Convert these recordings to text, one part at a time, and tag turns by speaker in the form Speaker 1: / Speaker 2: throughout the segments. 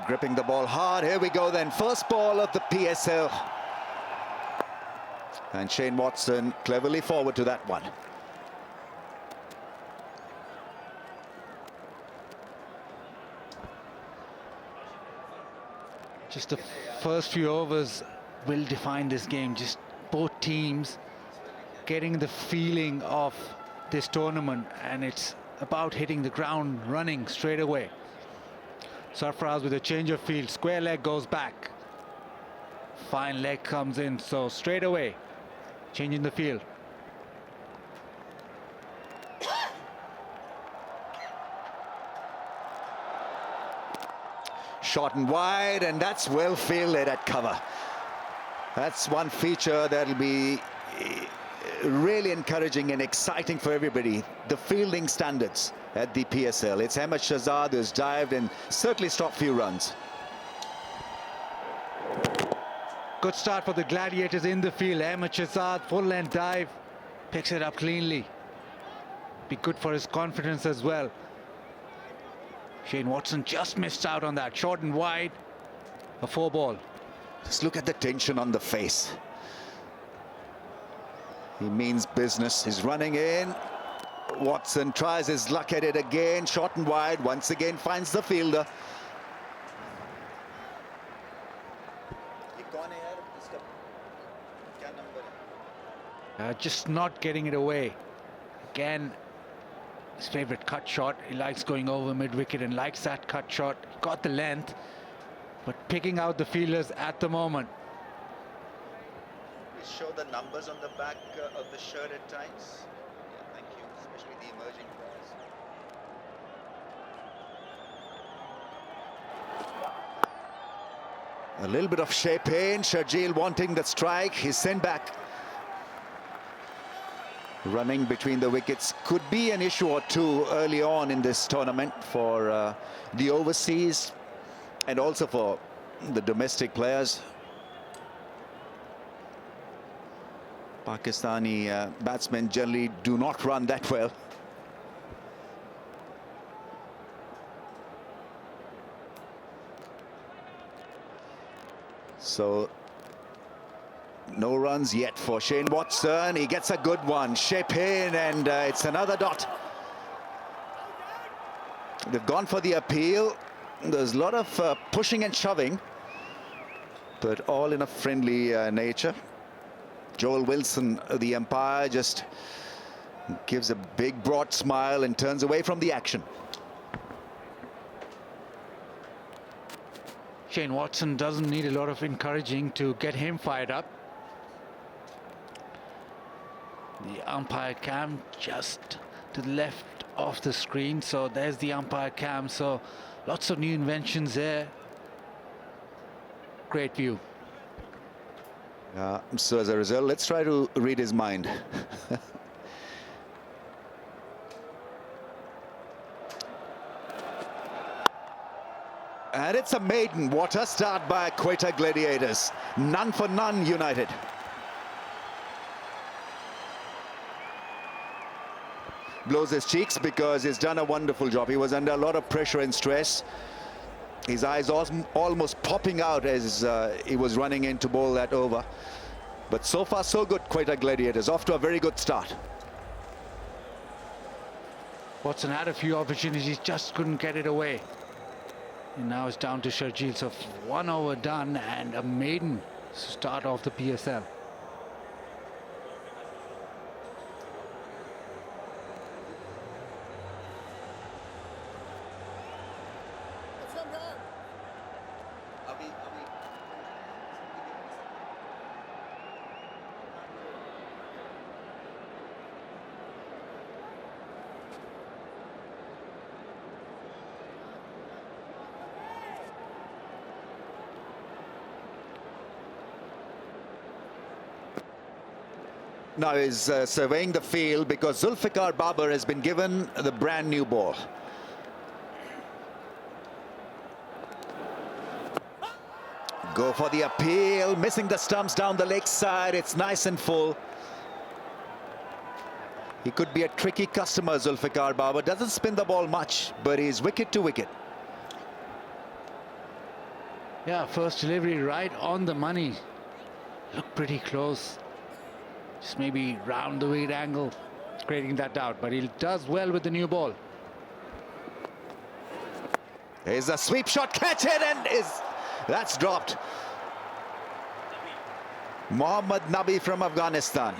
Speaker 1: Gripping the ball hard. Here we go then. First ball of the PSL. And Shane Watson cleverly forward to that one.
Speaker 2: Just the first few overs will define this game. Just both teams getting the feeling of this tournament, and it's about hitting the ground running straight away. Sarfaraz with a change of field, square leg goes back, fine leg comes in, so straight away changing the field.
Speaker 1: Short and wide, and that's well fielded at cover. That's one feature that'll be really encouraging and exciting for everybody. The fielding standards at the PSL. It's Ahmed Shahzad who's dived and certainly stopped few runs.
Speaker 2: Good start for the Gladiators in the field. Ahmed Shahzad, full length dive, picks it up cleanly. Be good for his confidence as well. Shane Watson just missed out on that. Short and wide, a 4-ball.
Speaker 1: Just look at the tension on the face. He means business. He's running in. Watson tries his luck at it again. Short and wide. Once again finds the fielder.
Speaker 2: Just not getting it away. Again, his favorite cut shot. He likes going over mid-wicket and likes that cut shot. Got the length, but picking out the fielders at the moment.
Speaker 1: Please show the numbers on the back of the shirt at times. Yeah, thank you, especially the emerging players. A little bit of shape in. Sharjeel wanting the strike. He's sent back. Running between the wickets could be an issue or two early on in this tournament for the overseas and also for the domestic players. Pakistani batsmen generally do not run that well. So no runs yet for Shane Watson. He gets a good one. Shape in, and it's another dot. They've gone for the appeal. There's a lot of pushing and shoving, but all in a friendly nature. Joel Wilson, the umpire, just gives a big broad smile and turns away from the action.
Speaker 2: Shane Watson doesn't need a lot of encouraging to get him fired up. The umpire cam just to the left of the screen, so there's the umpire cam. So lots of new inventions there. Great view.
Speaker 1: So as a result, let's try to read his mind. And it's a maiden. What a start by Quetta Gladiators. None for none United. Blows his cheeks because he's done a wonderful job. He was under a lot of pressure and stress. His eyes almost popping out as he was running in to bowl that over. But so far so good, Quetta Gladiators. Off to a very good start.
Speaker 2: Watson had a few opportunities, just couldn't get it away. And now it's down to Sharjeel. So 1 over done and a maiden start off the PSL.
Speaker 1: Now is surveying the field because Zulfikar Babar has been given the brand new ball. Go for the appeal, missing the stumps down the leg side. It's nice and full. He could be a tricky customer, Zulfikar Babar. Doesn't spin the ball much, but he's wicket to wicket.
Speaker 2: Yeah, first delivery right on the money. Looked pretty close. Just maybe round the weight angle, creating that doubt. But he does well with the new ball.
Speaker 1: Here's a sweep shot, catch it, and that's dropped. Mohammad Nabi from Afghanistan.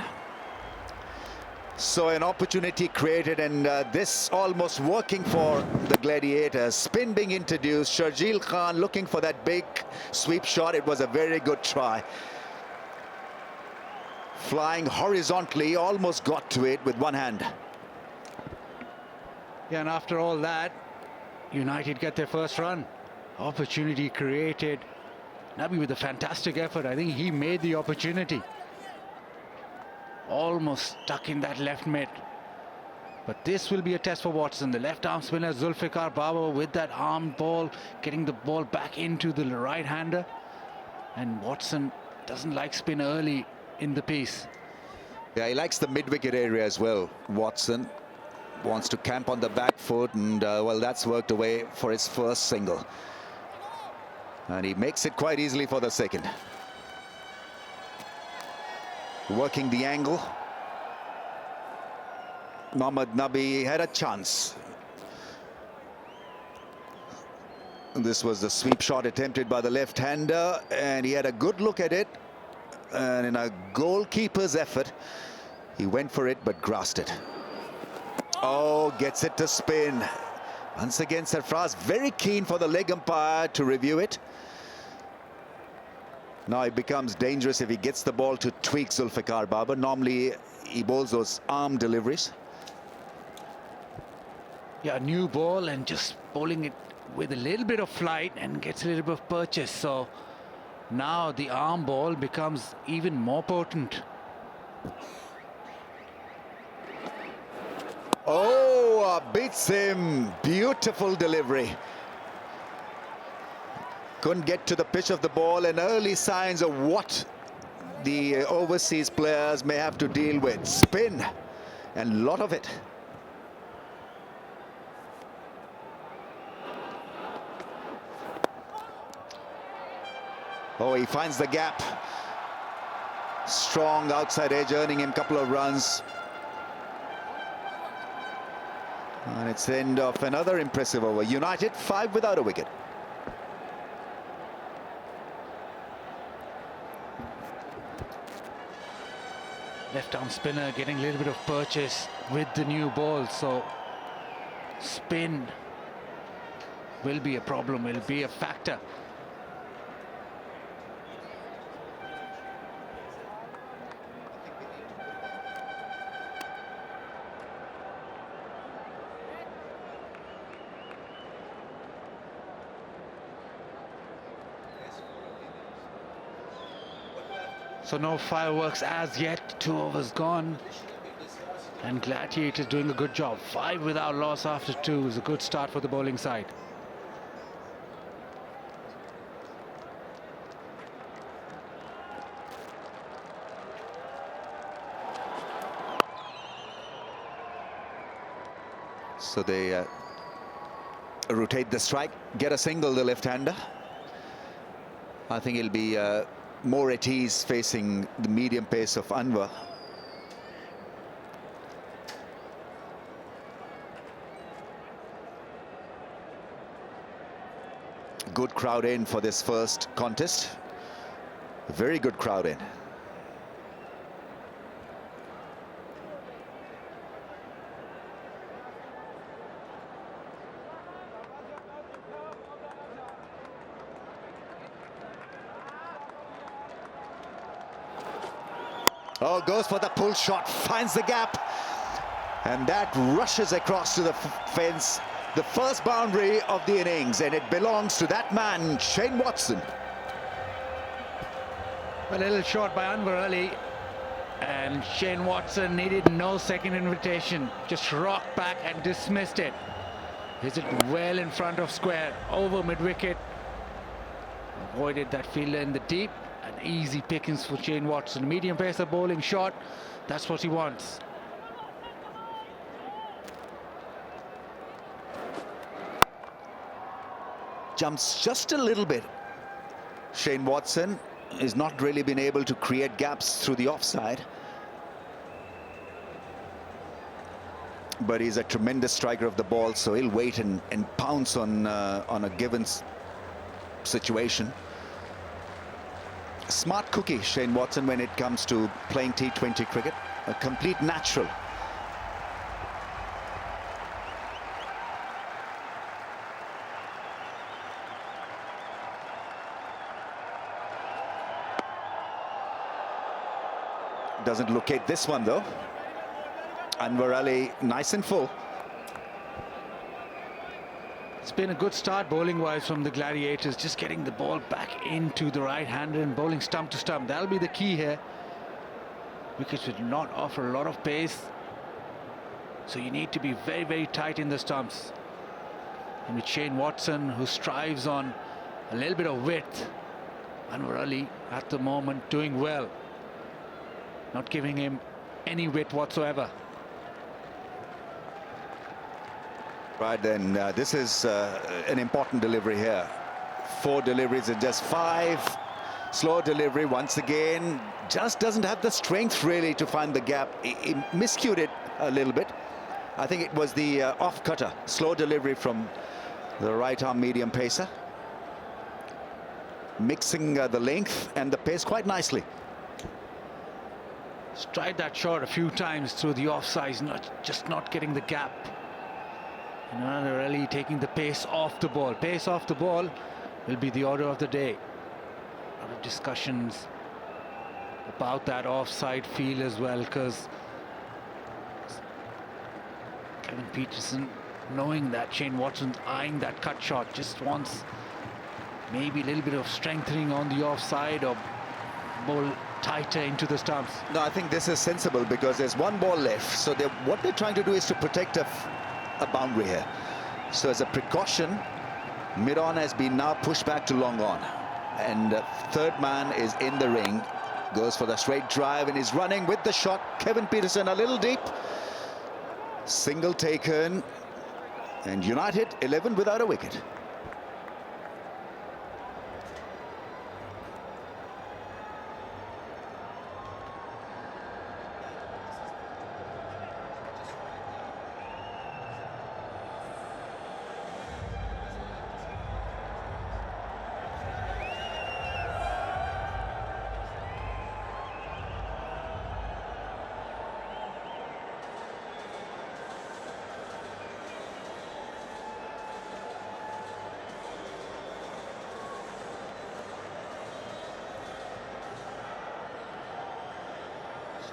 Speaker 1: So an opportunity created, and this almost working for the Gladiators. Spin being introduced. Sharjeel Khan looking for that big sweep shot. It was a very good try. Flying horizontally, almost got to it with one hand.
Speaker 2: Yeah, and after all that, United get their first run. Opportunity created. Nabi with a fantastic effort. I think he made the opportunity. Almost stuck in that left mid. But this will be a test for Watson. The left arm spinner Zulfikar Baba with that arm ball, getting the ball back into the right-hander. And Watson doesn't like spin early in the piece.
Speaker 1: Yeah, he likes the mid-wicket area as well. Watson wants to camp on the back foot, and well, that's worked away for his first single. And he makes it quite easily for the second. Working the angle. Mohammad Nabi had a chance. This was the sweep shot attempted by the left-hander, and he had a good look at it. And in a goalkeeper's effort, he went for it but grasped it. Oh, gets it to spin. Once again, Sarfraz very keen for the leg umpire to review it. Now it becomes dangerous if he gets the ball to tweak Zulfikar Baba. Normally he bowls those arm deliveries.
Speaker 2: Yeah, new ball and just bowling it with a little bit of flight and gets a little bit of purchase. So now the arm ball becomes even more potent.
Speaker 1: Oh, beats him. Beautiful delivery. Couldn't get to the pitch of the ball, and early signs of what the overseas players may have to deal with. Spin, and a lot of it. Oh, he finds the gap. Strong outside edge, earning him a couple of runs. And it's the end of another impressive over. United 5 without a wicket.
Speaker 2: Left arm spinner getting a little bit of purchase with the new ball. So spin will be a problem, will be a factor. So no fireworks as yet. 2 overs gone. And Gladiators doing a good job. 5 without loss after 2 is a good start for the bowling side.
Speaker 1: So they rotate the strike, get a single, the left-hander. I think he'll be more at ease facing the medium pace of Anwar. Good crowd in for this first contest. Very good crowd in. Oh, goes for the pull shot, finds the gap, and that rushes across to the fence. The first boundary of the innings, and it belongs to that man, Shane Watson.
Speaker 2: A little short by Anwar early, and Shane Watson needed no second invitation. Just rocked back and dismissed it. Is it well in front of square, over mid-wicket. Avoided that fielder in the deep. An easy pickings for Shane Watson. Medium pacer bowling shot. That's what he wants.
Speaker 1: Jumps just a little bit Shane Watson has not really been able to create gaps through the offside. But he's a tremendous striker of the ball, so he'll wait and pounce on a given situation. Smart cookie, Shane Watson, when it comes to playing T20 cricket. A complete natural. Doesn't locate this one, though. Anwar Ali nice and full.
Speaker 2: It's been a good start bowling-wise from the Gladiators, just getting the ball back into the right-hander and bowling stump to stump. That'll be the key here. Wickets will not offer a lot of pace, so you need to be very, very tight in the stumps. And with Shane Watson, who strives on a little bit of width, Anwar Ali at the moment doing well, not giving him any width whatsoever.
Speaker 1: Right, then this is an important delivery here. 4 deliveries in just 5. Slow delivery once again. Just doesn't have the strength really to find the gap. He miscued it a little bit. I think it was the off cutter. Slow delivery from the right arm medium pacer. Mixing the length and the pace quite nicely.
Speaker 2: Tried that shot a few times through the offsides, just not getting the gap. And Anwar Ali taking the pace off the ball. Pace off the ball will be the order of the day. A lot of discussions about that offside feel as well, because Kevin Peterson, knowing that Shane Watson's eyeing that cut shot, just wants maybe a little bit of strengthening on the offside or bowl tighter into the stumps.
Speaker 1: No, I think this is sensible because there's 1 ball left. So what they're trying to do is to protect a boundary here. So as a precaution, mid-on has been now pushed back to long on. And third man is in the ring. Goes for the straight drive and is running with the shot. Kevin Peterson a little deep. Single taken. And United 11 without a wicket.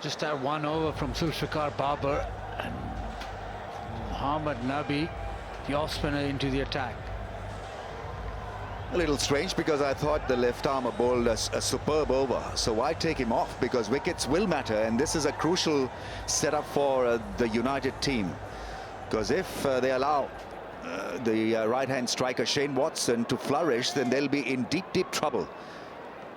Speaker 2: Just that 1 over from Zulfikar Babar and Mohammad Nabi, the off-spinner, into the attack.
Speaker 1: A little strange because I thought the left armer bowled a superb over. So why take him off? Because wickets will matter, and this is a crucial setup for the United team. Because if they allow the right-hand striker Shane Watson to flourish, then they'll be in deep, deep trouble.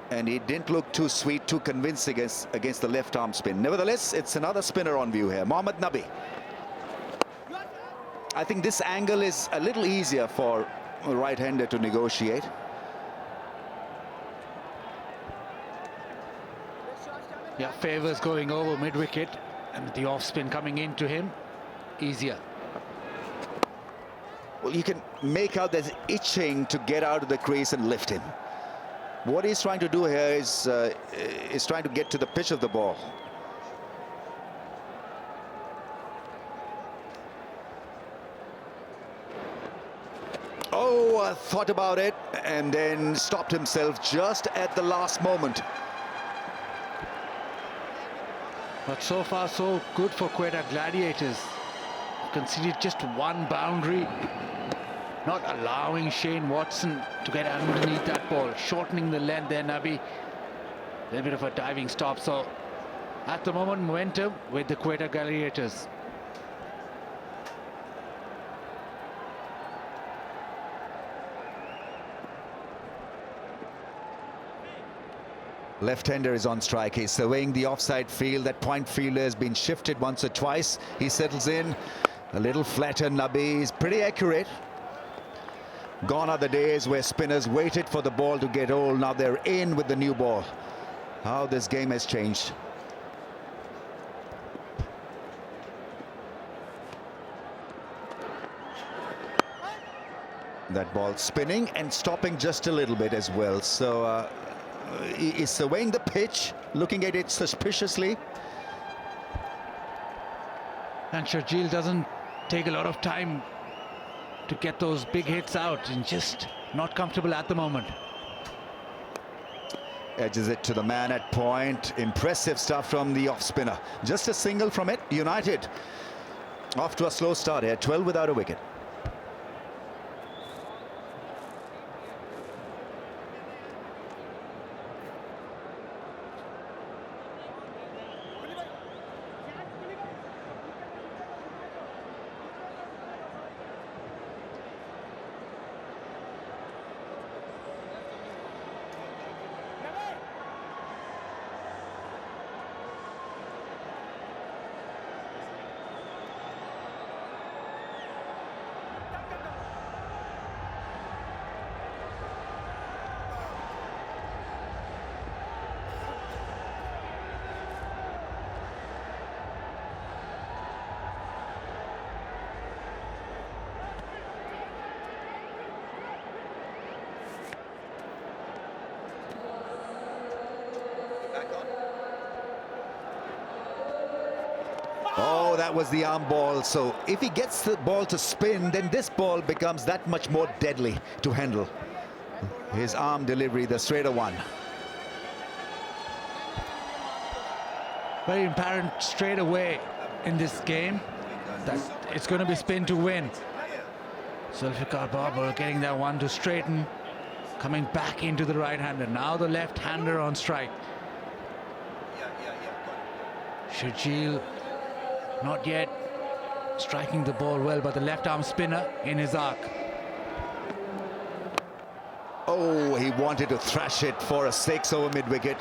Speaker 1: And he didn't look too sweet, too convincing against the left arm spin. Nevertheless, it's another spinner on view here, Mohammad Nabi. I think this angle is a little easier for a right-hander to negotiate.
Speaker 2: Yeah, Favours going over mid-wicket, and the off-spin coming into him, easier.
Speaker 1: Well, you can make out that itching to get out of the crease and lift him. What he's trying to do here is trying to get to the pitch of the ball. Oh, thought about it and then stopped himself just at the last moment.
Speaker 2: But so far, so good for Quetta Gladiators. Conceded just 1 boundary. Not allowing Shane Watson to get underneath that ball, shortening the length there, Nabi. A little bit of a diving stop. So at the moment, momentum with the Quetta Gladiators.
Speaker 1: Left-hander is on strike. He's surveying the offside field. That point fielder has been shifted once or twice. He settles in a little flatter. Nabi is pretty accurate. Gone are the days where spinners waited for the ball to get old. Now they're in with the new ball. How this game has changed. That ball spinning and stopping just a little bit as well. So he's surveying the pitch, looking at it suspiciously.
Speaker 2: And Sharjeel doesn't take a lot of time to get those big hits out, and just not comfortable at the moment.
Speaker 1: Edges it to the man at point. Impressive stuff from the off spinner. Just a single from it. United off to a slow start here, 12 without a wicket. Oh, that was the arm ball. So if he gets the ball to spin, then this ball becomes that much more deadly to handle. His arm delivery, the straighter one.
Speaker 2: Very apparent straight away in this game that it's going to be spin to win. Zulfikar Babar getting that one to straighten, coming back into the right-hander. Now the left-hander on strike. Sharjeel not yet striking the ball well, but the left-arm spinner in his arc.
Speaker 1: Oh, he wanted to thrash it for a 6 over mid-wicket.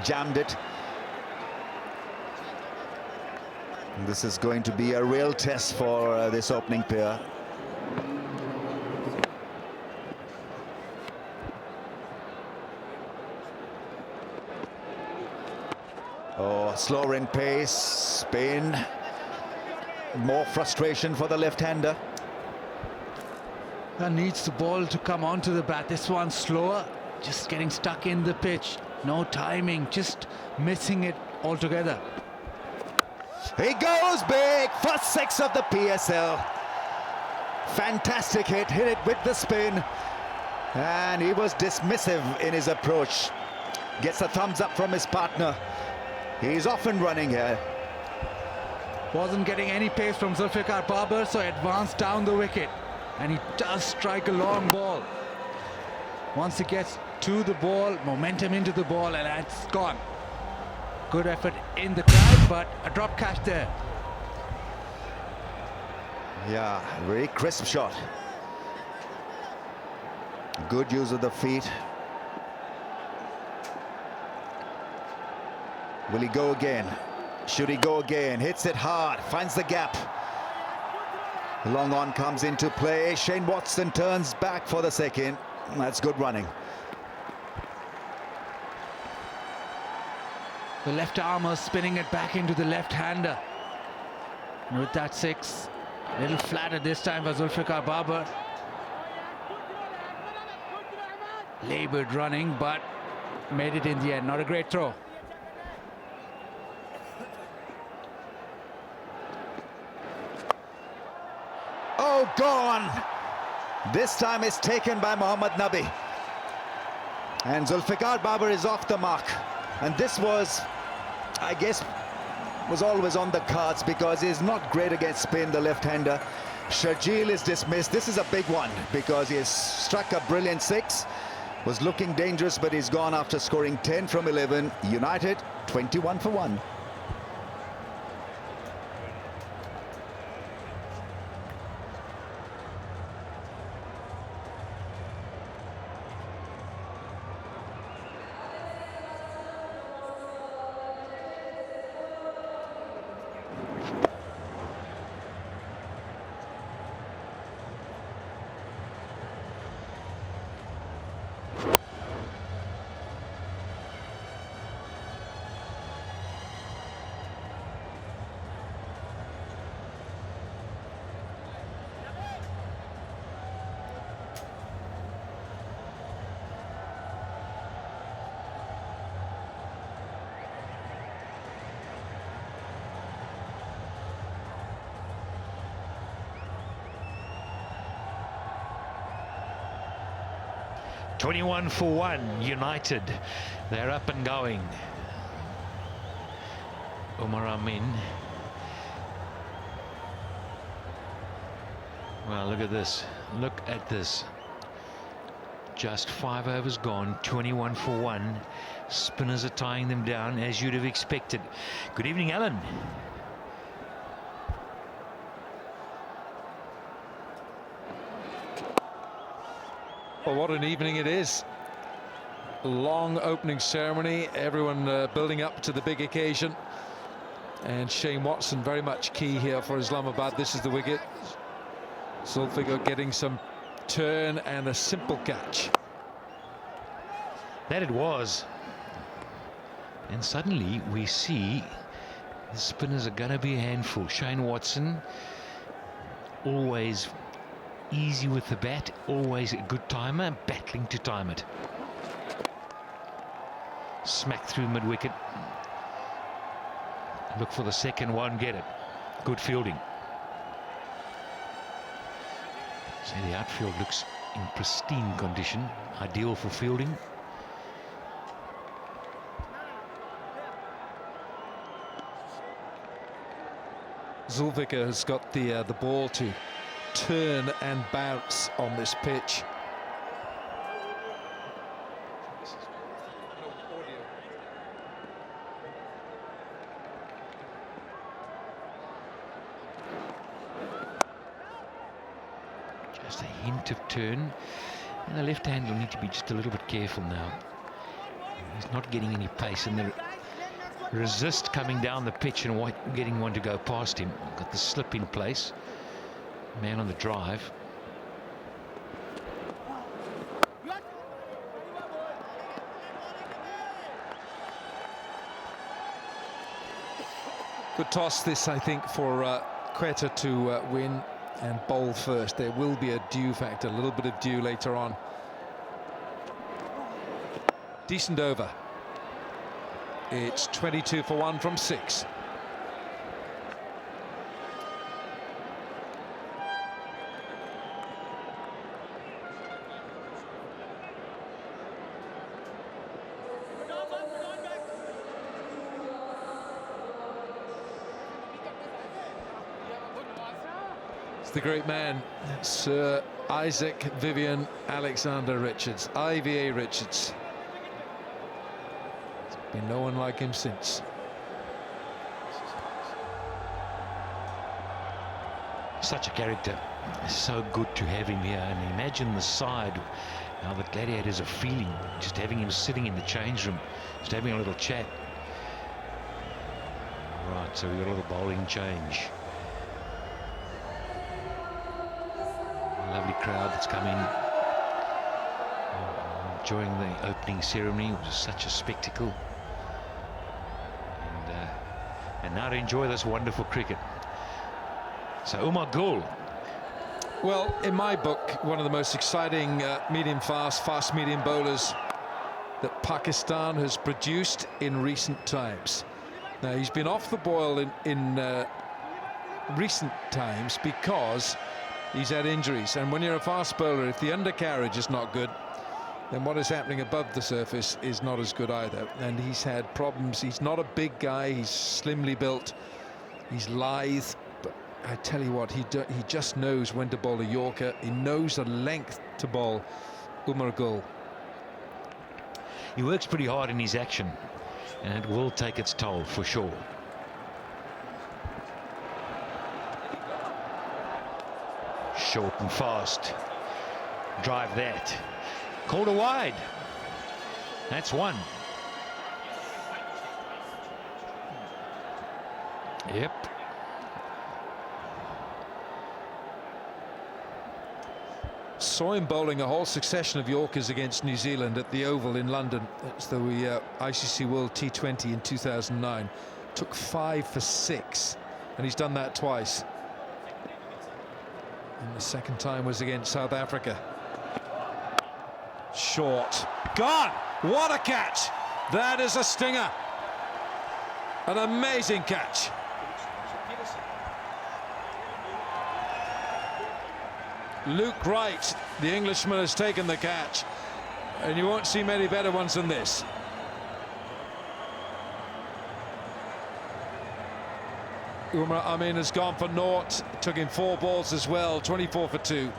Speaker 1: Jammed it. This is going to be a real test for this opening pair. Oh, slower in pace, spin. More frustration for the left-hander.
Speaker 2: And needs the ball to come onto the bat. This one slower, just getting stuck in the pitch. No timing, just missing it altogether.
Speaker 1: He goes big, first 6 of the PSL. Fantastic hit it with the spin. And he was dismissive in his approach. Gets a thumbs up from his partner. He's off and running here.
Speaker 2: Wasn't getting any pace from Zulfikar Babar, so advanced down the wicket. And he does strike a long ball. Once he gets to the ball, momentum into the ball, and it's gone. Good effort in the crowd, but a drop catch there.
Speaker 1: Yeah, very crisp shot. Good use of the feet. Will he go again? Should he go again? Hits it hard, finds the gap. Long on comes into play. Shane Watson turns back for the second. That's good running.
Speaker 2: The left armer spinning it back into the left-hander. With that 6, a little flatter this time for Zulfikar Babar. Laboured running, but made it in the end. Not a great throw.
Speaker 1: Oh, gone. This time it's taken by Mohammad Nabi. And Zulfikar Babar is off the mark. And this was, I guess, was always on the cards because he's not great against spin, the left-hander. Sharjeel is dismissed. This is a big one because he has struck a brilliant 6. Was looking dangerous, but he's gone after scoring 10 from 11. United 21 for 1.
Speaker 3: 21 for 1, United. They're up and going. Omar Amin. Well, look at this. Look at this. Just 5 overs gone, 21 for 1. Spinners are tying them down, as you'd have expected. Good evening, Alan.
Speaker 4: Well, what an evening it is. Long opening ceremony, everyone building up to the big occasion. And Shane Watson very much key here for Islamabad. This is the wicket. Zulfiqar getting some turn and a simple catch.
Speaker 3: That it was. And suddenly we see the spinners are going to be a handful. Shane Watson, always easy with the bat, always a good timer, battling to time it. Smack through mid-wicket. Look for the second one, get it. Good fielding. So the outfield looks in pristine condition, ideal for fielding.
Speaker 4: Zulfiqar has got the ball to turn and bounce on this pitch.
Speaker 3: Just a hint of turn, and the left hand will need to be just a little bit careful now. He's not getting any pace, and the resist coming down the pitch and getting one to go past him. Got the slip in place. Man on the drive.
Speaker 4: Good toss this, I think, for Quetta to win and bowl first. There will be a dew factor, a little bit of dew later on. Decent over. It's 22 for 1 from 6. It's the great man, Sir Isaac Vivian Alexander Richards, IVA Richards. Been no one like him since.
Speaker 3: Such a character. It's so good to have him here, and imagine the side how the Gladiators are feeling, just having him sitting in the change room, just having a little chat. Right, so we've got a little bowling change. Lovely crowd that's come in, enjoying the opening ceremony. It was such a spectacle. And now to enjoy this wonderful cricket. So Umar Gul.
Speaker 4: Well, in my book, one of the most exciting fast medium bowlers that Pakistan has produced in recent times. Now, he's been off the boil in recent times because he's had injuries, and when you're a fast bowler, if the undercarriage is not good, then what is happening above the surface is not as good either. And he's had problems. He's not a big guy, he's slimly built, he's lithe, but I tell you what, he just knows when to bowl a Yorker. He knows the length to bowl Umar Gul.
Speaker 3: He works pretty hard in his action, and it will take its toll for sure. Short and fast. Drive that. Called a wide. That's one. Yep.
Speaker 4: Saw him bowling a whole succession of Yorkers against New Zealand at the Oval in London. It's the ICC World T20 in 2009. Took 5 for 6, and he's done that twice. And the second time was against South Africa. Short. Gone! What a catch! That is a stinger. An amazing catch. Luke Wright, the Englishman, has taken the catch. And you won't see many better ones than this. Umar Amin has gone for naught. Took in 4 balls as well. 24 for 2.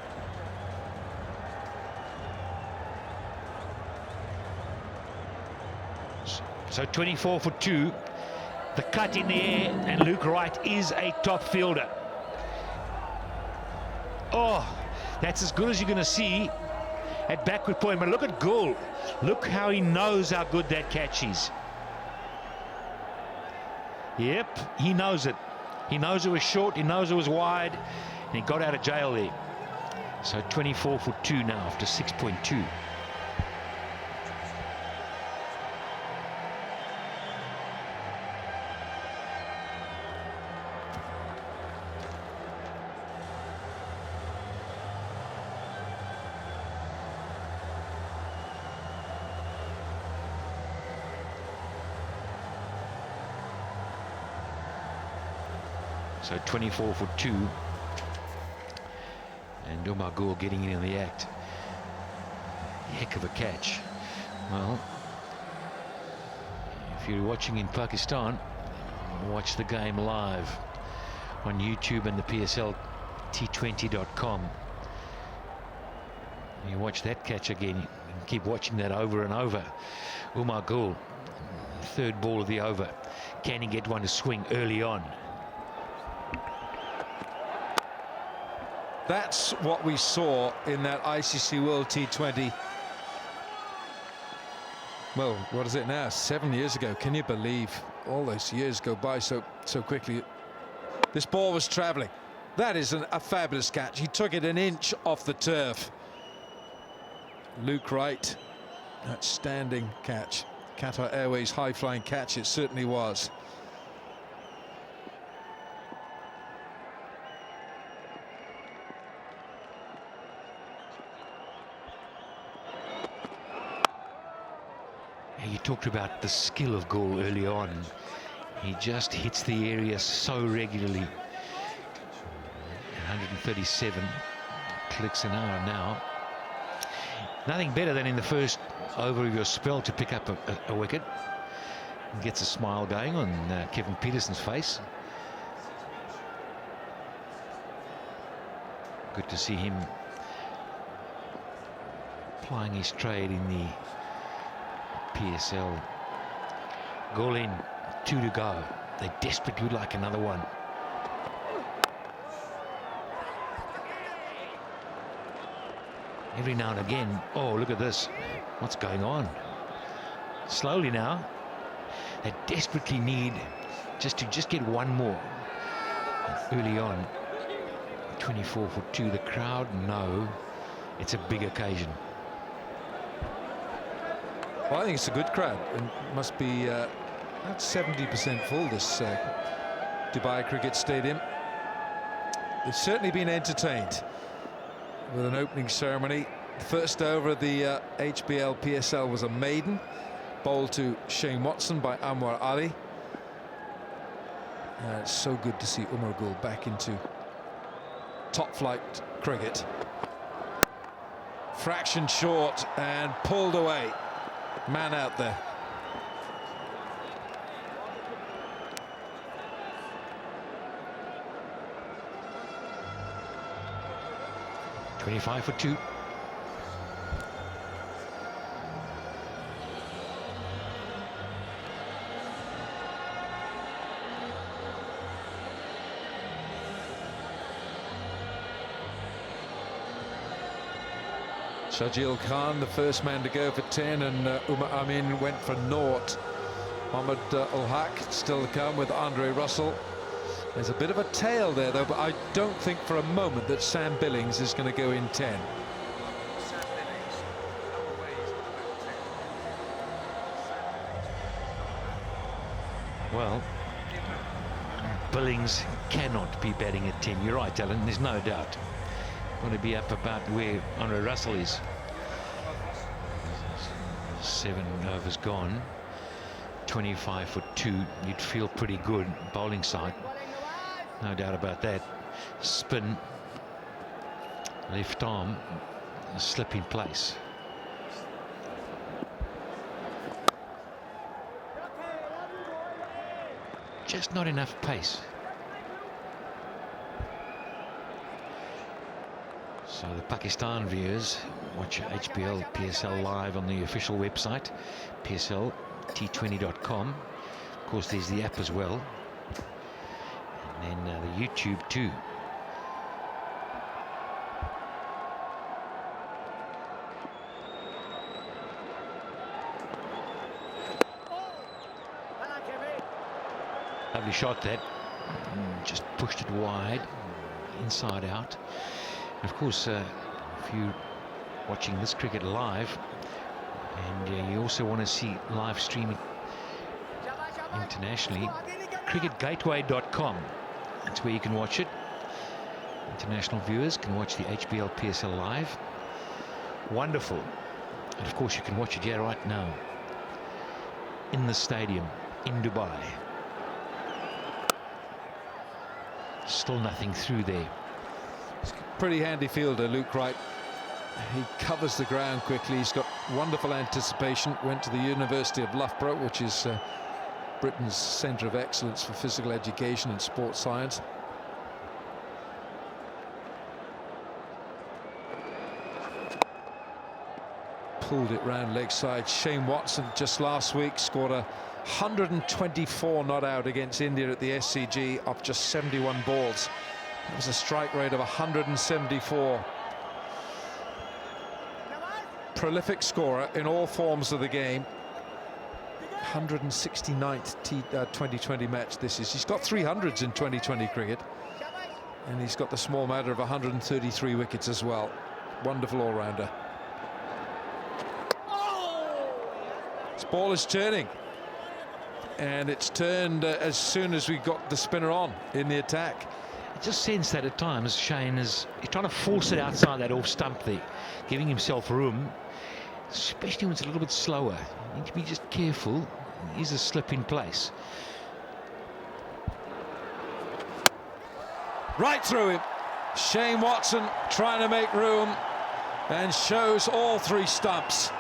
Speaker 3: So 24 for 2. The cut in the air, and Luke Wright is a top fielder. Oh, that's as good as you're going to see at backward point. But look at Gould. Look how he knows how good that catch is. Yep, he knows it. He knows it was short, he knows it was wide, and he got out of jail there. So 24 for 2 now after 6.2. So 24 for 2. And Umar Gould getting in the act. Heck of a catch. Well, if you're watching in Pakistan, watch the game live on YouTube and the PSL T20.com. You watch that catch again, you can keep watching that over and over. Umar Gould, 3rd ball of the over. Can he get one to swing early on?
Speaker 4: That's what we saw in that ICC World T20. Well, what is it now? 7 years ago. Can you believe all those years go by so quickly? This ball was travelling. That is a fabulous catch. He took it an inch off the turf. Luke Wright, outstanding catch. Qatar Airways high-flying catch, it certainly was.
Speaker 3: You talked about the skill of Gould early on. He just hits the area so regularly. 137 clicks an hour now. Nothing better than in the first over of your spell to pick up a wicket. And gets a smile going on Kevin Peterson's face. Good to see him plying his trade in the PSL. Goal in, 2 to go. They desperately would like another one. Every now and again, oh, look at this. What's going on? Slowly now. They desperately need just to get one more. Early on, 24 for 2. The crowd know it's a big occasion.
Speaker 4: Well, I think it's a good crowd. It must be about 70% full, this Dubai Cricket Stadium. They've certainly been entertained with an opening ceremony. First over of the HBL PSL was a maiden, bowled to Shane Watson by Anwar Ali. It's so good to see Umar Gould back into top flight cricket. Fraction short and pulled away. Man out there.
Speaker 3: $25 for 2.
Speaker 4: Shajil Khan, the first man to go for 10, and Umar Amin went for naught. Mohammad Ul-Haq still to come with Andre Russell. There's a bit of a tail there, though, but I don't think for a moment that Sam Billings is going to go in 10.
Speaker 3: Well, Billings cannot be batting at 10. You're right, Alan, there's no doubt. Want to be up about where Andre Russell is. 7 overs gone. 25 for 2. You'd feel pretty good bowling side. No doubt about that. Spin. Left arm. Slip in place. just not enough pace. So the Pakistan viewers watch HBL PSL live on the official website, PSLT20.com. Of course, there's the app as well, and then the YouTube too. Lovely shot that. Just pushed it wide, inside out. And of course, if you're watching this cricket live, and you also want to see live streaming internationally, cricketgateway.com. That's where you can watch it. International viewers can watch the HBL PSL live. Wonderful. And of course, you can watch it here right now in the stadium in Dubai. Still nothing through there.
Speaker 4: Pretty handy fielder, Luke Wright. He covers the ground quickly. He's got wonderful anticipation. Went to the University of Loughborough, which is Britain's centre of excellence for physical education and sports science. Pulled it round leg side. Shane Watson just last week scored a 124 not out against India at the SCG off just 71 balls. That was a strike rate of 174. Prolific scorer in all forms of the game. 169th T2020 match this is. He's got 300s in 2020 cricket, and he's got the small matter of 133 wickets as well. Wonderful all-rounder. This ball is turning, and it's turned as soon as we got the spinner on in the attack.
Speaker 3: I just sense that at times Shane is trying to force it outside that off stump there, giving himself room, especially when it's a little bit slower. You need to be just careful. Here's a slip in place.
Speaker 4: Right through him. Shane Watson trying to make room and shows all three stumps.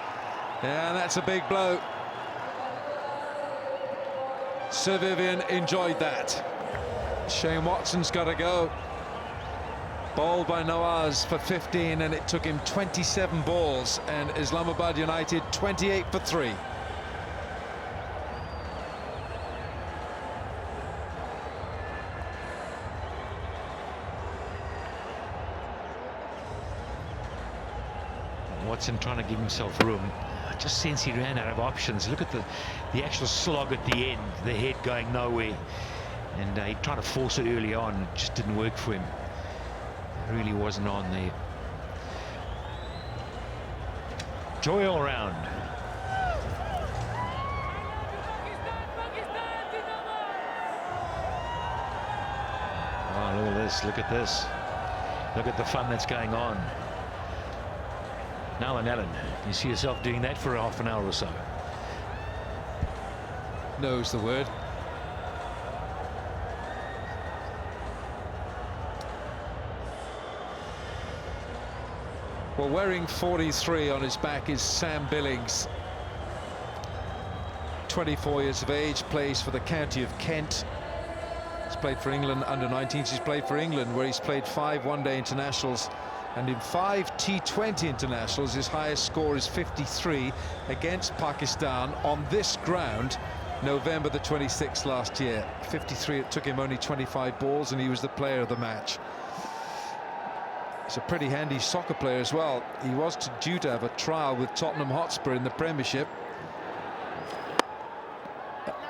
Speaker 4: And that's a big blow. Sir Vivian enjoyed that. Shane Watson's got to go. Bowled by Nawaz for 15, and it took him 27 balls, and Islamabad United 28 for 3.
Speaker 3: Watson trying to give himself room. I just sense he ran out of options. Look at the actual slog at the end, the head going nowhere. And he tried to force it early on, it just didn't work for him. It really wasn't on there. Joy all round. Oh, look at this, look at this. Look at the fun that's going on. Now and Allen, you see yourself doing that for half an hour or so?
Speaker 4: Knows the word. Well, wearing 43 on his back is Sam Billings. 24 years of age, plays for the county of Kent. He's played for England under 19s. He's played for England, where he's played 5 one-day internationals, and in 5 T20 internationals his highest score is 53 against Pakistan on this ground, November the 26th last year. 53. It took him only 25 balls, and he was the player of the match. He's a pretty handy soccer player as well. He was due to have a trial with Tottenham Hotspur in the Premiership,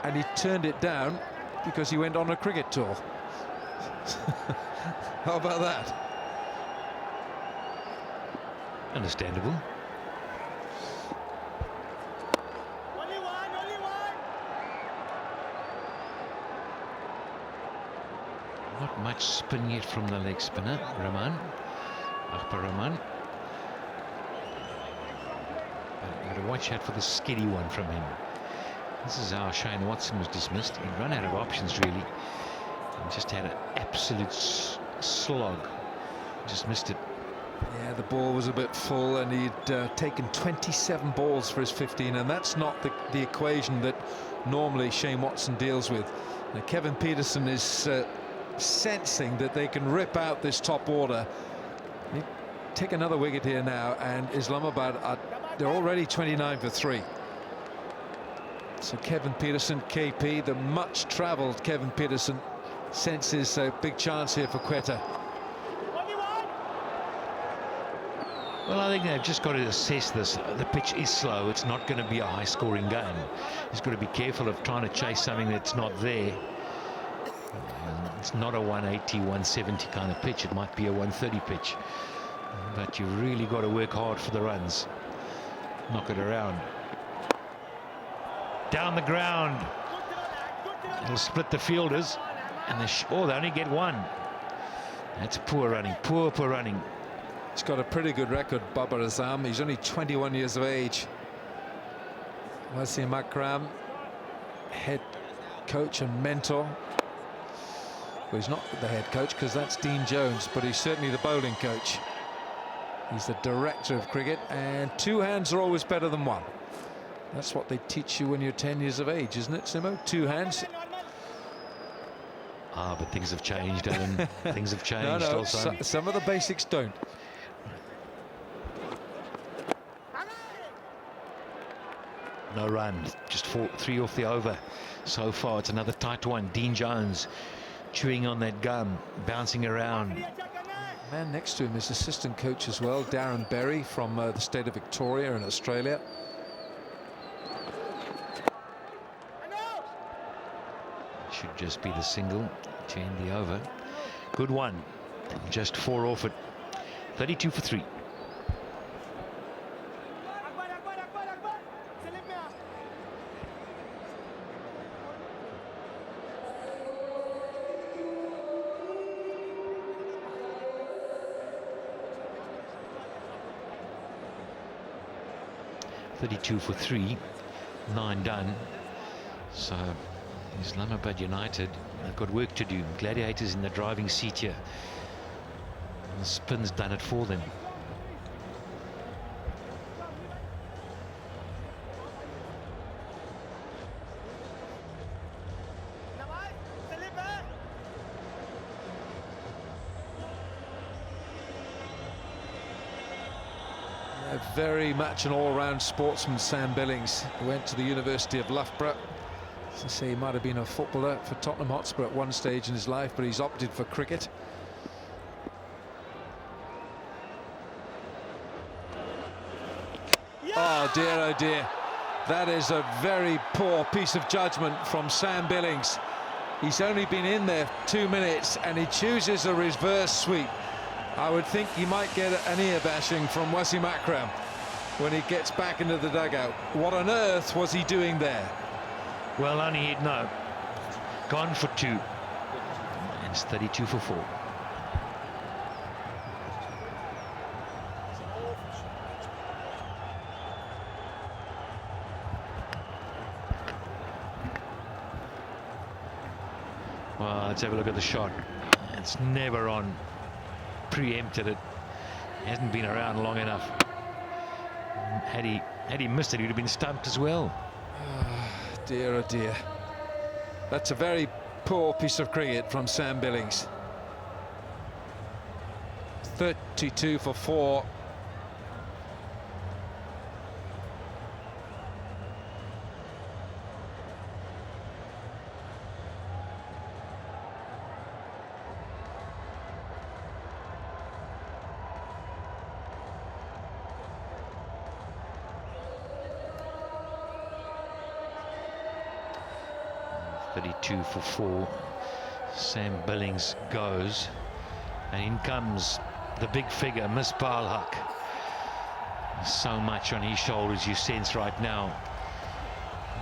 Speaker 4: and he turned it down because he went on a cricket tour. How about that?
Speaker 3: Understandable. Not much spin yet from the leg spinner, Rahman. Akbar Rahman. Got to watch out for the skiddy one from him. This is how Shane Watson was dismissed. He ran out of options really, and just had an absolute slog. Just missed it
Speaker 4: Yeah, the ball was a bit full, and he'd taken 27 balls for his 15, and that's not the equation that normally Shane Watson deals with. Now, Kevin Peterson is sensing that they can rip out this top order. They take another wicket here now, and Islamabad they're already 29 for 3. So Kevin Peterson, KP, the much-travelled Kevin Peterson, senses a big chance here for Quetta.
Speaker 3: Well, I think they've just got to assess this. The pitch is slow. It's not going to be a high-scoring game. He's got to be careful of trying to chase something that's not there. It's not a 180, 170 kind of pitch. It might be a 130 pitch. But you've really got to work hard for the runs. Knock it around. Down the ground. It'll split the fielders. And they only get one. That's poor running. Poor running.
Speaker 4: He's got a pretty good record, Babar Azam. He's only 21 years of age. Wasim Akram, head coach and mentor. Well, he's not the head coach because that's Dean Jones, but he's certainly the bowling coach. He's the director of cricket, and 2 hands are always better than 1. That's what they teach you when you're 10 years of age, isn't it, Simo? 2 hands.
Speaker 3: Ah, but things have changed, Alan. Things have changed.
Speaker 4: No,
Speaker 3: also.
Speaker 4: Some of the basics don't.
Speaker 3: No run, just 3 off the over so far. It's another tight one. Dean Jones chewing on that gum, bouncing around.
Speaker 4: Man next to him is assistant coach as well, Darren Berry from the state of Victoria in Australia.
Speaker 3: Should just be the single to end the over. Good one. Just 4 off it. 32 for 3. For 3, 9 done. So Islamabad United, they've got work to do. Gladiators in the driving seat here. And the spin's done it for them.
Speaker 4: Very much an all-round sportsman, Sam Billings. He went to the University of Loughborough. As I say, he might have been a footballer for Tottenham Hotspur at one stage in his life, but he's opted for cricket. Oh dear, that is a very poor piece of judgment from Sam Billings. He's only been in there 2 minutes and he chooses a reverse sweep. I would think he might get an ear bashing from Wasim Akram when he gets back into the dugout. What on earth was he doing there?
Speaker 3: Well, only he'd know. Gone for 2. And it's 32 for 4. Well, let's have a look at the shot. It's never on. Preempted it. Hasn't been around long enough. Had he missed it, he'd have been stumped as well.
Speaker 4: Dear, oh dear. That's a very poor piece of cricket from Sam Billings. 32 for 4.
Speaker 3: For 4. Sam Billings goes, and in comes the big figure, Misbah ul Haq. So much on his shoulders, you sense right now.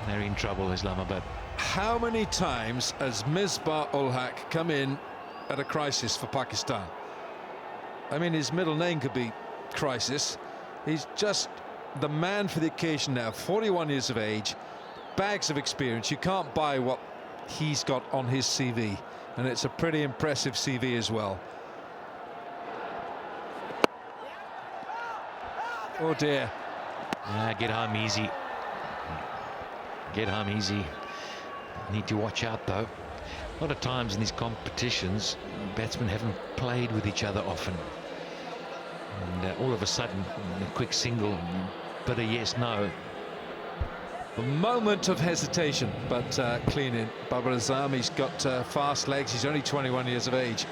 Speaker 3: They're in trouble, Islamabad.
Speaker 4: How many times has Misbah ul Haq come in at a crisis for Pakistan? I mean, his middle name could be Crisis. He's just the man for the occasion now. 41 years of age, bags of experience. You can't buy what he's got on his CV, and it's a pretty impressive CV as well. Oh dear.
Speaker 3: Get home easy. Get home easy. Need to watch out though. A lot of times in these competitions, batsmen haven't played with each other often. And all of a sudden, a quick single, but a yes, no.
Speaker 4: A moment of hesitation, but clean in. Babar Azam, he's got fast legs. He's only 21 years of age.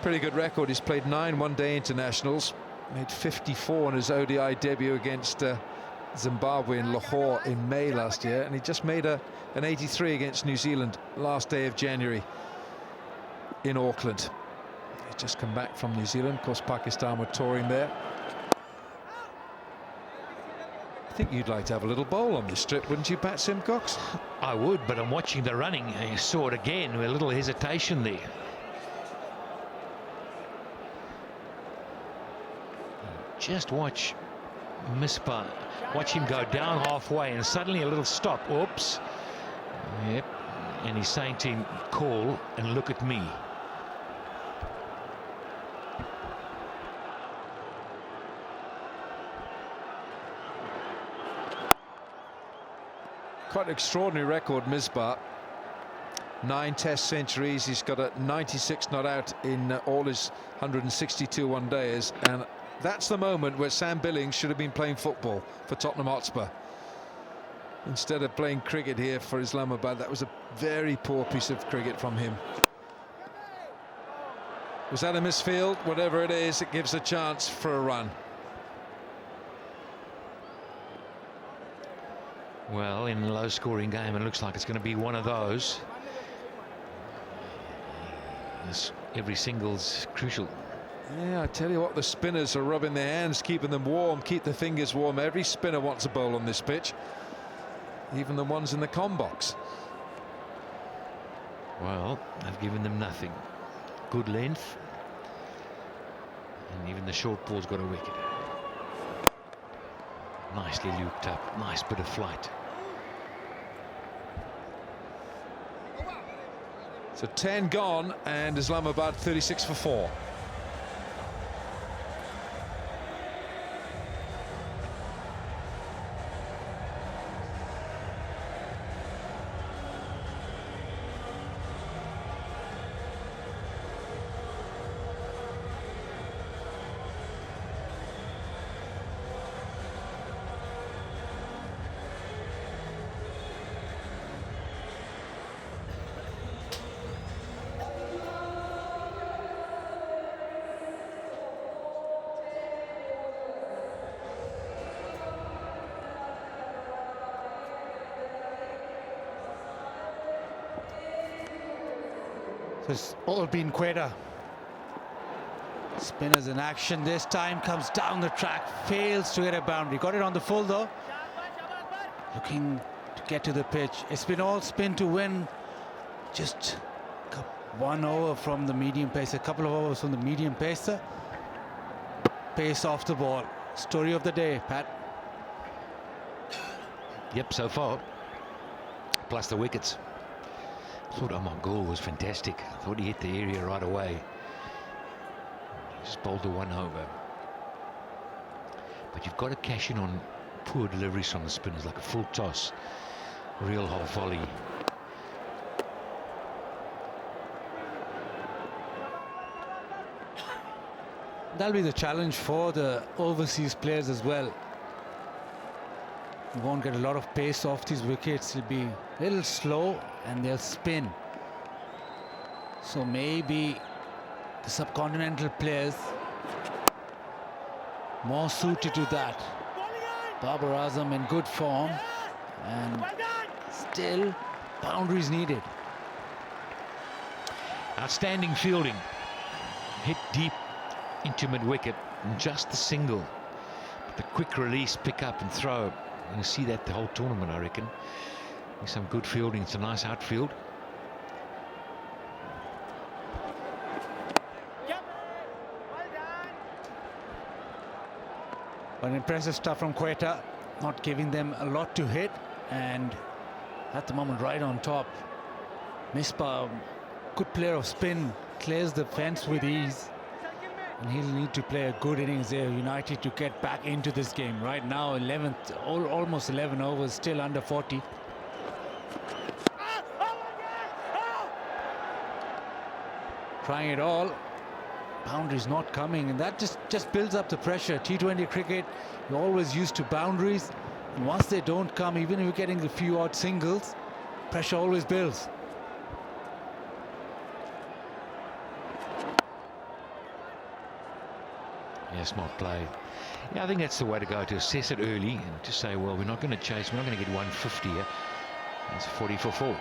Speaker 4: Pretty good record. He's played 9 one-day internationals, made 54 in his ODI debut against Zimbabwe in Lahore in May last year, and he just made an 83 against New Zealand last day of January in Auckland. He's just come back from New Zealand. Of course, Pakistan were touring there. I think you'd like to have a little bowl on this strip, wouldn't you, Pat Simcox?
Speaker 3: I would, but I'm watching the running. I saw it again with a little hesitation there. Just watch Misbah. Watch him go down halfway and suddenly a little stop. Oops. Yep. And he's saying to him, call and look at me.
Speaker 4: Quite an extraordinary record, Misbah. 9 Test centuries. He's got a 96 not out in all his 162 one-dayers, and that's the moment where Sam Billings should have been playing football for Tottenham Hotspur instead of playing cricket here for Islamabad. That was a very poor piece of cricket from him. Was that a misfield? Whatever it is, it gives a chance for a run.
Speaker 3: Well, in a low-scoring game, it looks like it's going to be one of those. Every single's crucial.
Speaker 4: Yeah, I tell you what, the spinners are rubbing their hands, keeping them warm, keep the fingers warm. Every spinner wants a bowl on this pitch, even the ones in the com box.
Speaker 3: Well, I've given them nothing. Good length, and even the short ball's got a wicket. Nicely looped up, nice bit of flight.
Speaker 4: So 10 gone, and Islamabad 36 for 4.
Speaker 2: So it's all been Quetta. Spinners in action this time, comes down the track, fails to get a boundary. Got it on the full though. Looking to get to the pitch. It's been all spin to win. Just one over from the medium pacer, a couple of overs from the medium pacer. Pace off the ball. Story of the day, Pat.
Speaker 3: Yep, so far. Plus the wickets. I thought Omar Gul was fantastic. I thought he hit the area right away. Just bowled the one over. But you've got to cash in on poor deliveries from the spinners, like a full toss, real half volley.
Speaker 2: That'll be the challenge for the overseas players as well. You won't get a lot of pace off these wickets. It'll be a little slow and they'll spin. So maybe the subcontinental players more suited to that. Babar Azam in good form, and still boundaries needed.
Speaker 3: Outstanding fielding. Hit deep into mid-wicket, and just the single. But the quick release, pick up and throw. You're going to see that the whole tournament, I reckon. Some good fielding. It's a nice outfield.
Speaker 2: But impressive stuff from Quetta, not giving them a lot to hit, and at the moment right on top. Misbah, good player of spin, clears the fence with ease. And he'll need to play a good innings there, United, to get back into this game. Right now, 11th, almost 11 overs, still under 40. Trying it all. Boundaries not coming, and that just builds up the pressure. T20 cricket, you're always used to boundaries. And once they don't come, even if you're getting a few odd singles, pressure always builds.
Speaker 3: Yeah, smart play. Yeah, I think that's the way to go, to assess it early and to say, well, we're not going to chase, we're not going to get 150 here. It's 40 for 4.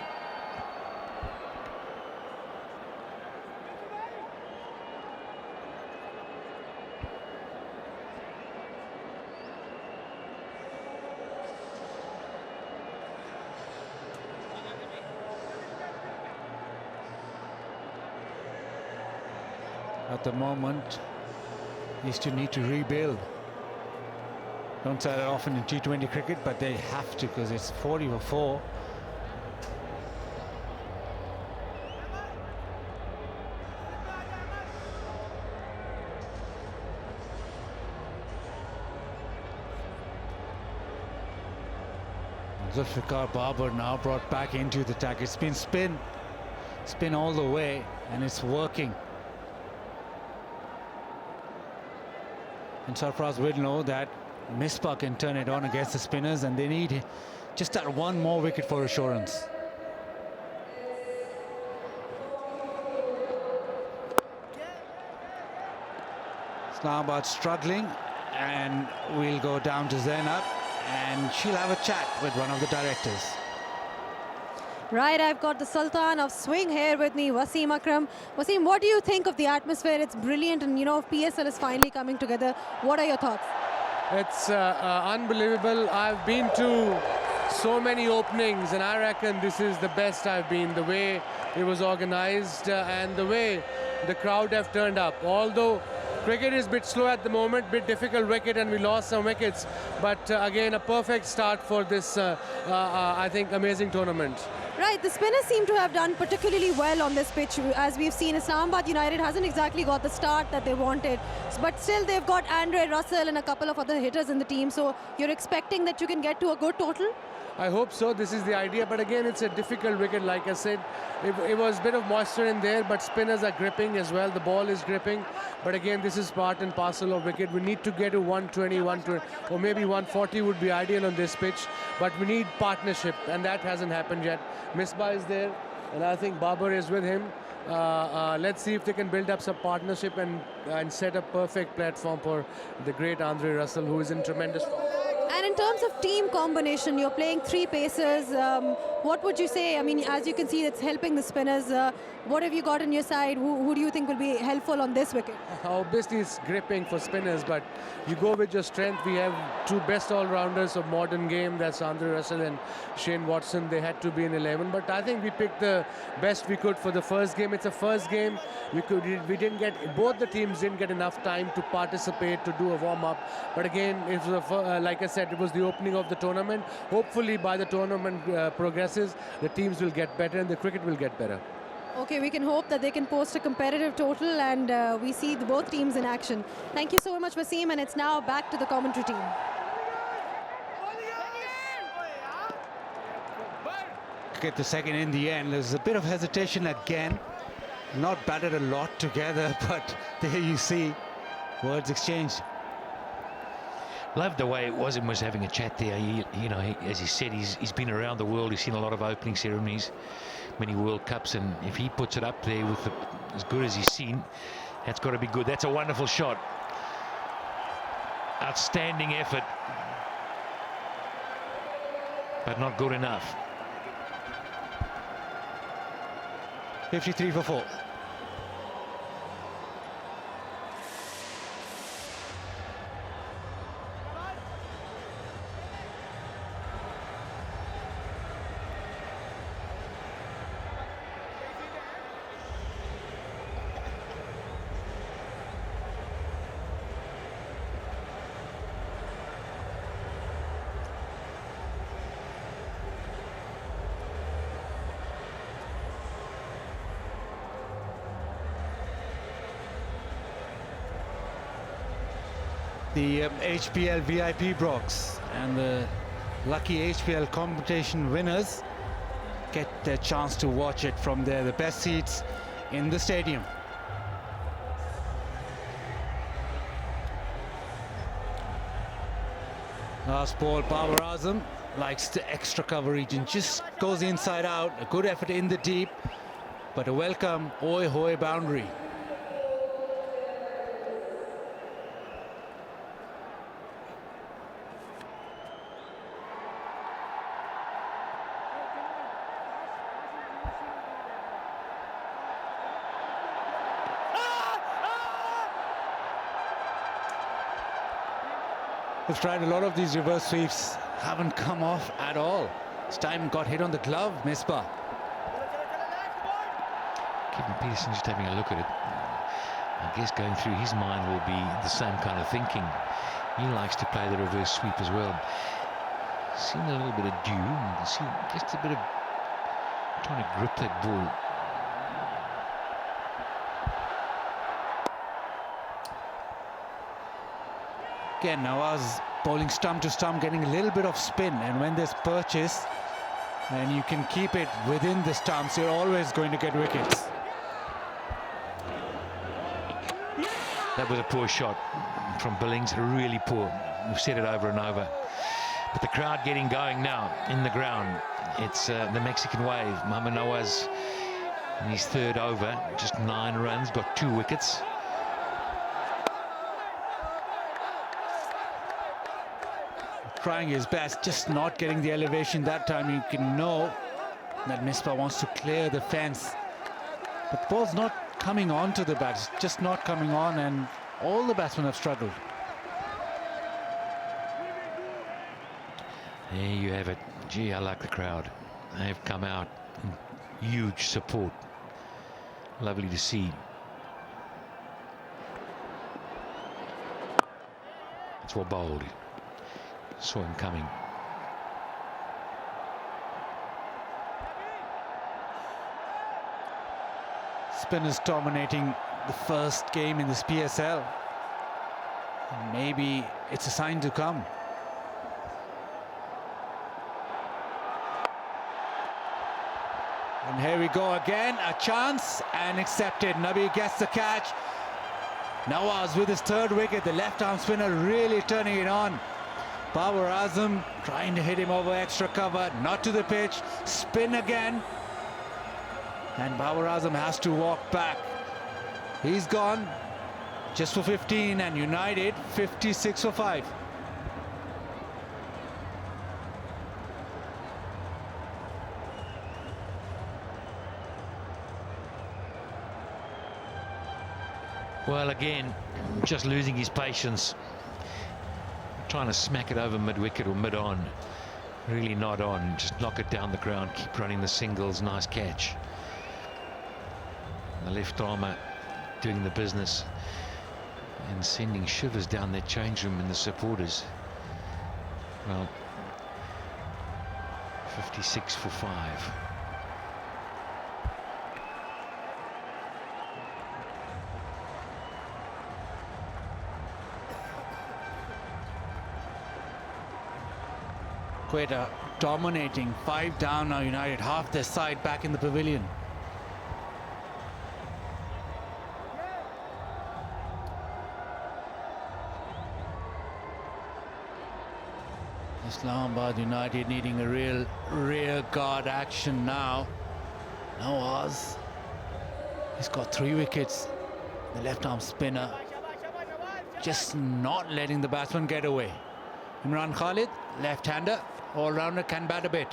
Speaker 2: At the moment, they still need to rebuild. Don't say that often in T20 cricket, but they have to, because it's 40 for 4. Zulfikar Babar now brought back into the attack. It's been spin all the way, and it's working. And Sarfraz will know that Misbah can turn it on against the spinners, and they need just that one more wicket for assurance. Islamabad struggling, and we'll go down to Zainab, and she'll have a chat with one of the directors.
Speaker 5: Right, I've got the Sultan of Swing here with me, Wasim Akram. Wasim, what do you think of the atmosphere? It's brilliant, and you know, PSL is finally coming together. What are your thoughts?
Speaker 6: It's unbelievable. I've been to so many openings, and I reckon this is the best I've been. The way it was organized and the way the crowd have turned up. Although cricket is a bit slow at the moment, bit difficult wicket, and we lost some wickets. But again, a perfect start for this, I think, amazing tournament.
Speaker 5: Right, the spinners seem to have done particularly well on this pitch. As we've seen, Islamabad United hasn't exactly got the start that they wanted. But still, they've got Andre Russell and a couple of other hitters in the team. So you're expecting that you can get to a good total?
Speaker 6: I hope so. This is the idea. But again, it's a difficult wicket, like I said. It was a bit of moisture in there, but spinners are gripping as well. The ball is gripping. But again, this is part and parcel of wicket. We need to get to 120, 120, or maybe 140 would be ideal on this pitch. But we need partnership, and that hasn't happened yet. Misbah is there, and I think Babar is with him. Let's see if they can build up some partnership and set a perfect platform for the great Andre Russell, who is in tremendous form.
Speaker 5: And in terms of team combination, you're playing 3 pacers. What would you say? I mean, as you can see, it's helping the spinners. What have you got on your side? Who do you think will be helpful on this wicket?
Speaker 6: Obviously, it's gripping for spinners, but you go with your strength. We have 2 best all-rounders of modern game. That's Andre Russell and Shane Watson. They had to be in 11, but I think we picked the best we could for the first game. It's a first game. We didn't get, both the teams didn't get enough time to participate, to do a warm-up. But again, it was like I said, it was the opening of the tournament. Hopefully, by the tournament progresses, the teams will get better and the cricket will get better.
Speaker 5: Okay, we can hope that they can post a competitive total, and we see both teams in action. Thank you so much, Wasim, and it's now back to the commentary team.
Speaker 2: Get the second in the end. There's a bit of hesitation again. Not batted a lot together, but there you see words exchanged.
Speaker 3: Loved the way Wasim was having a chat there. You know, as he said, he's been around the world. He's seen a lot of opening ceremonies, many World Cups, and if he puts it up there with as good as he's seen, that's got to be good. That's a wonderful shot. Outstanding effort, but not good enough.
Speaker 2: 53 for 4. the HBL VIP box, and the lucky HBL competition winners get their chance to watch it from there, the best seats in the stadium. Last ball, Babar Azam likes the extra coverage and just goes inside out. A good effort in the deep, but a welcome oi hoi boundary. We've tried a lot of these reverse sweeps, haven't come off at all. This time got hit on the glove, Misbah.
Speaker 3: Kevin Peterson just having a look at it. I guess going through his mind will be the same kind of thinking. He likes to play the reverse sweep as well. Seen a little bit of dew, and you can see just a bit of trying to grip that ball.
Speaker 2: Again, Nawaz bowling stump to stump, getting a little bit of spin, and when there's purchase and you can keep it within the stumps, you're always going to get wickets.
Speaker 3: That was a poor shot from Billings, really poor. We've said it over and over. But the crowd getting going now in the ground. It's the Mexican wave. Mohamed Nawaz in his third over, just 9 runs, got 2 wickets.
Speaker 2: Trying his best, just not getting the elevation that time. You can know that Misbah wants to clear the fence, but the ball's not coming on to the bat, it's just not coming on, and all the batsmen have struggled.
Speaker 3: There you have it. Gee, I like the crowd. They've come out in huge support. Lovely to see. It's well bowled. Saw him coming.
Speaker 2: Spinners dominating the first game in this PSL. Maybe it's a sign to come. And here we go again, a chance, and accepted. Nabi gets the catch. Nawaz with his 3rd wicket, the left-arm spinner really turning it on. Babar Azam trying to hit him over extra cover, not to the pitch, spin again. And Babar Azam has to walk back. He's gone just for 15, and United 56 for 5.
Speaker 3: Well, again, just losing his patience. Trying to smack it over mid-wicket or mid-on. Really not on. Just knock it down the ground. Keep running the singles. Nice catch. The left armer doing the business and sending shivers down their change room and the supporters. Well, 56 for 5.
Speaker 2: Quetta dominating, 5 down now. United half their side back in the pavilion. Islamabad United needing a real rear guard action now. Nawaz, he's got 3 wickets. The left arm spinner just not letting the batsman get away. Imran Khalid, left-hander, all-rounder, can bat a bit.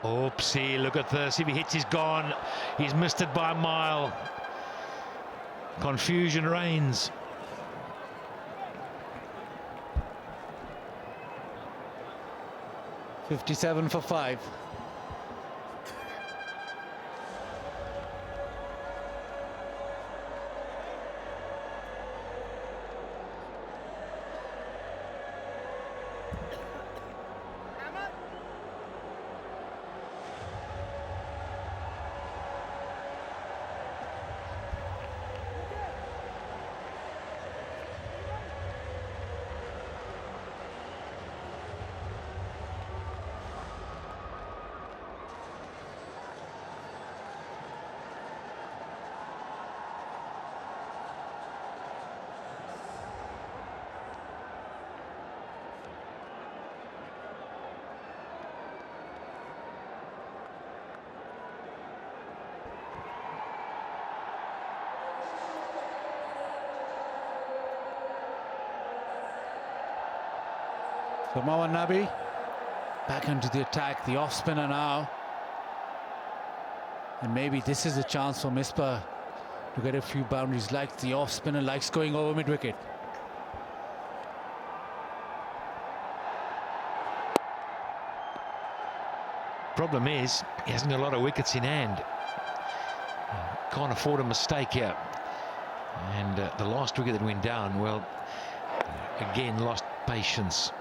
Speaker 3: Oopsie, look at this. If he hits, he's gone. He's missed it by a mile. Confusion reigns.
Speaker 2: $57 for 5. So Mohammad Nabi back into the attack, the off spinner now. And maybe this is a chance for Misbah to get a few boundaries. Like the off spinner, likes going over mid wicket.
Speaker 3: Problem is, he hasn't got a lot of wickets in hand. Can't afford a mistake here. And the last wicket that went down, well, again, lost patience.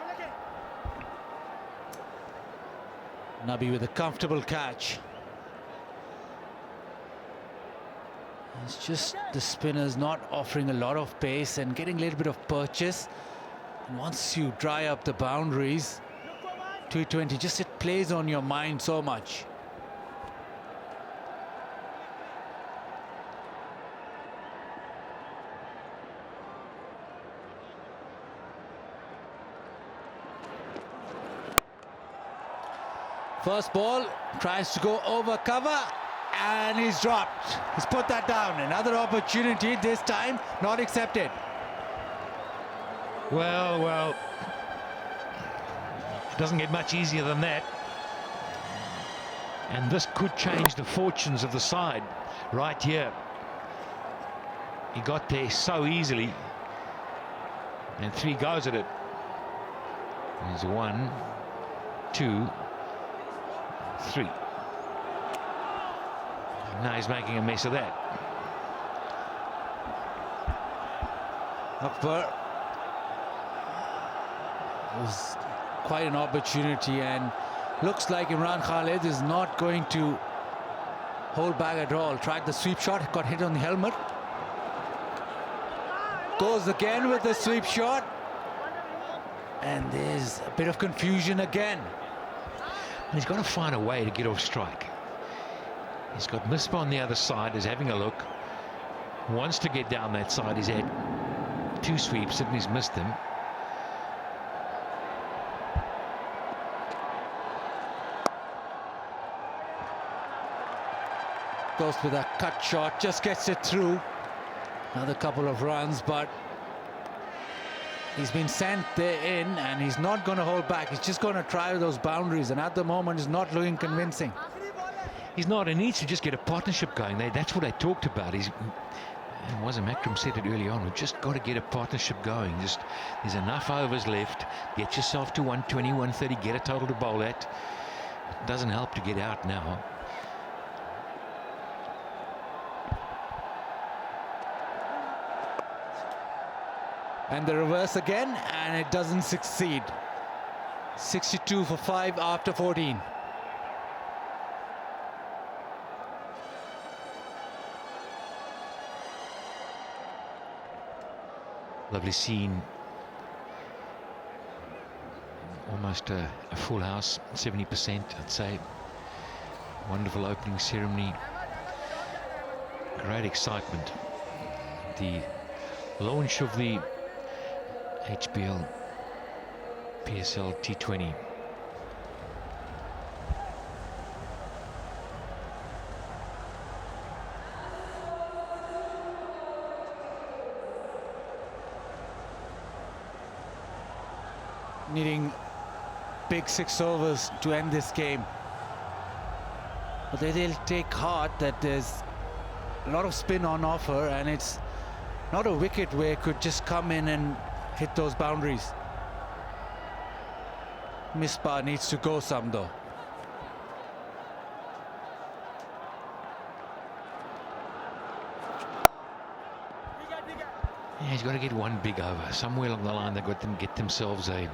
Speaker 2: Nabi with a comfortable catch. It's just the spinners not offering a lot of pace and getting a little bit of purchase. And once you dry up the boundaries, T20, just it plays on your mind so much. First ball, tries to go over cover, and he's dropped. He's put that down. Another opportunity, this time not accepted.
Speaker 3: Well, it doesn't get much easier than that. And this could change the fortunes of the side right here. He got there so easily, and 3 goes at it. There's 1, 2, 3. Now he's making a mess of that.
Speaker 2: Akbar was quite an opportunity, and looks like Imran Khalid is not going to hold back at all. Tried the sweep shot, got hit on the helmet. Goes again with the sweep shot, and there's a bit of confusion again.
Speaker 3: He's got to find a way to get off strike. He's got Misbah on the other side, is having a look, wants to get down that side. He's had 2 sweeps and he's missed them.
Speaker 2: Goes with a cut shot, just gets it through. Another couple of runs, but he's been sent there in, and he's not going to hold back. He's just going to try those boundaries, and at the moment is not looking convincing.
Speaker 3: He's not. He needs to just get a partnership going. That's what I talked about. And Wazam Akram said it early on. We've just got to get a partnership going. There's enough overs left. Get yourself to 120, 130. Get a total to bowl at. It doesn't help to get out now.
Speaker 2: And the reverse again, and it doesn't succeed. 62 for 5 after 14.
Speaker 3: Lovely scene. Almost a full house, 70%, I'd say. Wonderful opening ceremony. Great excitement. The launch of the HBL PSL T20.
Speaker 2: Needing big 6 overs to end this game. But they'll take heart that there's a lot of spin on offer, and it's not a wicket where it could just come in and hit those boundaries. Misbah needs to go some though.
Speaker 3: Yeah, he's got to get 1 big over. Somewhere along the line they've got to get themselves a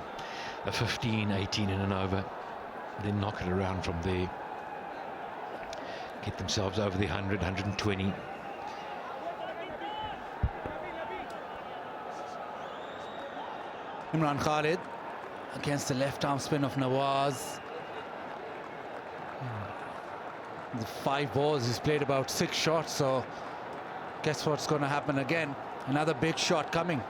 Speaker 3: 15, 18 in an over. Then knock it around from there. Get themselves over the 100, 120.
Speaker 2: Imran Khalid against the left arm spin of Nawaz. The 5 balls, he's played about 6 shots, so guess what's going to happen again? Another big shot coming.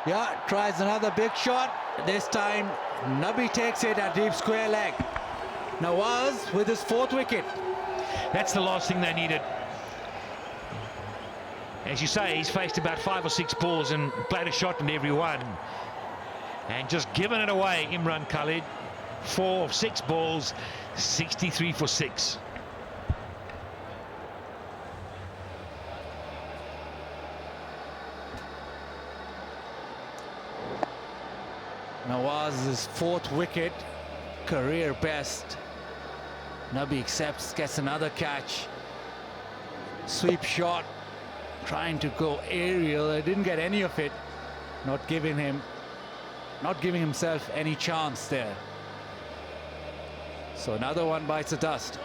Speaker 2: Yeah, tries another big shot. This time Nabi takes it at deep square leg. Nawaz with his 4th wicket.
Speaker 3: That's the last thing they needed. As you say, he's faced about 5 or 6 balls and played a shot in every one. And just given it away, Imran Khalid. 4 of 6 balls, 63 for 6.
Speaker 2: Nawaz's 4th wicket, career best. Nabi accepts, gets another catch. Sweep shot, trying to go aerial. I didn't get any of it. Not giving himself any chance there. So another one bites the dust.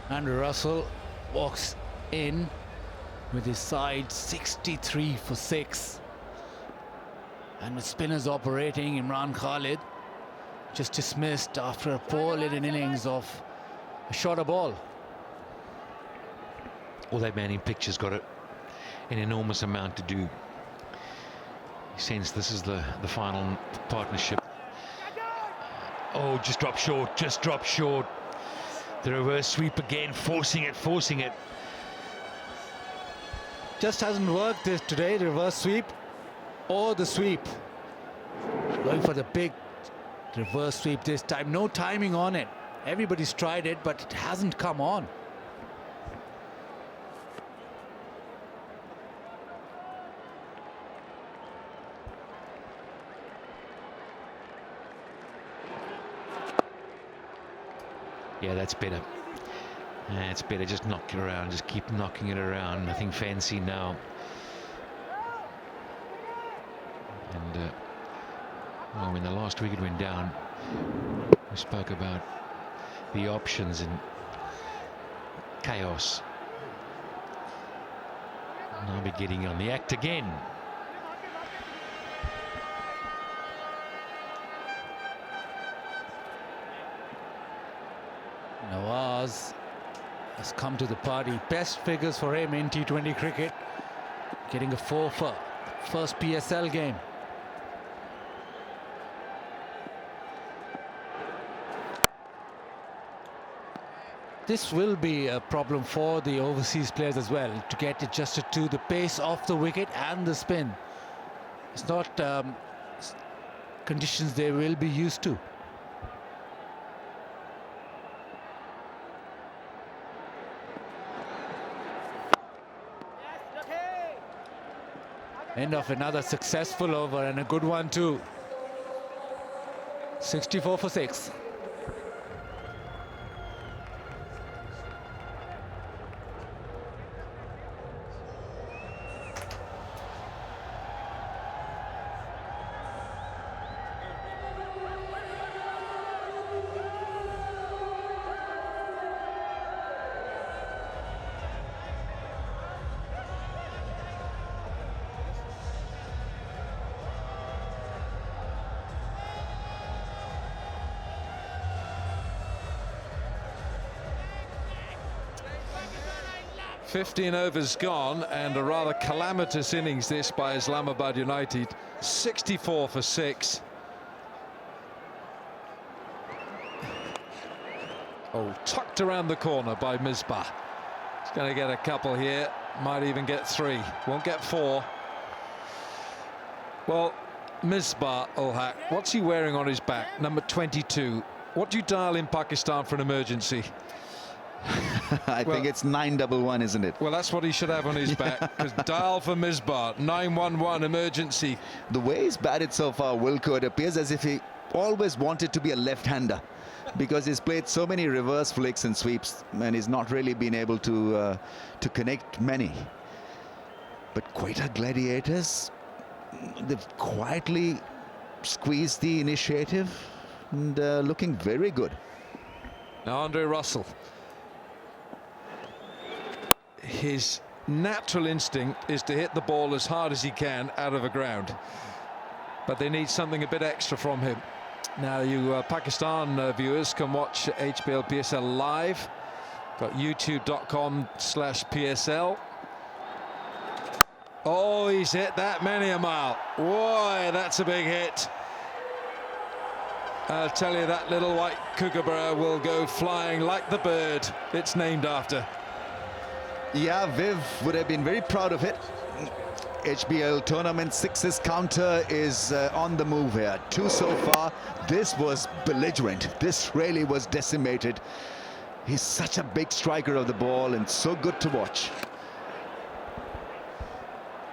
Speaker 2: Andrew Russell walks in with his side 63 for 6. And with spinners operating, Imran Khalid just dismissed after a poor little innings of a shorter ball.
Speaker 3: All that man in picture's got an enormous amount to do. He sense this is the final partnership. Oh, just dropped short, just dropped short. The reverse sweep again, forcing it.
Speaker 2: Just hasn't worked this today, the reverse sweep or the sweep. Going for the big reverse sweep this time. No timing on it. Everybody's tried it, but it hasn't come on.
Speaker 3: Yeah, that's better. It's better. Just knock it around. Just keep knocking it around. Nothing fancy now. And well, when the last wicket went down, we spoke about the options and chaos. Now we're getting on the act again.
Speaker 2: Nawaz has come to the party. Best figures for him in T20 cricket. Getting a 4 for first PSL game. This will be a problem for the overseas players as well, to get adjusted to the pace of the wicket and the spin. It's not conditions they will be used to. End of another successful over, and a good one too. 64 for 6.
Speaker 4: "15 overs gone, and a rather calamitous innings this by Islamabad United. 64 for 6. Oh, tucked around the corner by Misbah. He's going to get a couple here. Might even get 3. Won't get 4. Well, Misbah ul Haq, what's he wearing on his back? Number 22. What do you dial in Pakistan for an emergency?
Speaker 1: I think it's 911, isn't it?
Speaker 4: Well, that's what he should have on his back. Because dial for Misbah, 911 emergency.
Speaker 1: The way he's batted so far, Wilco, it appears as if he always wanted to be a left-hander. because he's played so many reverse flicks and sweeps and he's not really been able to connect many. But Quetta Gladiators, they've quietly squeezed the initiative and looking very good.
Speaker 4: Now Andre Russell, his natural instinct is to hit the ball as hard as he can out of the ground, but they need something a bit extra from him. Now you Pakistan viewers can watch HBL PSL live. Got youtube.com/PSL. Oh, he's hit that many a mile. Boy, that's a big hit. I'll tell you, that little white kookaburra will go flying like the bird it's named after.
Speaker 1: Yeah, Viv would have been very proud of it. HBL tournament sixes counter is on the move here. 2 so far. This was belligerent. This really was decimated. He's such a big striker of the ball and so good to watch.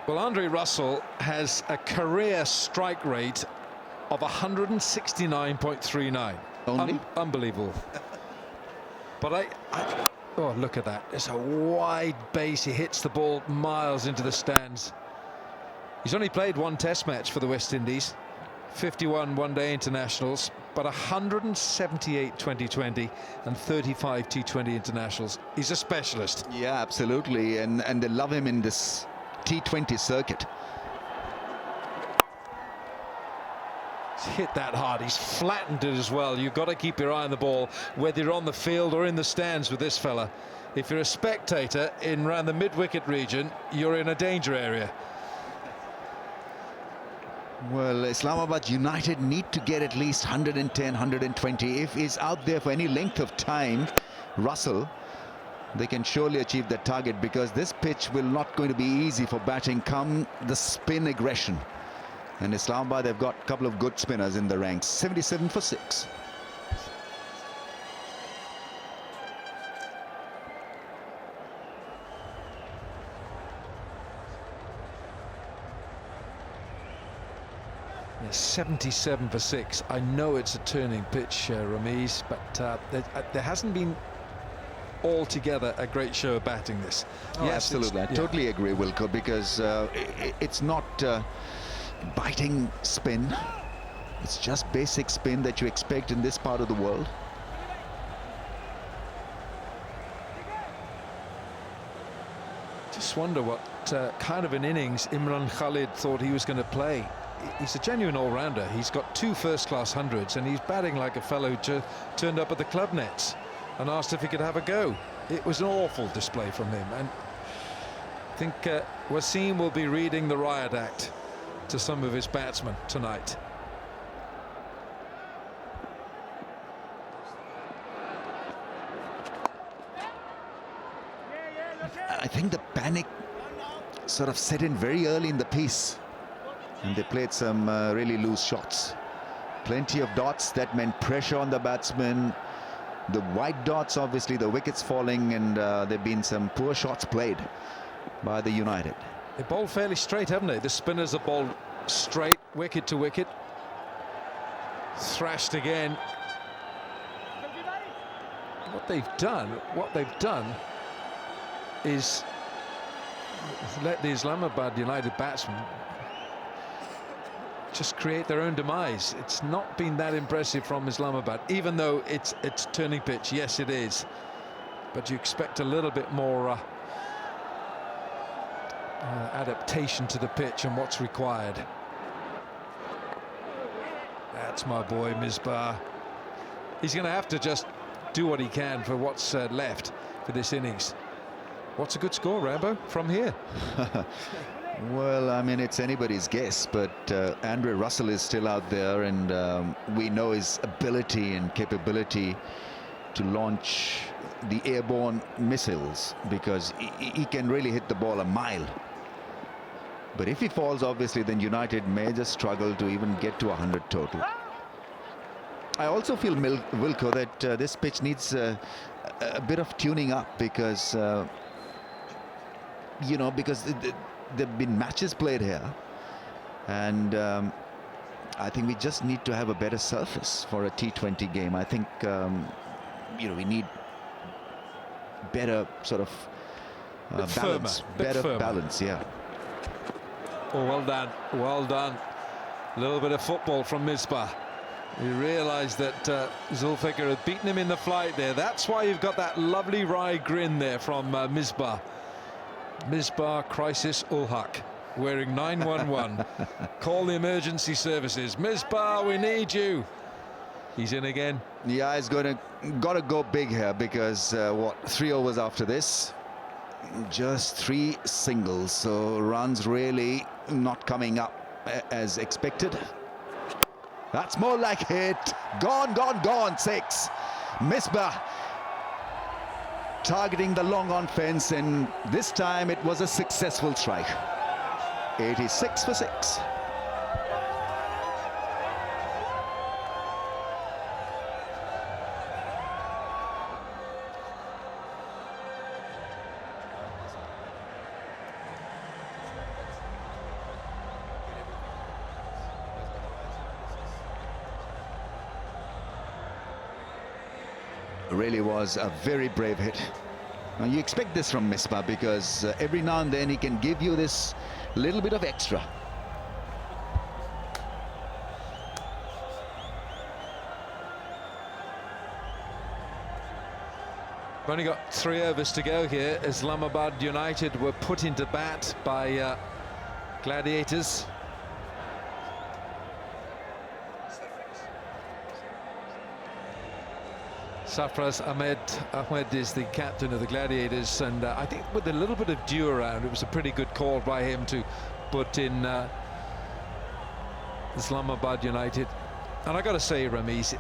Speaker 4: Well, Andre Russell has a career strike rate of 169.39.
Speaker 1: Only?
Speaker 4: Unbelievable. But oh, look at that. It's a wide base. He hits the ball miles into the stands. He's only played 1 test match for the West Indies, 51 one-day internationals, but 178 T20 and 35 T20 internationals. He's a specialist.
Speaker 1: Yeah, absolutely. And they love him in this T20 circuit.
Speaker 4: He's hit that hard. He's flattened it as well. You've got to keep your eye on the ball, whether you're on the field or in the stands with this fella. If you're a spectator in around the mid-wicket region, you're in a danger area.
Speaker 1: Well, Islamabad United need to get at least 110, 120. If he's out there for any length of time, Russell, they can surely achieve that target, because this pitch will not going to be easy for batting come the spin aggression. And Islamabad, they've got a couple of good spinners in the ranks. 77 for 6.
Speaker 4: Yeah, 77 for 6. I know it's a turning pitch, Ramiz, but there hasn't been altogether a great show of batting this.
Speaker 1: Oh, yes, absolutely. I totally agree, Wilco, because it's not biting spin. It's just basic spin that you expect in this part of the world.
Speaker 4: Just wonder what kind of an innings Imran Khalid thought he was going to play. He's a genuine all-rounder. He's got 2 first-class hundreds, and he's batting like a fellow who turned up at the club nets and asked if he could have a go. It was an awful display from him, and I think Wasim will be reading the riot act to some of his batsmen tonight.
Speaker 1: I think the panic sort of set in very early in the piece, and they played some really loose shots. Plenty of dots. That meant pressure on the batsmen. The white dots, obviously the wickets falling, and there have been some poor shots played by the United.
Speaker 4: They bowled fairly straight, haven't they? The spinners have bowled straight, wicket to wicket. Thrashed again. What they've done is let the Islamabad United batsmen just create their own demise. It's not been that impressive from Islamabad, even though it's turning pitch. Yes, it is, but you expect a little bit more adaptation to the pitch and what's required. That's my boy Misbah. He's going to have to just do what he can for what's left for this innings. What's a good score, Rambo, from here?
Speaker 1: Well, I mean, it's anybody's guess, but Andre Russell is still out there, and we know his ability and capability to launch the airborne missiles, because he can really hit the ball a mile. But if he falls, obviously, then United may just struggle to even get to 100 total. I also feel, Wilco, that this pitch needs a bit of tuning up, because you know, because there have been matches played here, and I think we just need to have a better surface for a T20 game. I think, we need better sort of balance. Better balance, yeah.
Speaker 4: Oh, well done. Well done. A little bit of football from Misbah. He realised that Zulfikar had beaten him in the flight there. That's why you've got that lovely wry grin there from Misbah. Misbah Crisis Ulhaq, wearing 911. Call the emergency services. Misbah, we need you. He's in again.
Speaker 1: Yeah, he's got to go big here because 3 overs after this, just 3 singles. So runs really not coming up as expected. That's more like it. Gone, gone, gone. 6. Misbah targeting the long on fence, and this time it was a successful strike. 86 for 6. Really was a very brave hit. Now you expect this from Misbah because every now and then he can give you this little bit of extra.
Speaker 4: We've only got 3 overs to go here. Islamabad United were put into bat by Gladiators. Safraz Ahmed is the captain of the Gladiators, and I think with a little bit of dew around, it was a pretty good call by him to put in Islamabad United. And I got to say, Ramiz,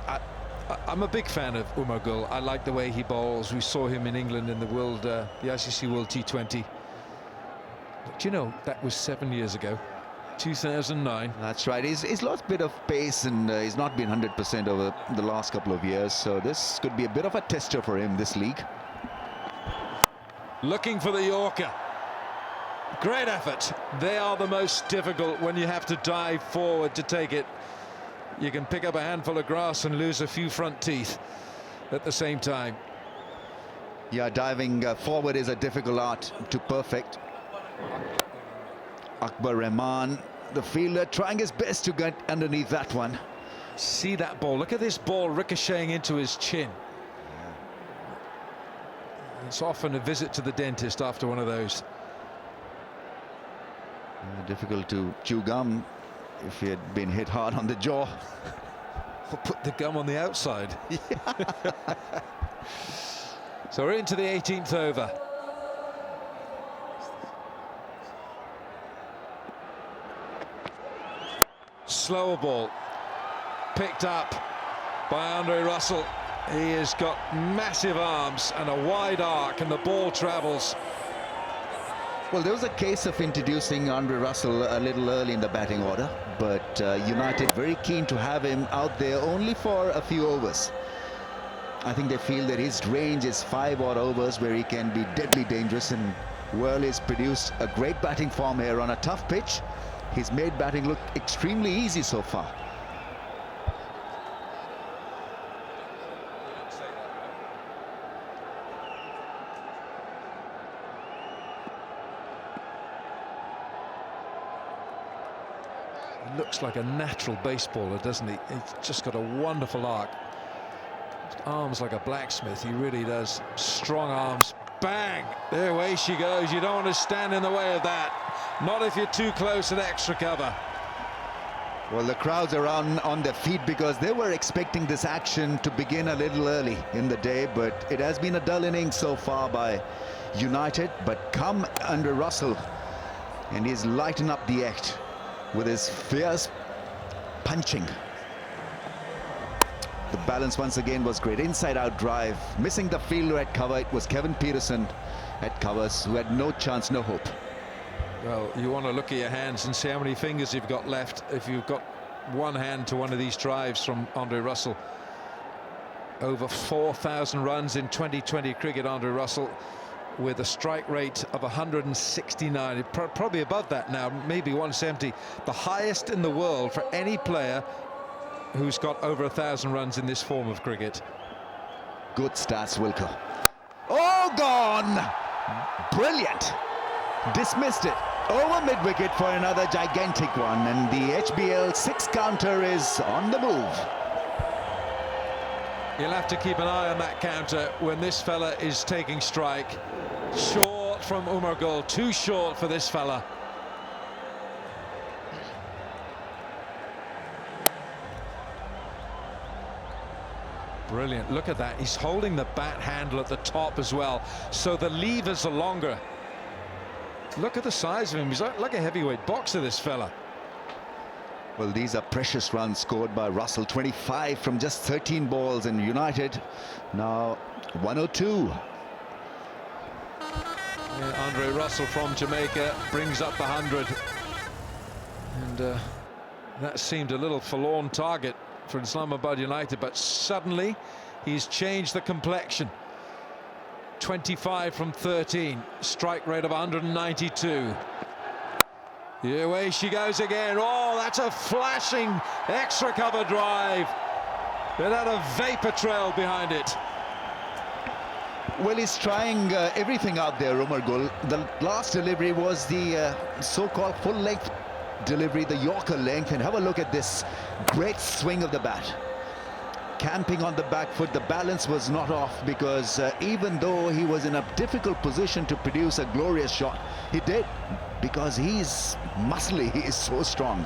Speaker 4: I'm a big fan of Umar Gul. I like the way he bowls. We saw him in England in the ICC World T20. But you know, that was 7 years ago. 2009.
Speaker 1: That's right. He's lost a bit of pace, and he's not been 100% over the last couple of years. So this could be a bit of a tester for him, this league.
Speaker 4: Looking for the Yorker. Great effort. They are the most difficult when you have to dive forward to take it. You can pick up a handful of grass and lose a few front teeth at the same time.
Speaker 1: Yeah, diving forward is a difficult art to perfect. Akbar Rahman, the fielder, trying his best to get underneath that one.
Speaker 4: See that ball. Look at this ball ricocheting into his chin. It's often a visit to the dentist after one of those.
Speaker 1: Difficult to chew gum if he had been hit hard on the jaw.
Speaker 4: Or put the gum on the outside. So we're into the 18th over. Slower ball, picked up by Andre Russell. He has got massive arms and a wide arc, and the ball travels.
Speaker 1: Well, there was a case of introducing Andre Russell a little early in the batting order, but United very keen to have him out there only for a few overs. I think they feel that his range is 5 odd overs where he can be deadly dangerous, and Worley's produced a great batting form here on a tough pitch. He's made batting look extremely easy so far.
Speaker 4: He looks like a natural baseballer, doesn't he? He's just got a wonderful arc. His arms like a blacksmith, he really does. Strong arms. Bang! There, away she goes. You don't want to stand in the way of that. Not if you're too close at extra cover.
Speaker 1: Well, the crowds are on their feet because they were expecting this action to begin a little early in the day, but it has been a dull innings so far by United. But come under Russell, and he's lightened up the act with his fierce punching. The balance once again was great. Inside-out drive, missing the fielder at cover. It was Kevin Peterson at covers who had no chance, no hope.
Speaker 4: Well, you want to look at your hands and see how many fingers you've got left if you've got one hand to one of these drives from Andre Russell. Over 4,000 runs in 2020 cricket, Andre Russell. with a strike rate of 169, probably above that now, maybe 170, the highest in the world for any player who's got over 1,000 runs in this form of cricket.
Speaker 1: Good stats, Wilco. Oh, gone! Brilliant. Dismissed it. Over mid-wicket for another gigantic one, and the HBL 6 counter is on the move.
Speaker 4: You'll have to keep an eye on that counter when this fella is taking strike. Short from Umar Gul, too short for this fella. Brilliant, look at that. He's holding the bat handle at the top as well, so the levers are longer. Look at the size of him. He's like a heavyweight boxer, this fella.
Speaker 1: Well, these are precious runs scored by Russell. 25 from just 13 balls, and United now 102.
Speaker 4: Yeah, Andre Russell from Jamaica brings up the 100. And that seemed a little forlorn target for Islamabad United, but suddenly he's changed the complexion. 25 from 13, strike rate of 192. Yeah, away she goes again. Oh, that's a flashing extra cover drive. It had a vapor trail behind it.
Speaker 1: Well, he's trying everything out there, Umar Gul. The last delivery was the so-called full-length delivery, the Yorker length, and have a look at this great swing of the bat. Camping on the back foot, the balance was not off, because even though he was in a difficult position to produce a glorious shot, he did, because he's muscly, he is so strong.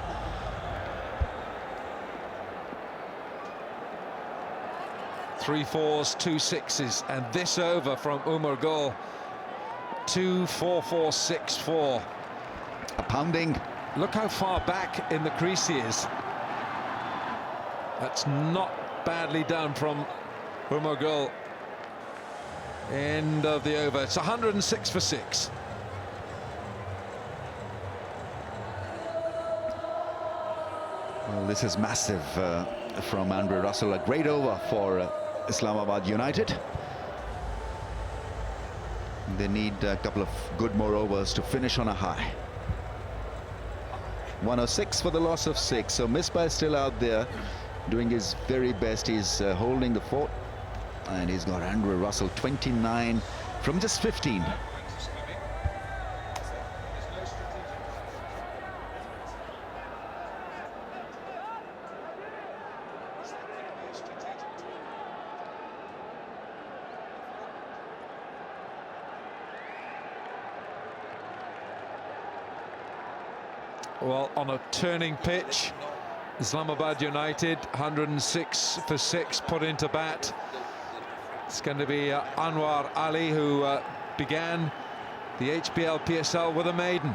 Speaker 4: Three fours, 2 6s, and this over from Umar Gul. 2 4 4 6 4.
Speaker 1: A pounding.
Speaker 4: Look how far back in the crease he is. That's not badly done from Umar Gul. End of the over. It's 106 for 6.
Speaker 1: Well, this is massive from Andre Russell. A great over for Islamabad United. They need a couple of good more overs to finish on a high. 106 for the loss of 6. So Misbah is still out there doing his very best. He's holding the fort, and he's got Andre Russell 29 from just 15.
Speaker 4: Well, on a turning pitch, Islamabad United 106 for 6 put into bat. It's going to be Anwar Ali, who began the HBL PSL with a maiden.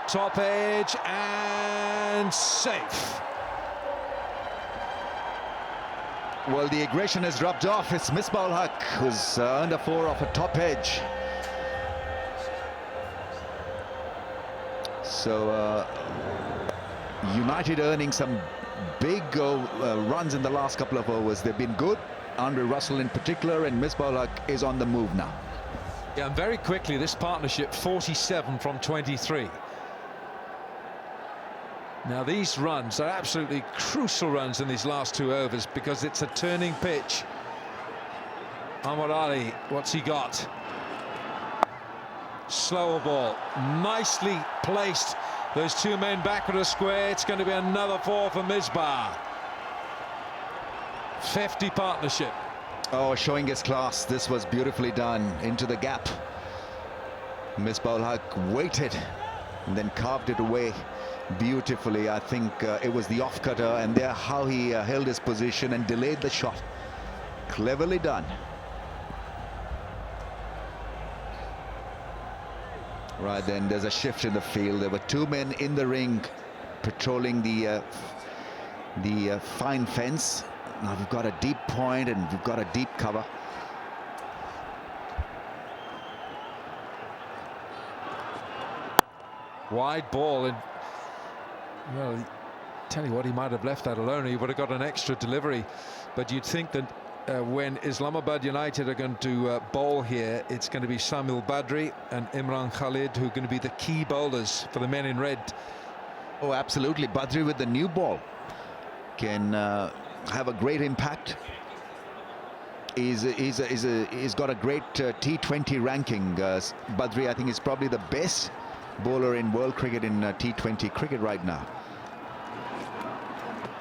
Speaker 4: Top edge and safe.
Speaker 1: Well, the aggression has rubbed off. It's Misbah Haq who's earned a 4 off a top edge. So United earning some big runs in the last couple of overs. They've been good. Andre Russell in particular, and Misbah Haq is on the move now.
Speaker 4: Yeah, and very quickly this partnership 47 from 23. Now these runs are absolutely crucial runs in these last 2 overs, because it's a turning pitch. Anwar Ali, what's he got? Slower ball, nicely placed. Those 2 men back at a square. It's going to be another 4 for Misbah. 50 partnership.
Speaker 1: Oh, showing his class. This was beautifully done into the gap. Misbah Haq waited and then carved it away beautifully. I think it was the off cutter, and there how he held his position and delayed the shot. Cleverly done. Right then, there's a shift in the field. There were 2 men in the ring patrolling the fine fence. Now we've got a deep point and we've got a deep cover.
Speaker 4: Wide ball, and well, tell you what, he might have left that alone. He would have got an extra delivery, but you'd think that when Islamabad United are going to bowl here, it's going to be Samuel Badri and Imran Khalid who are going to be the key bowlers for the men in red.
Speaker 1: Oh, absolutely. Badri with the new ball can have a great impact. He's got a great T20 ranking. Badri, I think, is probably the best bowler in world cricket in T20 cricket right now.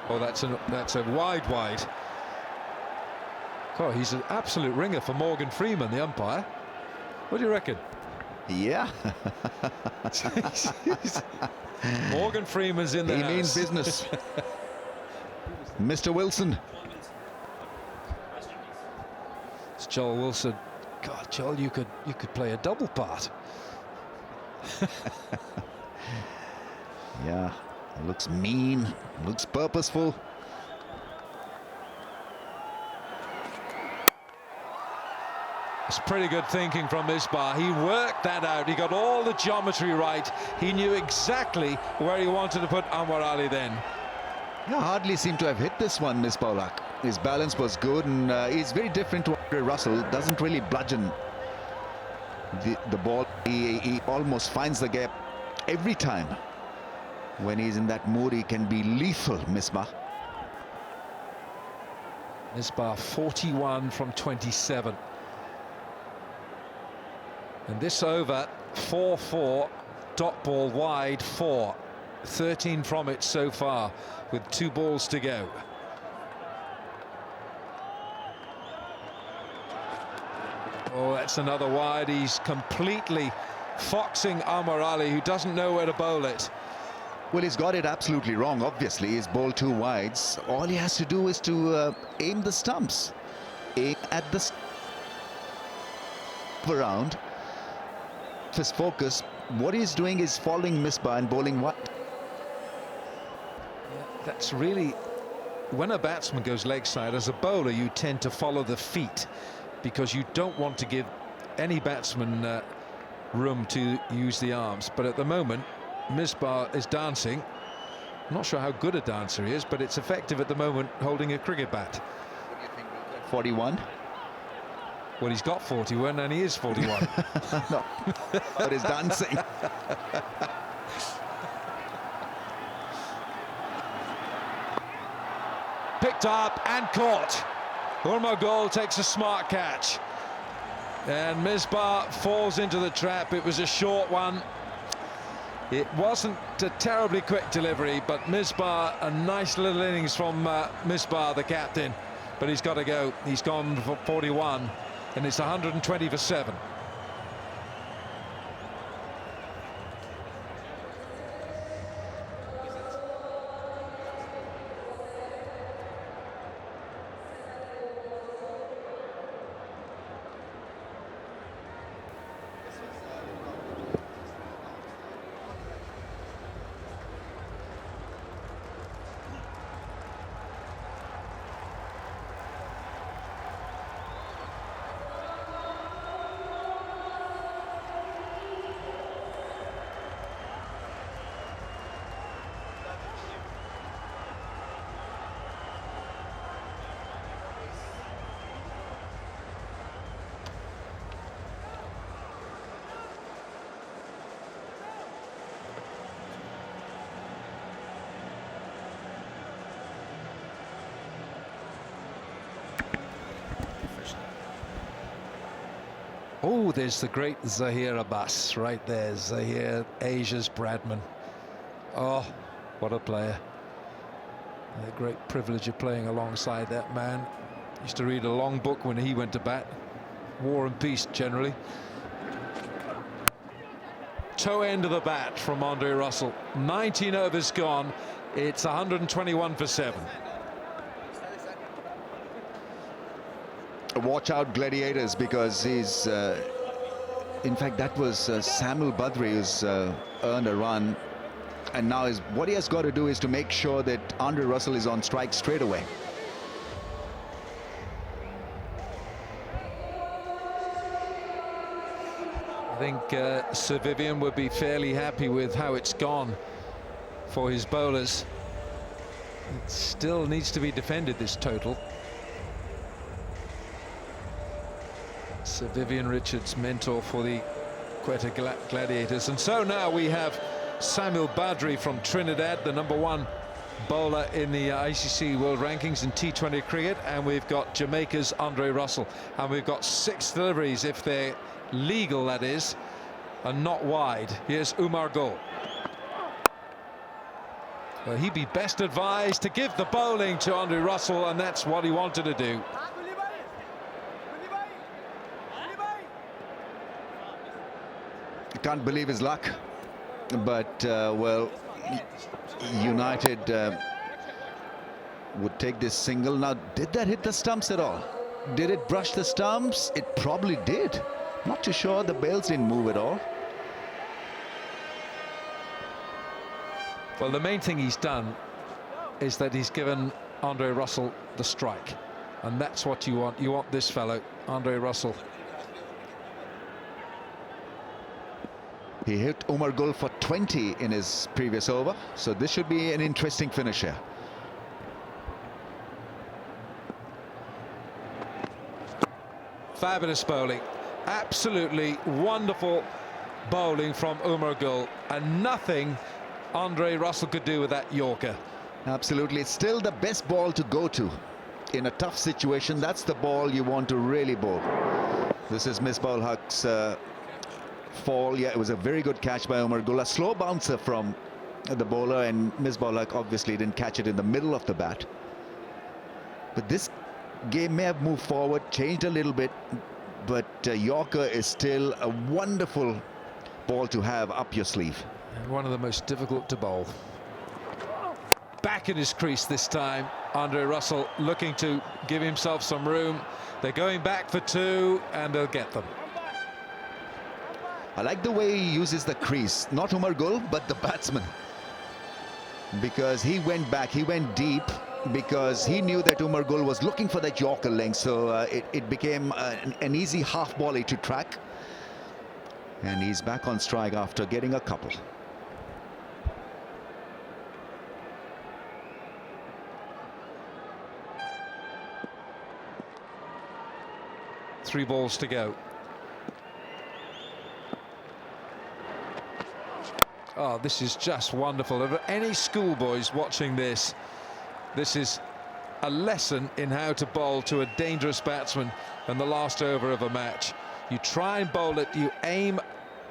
Speaker 4: Oh, that's a wide. Oh, he's an absolute ringer for Morgan Freeman, the umpire. What do you reckon?
Speaker 1: Yeah.
Speaker 4: Morgan Freeman's in the house.
Speaker 1: He means business. Mr. Wilson.
Speaker 4: It's Joel Wilson. God, Joel, you could play a double part.
Speaker 1: Yeah, looks mean, looks purposeful.
Speaker 4: It's pretty good thinking from Misbah. He worked that out. He got all the geometry right. He knew exactly where he wanted to put Anwar Ali then.
Speaker 1: Yeah, hardly seemed to have hit this one, Misbah. His balance was good, and he's very different to Andre Russell. Doesn't really bludgeon the ball. He almost finds the gap every time. When he's in that mood, he can be lethal, Misbah.
Speaker 4: Misbah 41 from 27. And this over, 4-4, dot ball wide, 4. 13 from it so far, with 2 balls to go. Oh, that's another wide. He's completely foxing Anwar Ali, who doesn't know where to bowl it.
Speaker 1: Well, he's got it absolutely wrong, obviously. He's bowled 2 wides. All he has to do is to aim the stumps. Aim at the around. His focus, what he's doing is following Misbah and bowling wide.
Speaker 4: That's really, when a batsman goes leg side, as a bowler you tend to follow the feet because you don't want to give any batsman room to use the arms. But at the moment Misbah is dancing. I'm not sure how good a dancer he is, but it's effective at the moment holding a cricket bat.
Speaker 1: 41.
Speaker 4: Well, he's got 41 and he is 41.
Speaker 1: No, but he's dancing.
Speaker 4: Picked up and caught. Urmagul takes a smart catch. And Misbah falls into the trap. It was a short one. It wasn't a terribly quick delivery, but Misbah, a nice little innings from Misbah, the captain. But he's got to go. He's gone for 41, and it's 120 for 7. Oh, there's the great Zaheer Abbas right there. Zaheer, Asia's Bradman. Oh, what a player. A great privilege of playing alongside that man. Used to read a long book when he went to bat. War and Peace, generally. Toe end of the bat from Andre Russell. 19 overs gone. It's 121 for 7.
Speaker 1: Watch out, Gladiators, because he's in fact that was Samuel Badri who's earned a run, and now what he has got to do is to make sure that Andre Russell is on strike straight away.
Speaker 4: I think Sir Vivian would be fairly happy with how it's gone for his bowlers. It still needs to be defended, this total. Sir Vivian Richards, mentor for the Quetta Gladiators. And so now we have Samuel Badri from Trinidad, the #1 bowler in the ICC World Rankings in T20 cricket, and we've got Jamaica's Andre Russell, and we've got 6 deliveries, if they're legal that is, and not wide. Here's Umar Gul. Well, he'd be best advised to give the bowling to Andre Russell, and that's what he wanted to do.
Speaker 1: I can't believe his luck, but well, United would take this single. Now, did that hit the stumps at all? Did it brush the stumps? It probably did. Not too sure. The bails didn't move at all.
Speaker 4: Well, the main thing he's done is that he's given Andre Russell the strike, and that's what you want. You want this fellow, Andre Russell.
Speaker 1: He hit Umar Gul for 20 in his previous over, so this should be an interesting finish here.
Speaker 4: Fabulous bowling, absolutely wonderful bowling from Umar Gul, and nothing Andre Russell could do with that Yorker.
Speaker 1: Absolutely, it's still the best ball to go to in a tough situation. That's the ball you want to really bowl. This is Misbah ul Haq's fall. Yeah, it was a very good catch by Umar Gul. A slow bouncer from the bowler, and Misbah ul Haq obviously didn't catch it in the middle of the bat. But this game may have moved forward, changed a little bit, but Yorker is still a wonderful ball to have up your sleeve.
Speaker 4: And one of the most difficult to bowl. Back in his crease this time, Andre Russell looking to give himself some room. They're going back for 2, and they'll get them.
Speaker 1: I like the way he uses the crease, not Umar Gul, but the batsman, because he went back, he went deep, because he knew that Umar Gul was looking for that Yorker length, so it became an easy half volley to track, and he's back on strike after getting a couple.
Speaker 4: Three balls to go. Oh, this is just wonderful. If any schoolboys watching this, this is a lesson in how to bowl to a dangerous batsman in the last over of a match. You try and bowl it, you aim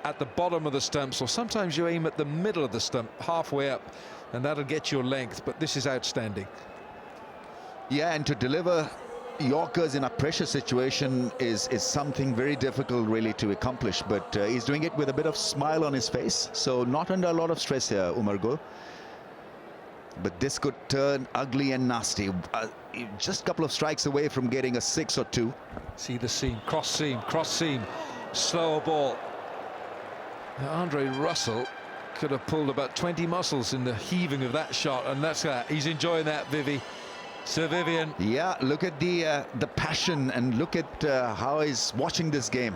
Speaker 4: at the bottom of the stumps, or sometimes you aim at the middle of the stump, halfway up, and that'll get your length. But this is outstanding.
Speaker 1: Yeah, and to deliver Yorkers in a pressure situation is something very difficult really to accomplish, but he's doing it with a bit of smile on his face, so not under a lot of stress here, Umar Gul. But this could turn ugly and nasty. Just a couple of strikes away from getting a 6 or 2.
Speaker 4: See the seam, cross seam, slower ball. Now, Andre Russell could have pulled about 20 muscles in the heaving of that shot, and that's that. He's enjoying that, Vivi. Sir Vivian.
Speaker 1: Yeah, look at the passion, and look at how he's watching this game.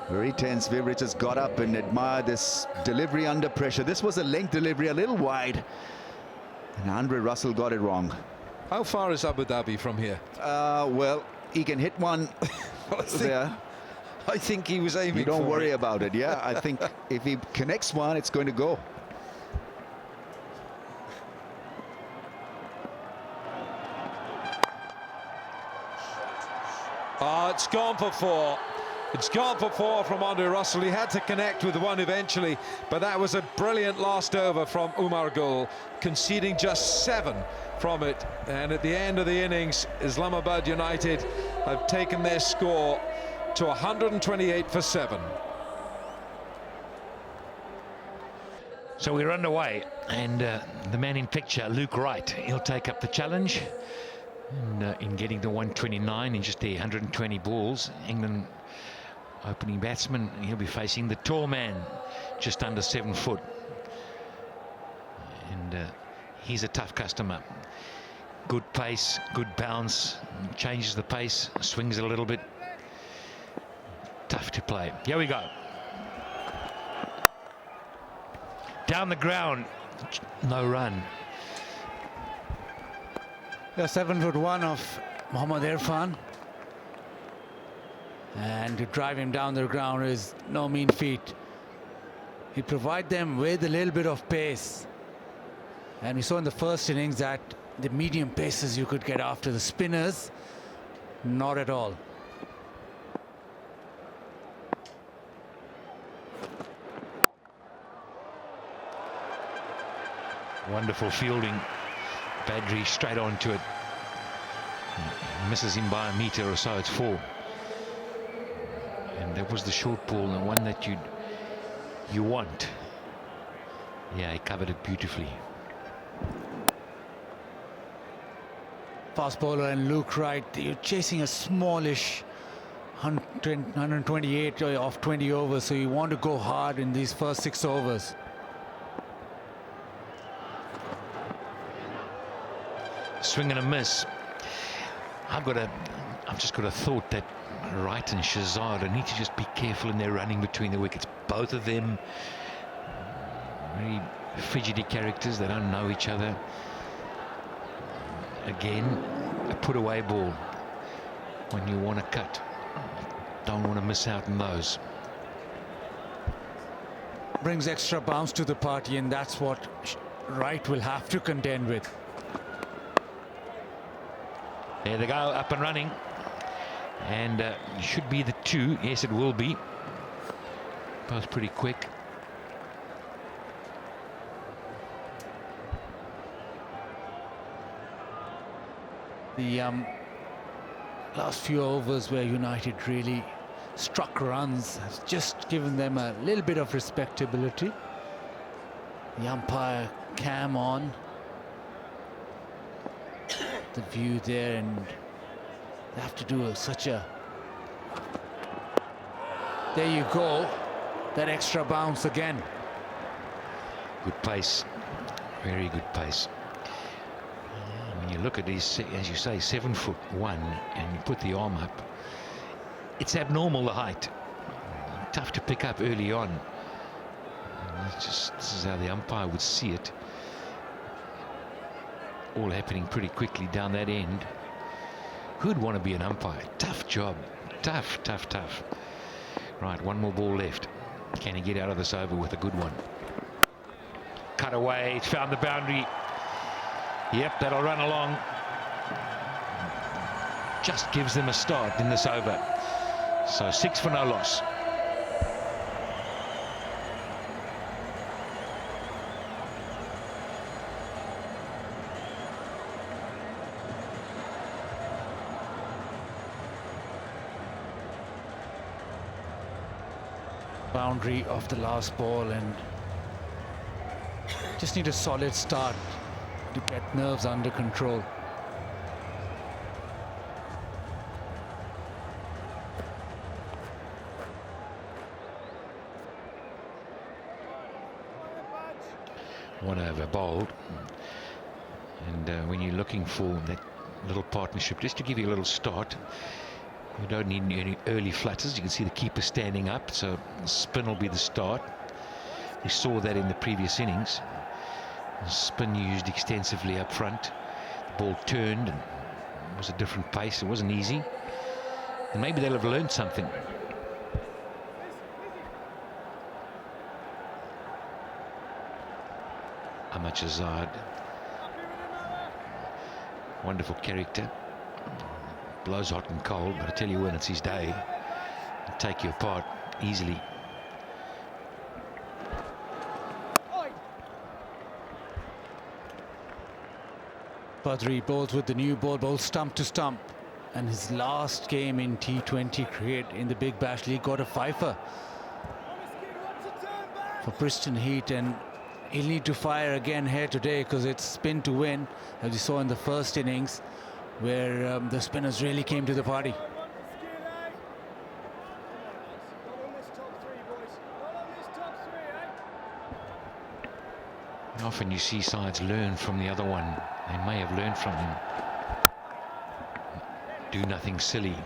Speaker 1: Very tense. Viv Richards got up and admired this delivery under pressure. This was a length delivery, a little wide, and Andre Russell got it wrong.
Speaker 4: How far is Abu Dhabi from here?
Speaker 1: Well, he can hit one there.
Speaker 4: I think he was aiming for it.
Speaker 1: You don't worry about it. Yeah, I think if he connects one, it's going to go.
Speaker 4: Oh, it's gone for 4. It's gone for 4 from Andre Russell. He had to connect with one eventually, but that was a brilliant last over from Umar Gul, conceding just 7 from it. And at the end of the innings, Islamabad United have taken their score to 128 for 7.
Speaker 3: So we're underway, and the man in picture, Luke Wright, he'll take up the challenge. And, in getting to 129 in just the 120 balls. England opening batsman, he'll be facing the tall man, just under 7 foot. And he's a tough customer. Good pace, good bounce, changes the pace, swings it a little bit. Tough to play. Here we go. Down the ground, no run.
Speaker 2: The 7'1" of Mohammad Irfan. And to drive him down the ground is no mean feat. He provide them with a little bit of pace. And we saw in the first innings that the medium paces you could get after the spinners, not at all.
Speaker 3: Wonderful fielding. Badri straight onto it. Misses him by a metre or so. It's 4. And that was the short ball, the one that you want. Yeah, he covered it beautifully.
Speaker 2: Fast bowler and Luke Wright, you're chasing a smallish 128 of 20 overs, so you want to go hard in these first 6 overs.
Speaker 3: Swing and a miss. I've just got a thought that Wright and Shazad need to just be careful in their running between the wickets. Both of them very fidgety characters. They don't know each other. Again, a put away ball when you want to cut. Don't want to miss out on those.
Speaker 2: Brings extra bounce to the party, and that's what Wright will have to contend with.
Speaker 3: There they go, up and running. And should be the 2. Yes, it will be. Both pretty quick.
Speaker 2: The last few overs where United really struck runs has just given them a little bit of respectability. The umpire cam on the view there, and they have to do such a... There you go, that extra bounce again.
Speaker 3: Good pace, very good pace. When you look at these, as you say, 7'1", and you put the arm up, it's abnormal, the height. Tough to pick up early on. And this is how the umpire would see it. All happening pretty quickly down that end. Who'd want to be an umpire? Tough job. Tough, tough, tough. Right, one more ball left. Can he get out of this over with a good one? Cut away. It's found the boundary. Yep, that'll run along. Just gives them a start in this over. So 6 for no loss.
Speaker 2: Boundary of the last ball, and just need a solid start to get nerves under control.
Speaker 3: One over bowled, and when you're looking for that little partnership, just to give you a little start, you don't need any early flutters. You can see the keeper standing up, so spin will be the start. We saw that in the previous innings. Spin used extensively up front. The ball turned, and it was a different pace. It wasn't easy, and maybe they'll have learned something. Ahmad Shahzad, wonderful character. Blows hot and cold, but I tell you when it's his day, he'll take you apart easily.
Speaker 2: Badri bowls with the new ball, bowls stump to stump, and his last game in T20 cricket in the Big Bash League got a fifer for Bristol Heat, and he'll need to fire again here today because it's spin to win, as you saw in the first innings, where the spinners really came to the party.
Speaker 3: Often you see sides learn from the other one. They may have learned from him. Do nothing silly.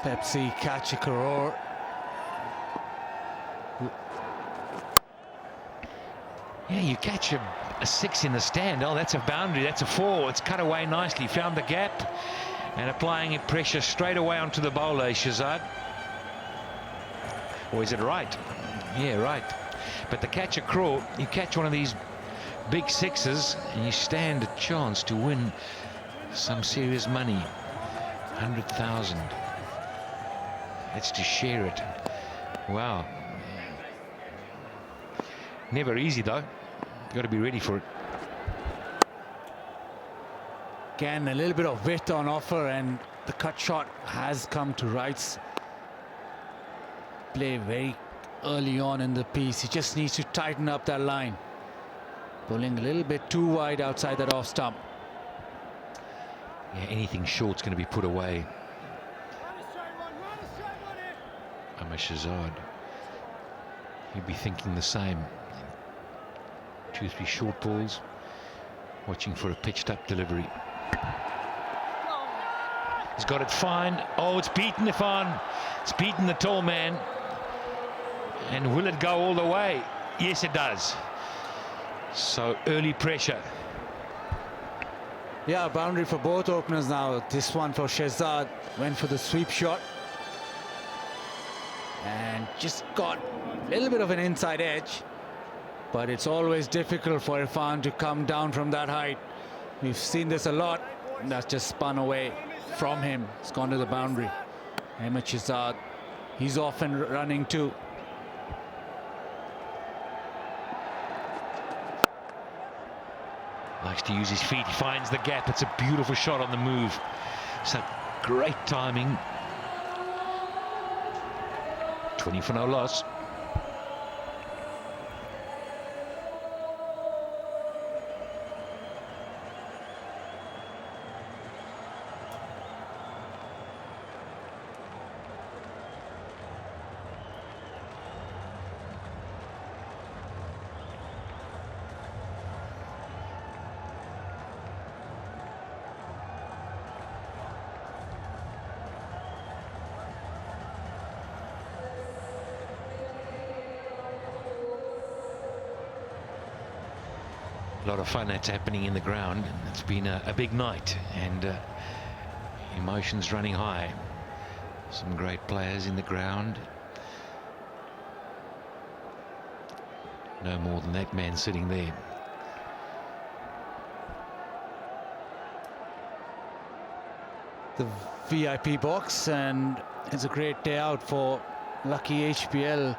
Speaker 2: Pepsi, catch a Karor.
Speaker 3: Yeah, you catch a 6 in the stand. Oh, that's a boundary. That's a 4. It's cut away nicely. Found the gap and applying pressure straight away onto the bowler, Shahzad. Or is it right? Yeah, right. But the catch a craw, you catch one of these big 6s and you stand a chance to win some serious money. 100,000. That's to share it. Wow. Never easy though. You've got to be ready for it.
Speaker 2: Again, a little bit of width on offer, and the cut shot has come to rights. Play very early on in the piece. He just needs to tighten up that line. Bowling a little bit too wide outside that off stump.
Speaker 3: Yeah, anything short's going to be put away. Shahzad, he'd be thinking the same. 2-3 short balls, watching for a pitched up delivery. He's got it fine. Oh, it's beaten Irfan. It's beaten the tall man. And will it go all the way? Yes, it does. So early pressure.
Speaker 2: Yeah, boundary for both openers now. This one for Shahzad went for the sweep shot and just got a little bit of an inside edge, but it's always difficult for Irfan to come down from that height. We've seen this a lot, and that's just spun away from him. It's gone to the boundary. Shahzad, he's often running too.
Speaker 3: Likes to use his feet. He finds the gap. It's a beautiful shot on the move. So great timing. 20 for no loss. A lot of fun that's happening in the ground. It's been a big night, and emotions running high. Some great players in the ground. No more than that man sitting there.
Speaker 2: The VIP box, and it's a great day out for lucky HBL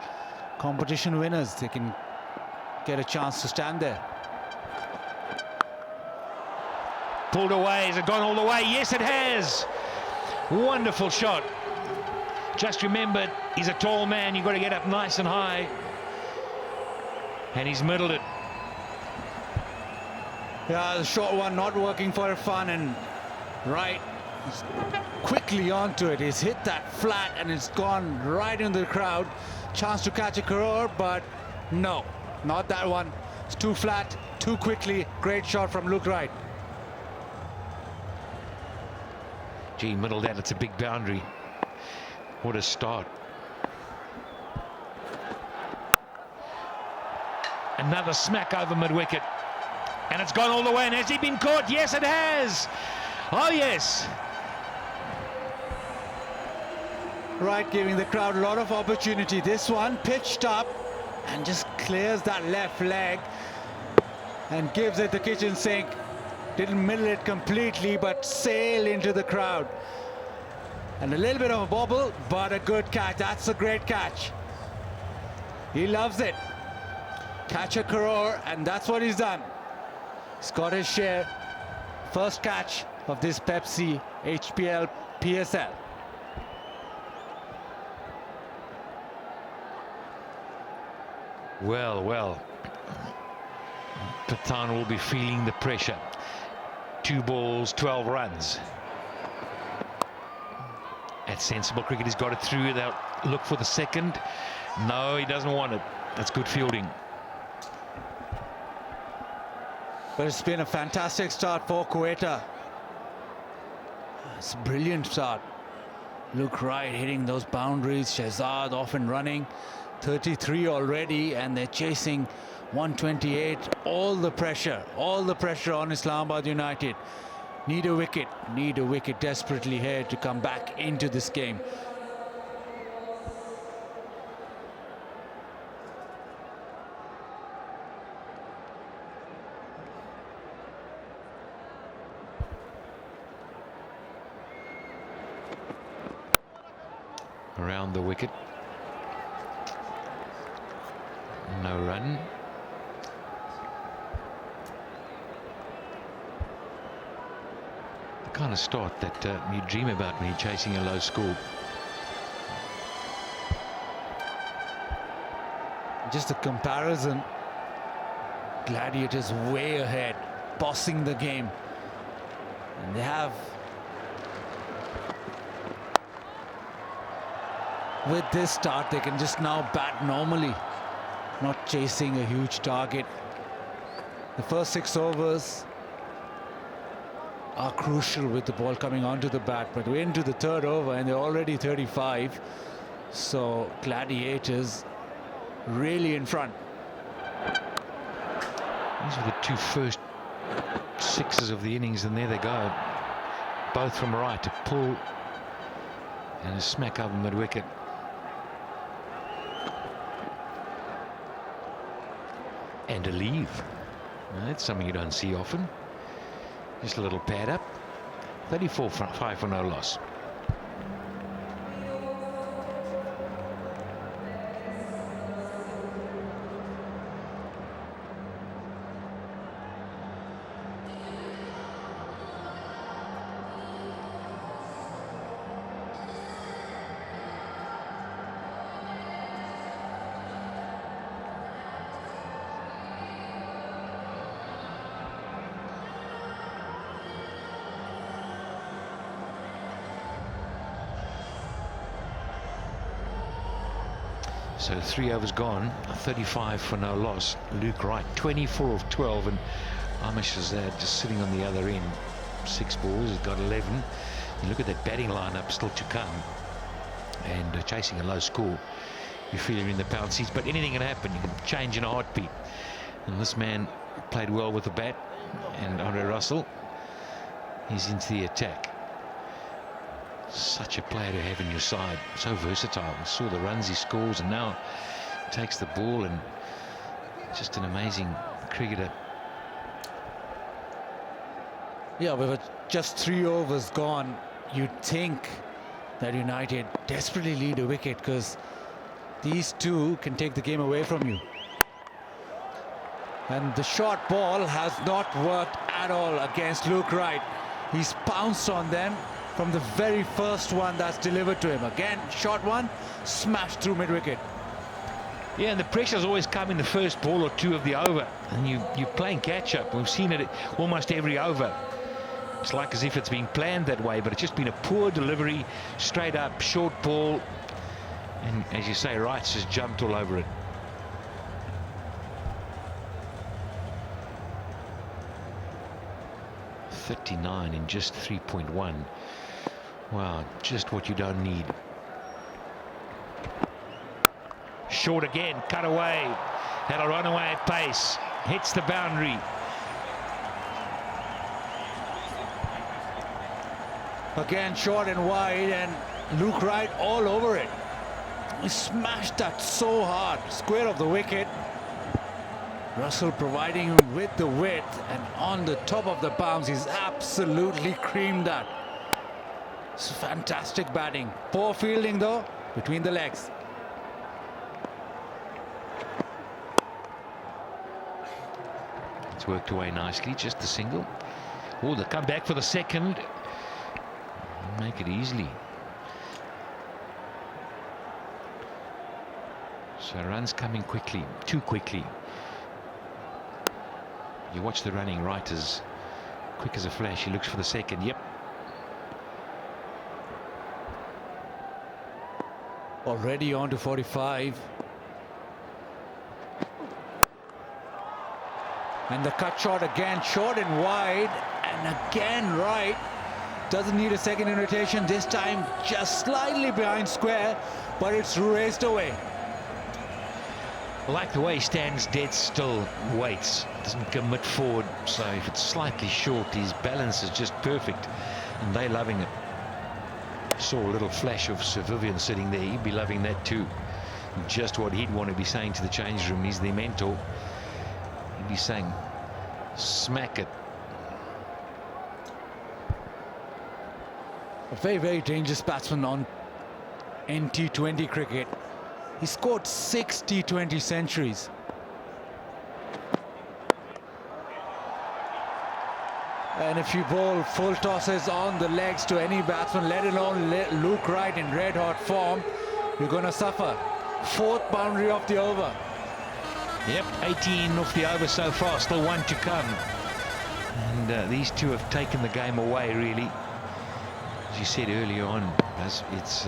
Speaker 2: competition winners. They can get a chance to stand there.
Speaker 3: Pulled away. Has it gone all the way? Yes, it has. Wonderful shot. Just remember, he's a tall man. You've got to get up nice and high. And he's middled it.
Speaker 2: Yeah, the short one not working for Irfan, and right, he's quickly onto it. He's hit that flat and it's gone right into the crowd. Chance to catch a crore, but no, not that one. It's too flat, too quickly. Great shot from Luke Wright.
Speaker 3: Gee, middled out. It's a big boundary. What a start. Another smack over mid-wicket. And it's gone all the way. And has he been caught? Yes, it has. Oh, yes.
Speaker 2: Right, giving the crowd a lot of opportunity. This one pitched up and just clears that left leg and gives it the kitchen sink. Didn't middle it completely, but sail into the crowd. And a little bit of a bobble, but a good catch. That's a great catch. He loves it. Catch a crore, and that's what he's done. He's got his share. First catch of this Pepsi HBL PSL.
Speaker 3: Well, well. Pathan will be feeling the pressure. 2 balls, 12 runs. That's sensible cricket. He's got it through. They'll look for the second. No, he doesn't want it. That's good fielding.
Speaker 2: But it's been a fantastic start for Quetta. It's a brilliant start. Luke Wright hitting those boundaries. Shahzad off and running. 33 already, and they're chasing 128, all the pressure on Islamabad United. Need a wicket desperately here to come back into this game.
Speaker 3: Around the wicket. No run. The kind of start that you dream about when you're chasing a low score.
Speaker 2: Just a comparison. Gladiators way ahead, bossing the game. And they have, with this start, they can just now bat normally, not chasing a huge target. The first 6 overs are crucial with the ball coming onto the bat, but we're into the 3rd over and they're already 35. So Gladiators really in front.
Speaker 3: These were the 2 first 6s of the innings, and there they go, both from right to pull and a smack over mid wicket. And a leave. Now, that's something you don't see often. Just a little pad up. 34-5 for no loss. So 3 overs gone, 35 for no loss. Luke Wright, 24 of 12, and Amish is just sitting on the other end. 6 balls, he's got 11. You look at that batting lineup still to come, and chasing a low score. You feel you're in the pound seats, but anything can happen. You can change in a heartbeat. And this man played well with the bat, and Andre Russell, he's into the attack. Such a player to have in your side, so versatile. We saw the runs he scores, and now takes the ball, and just an amazing cricketer.
Speaker 2: Yeah, with just 3 overs gone, you'd think that United desperately need a wicket, because these 2 can take the game away from you. And the short ball has not worked at all against Luke Wright. He's pounced on them from the very first one that's delivered to him. Again, short one, smashed through mid-wicket.
Speaker 3: Yeah, and the pressure's always come in the first ball or 2 of the over, and you're playing catch-up. We've seen it almost every over. It's like as if it's been planned that way, but it's just been a poor delivery, straight up, short ball, and as you say, Wright's just jumped all over it. .39 in just 3.1. Wow, just what you don't need. Short again, cut away, had a runaway at pace, hits the boundary.
Speaker 2: Again, short and wide, and Luke Wright all over it. He smashed that so hard, square of the wicket. Russell providing him with the width, and on the top of the bounce, he's absolutely creamed that. It's fantastic batting. Poor fielding though, between the legs.
Speaker 3: It's worked away nicely, just the single. Oh, they come back for the second. Make it easily. So runs coming quickly, too quickly. You watch the running, right as quick as a flash. He looks for the second. Yep.
Speaker 2: Already on to 45. And the cut shot again, short and wide, and again right. Doesn't need a second in rotation, this time just slightly behind square, but it's raced away.
Speaker 3: I like the way he stands dead still, waits, doesn't commit forward. So if it's slightly short, his balance is just perfect, and they're loving it. Saw a little flash of Sir Vivian sitting there. He'd be loving that too. Just what he'd want to be saying to the change room. He's their mentor. He'd be saying, smack it.
Speaker 2: A very, very dangerous batsman on T20 cricket. He scored 6 T20 centuries. And if you bowl full tosses on the legs to any batsman, let alone Luke Wright in red hot form, you're going to suffer. 4th boundary of the over.
Speaker 3: Yep, 18 off the over so far, still 1 to come. And these two have taken the game away, really. As you said earlier on, it's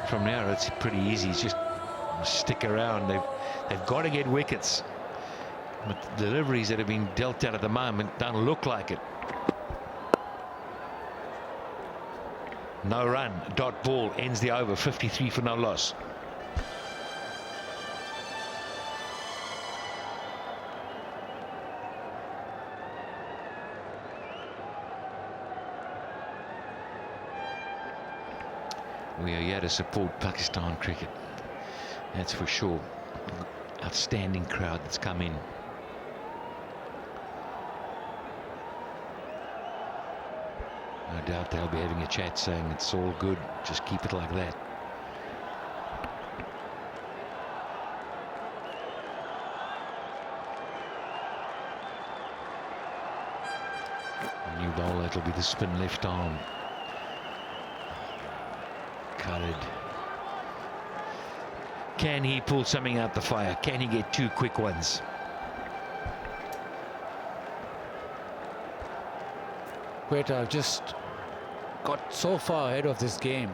Speaker 3: from now it's pretty easy. It's just stick around. They've got to get wickets. But the deliveries that have been dealt out at the moment don't look like it. No run, dot ball, ends the over, 53 for no loss. We are here to support Pakistan cricket, that's for sure. Outstanding crowd that's come in. No doubt they'll be having a chat saying it's all good, just keep it like that. New bowler, it'll be the spin left arm. Khalid. Can he pull something out the fire? Can he get 2 quick ones?
Speaker 2: Quetta just got so far ahead of this game.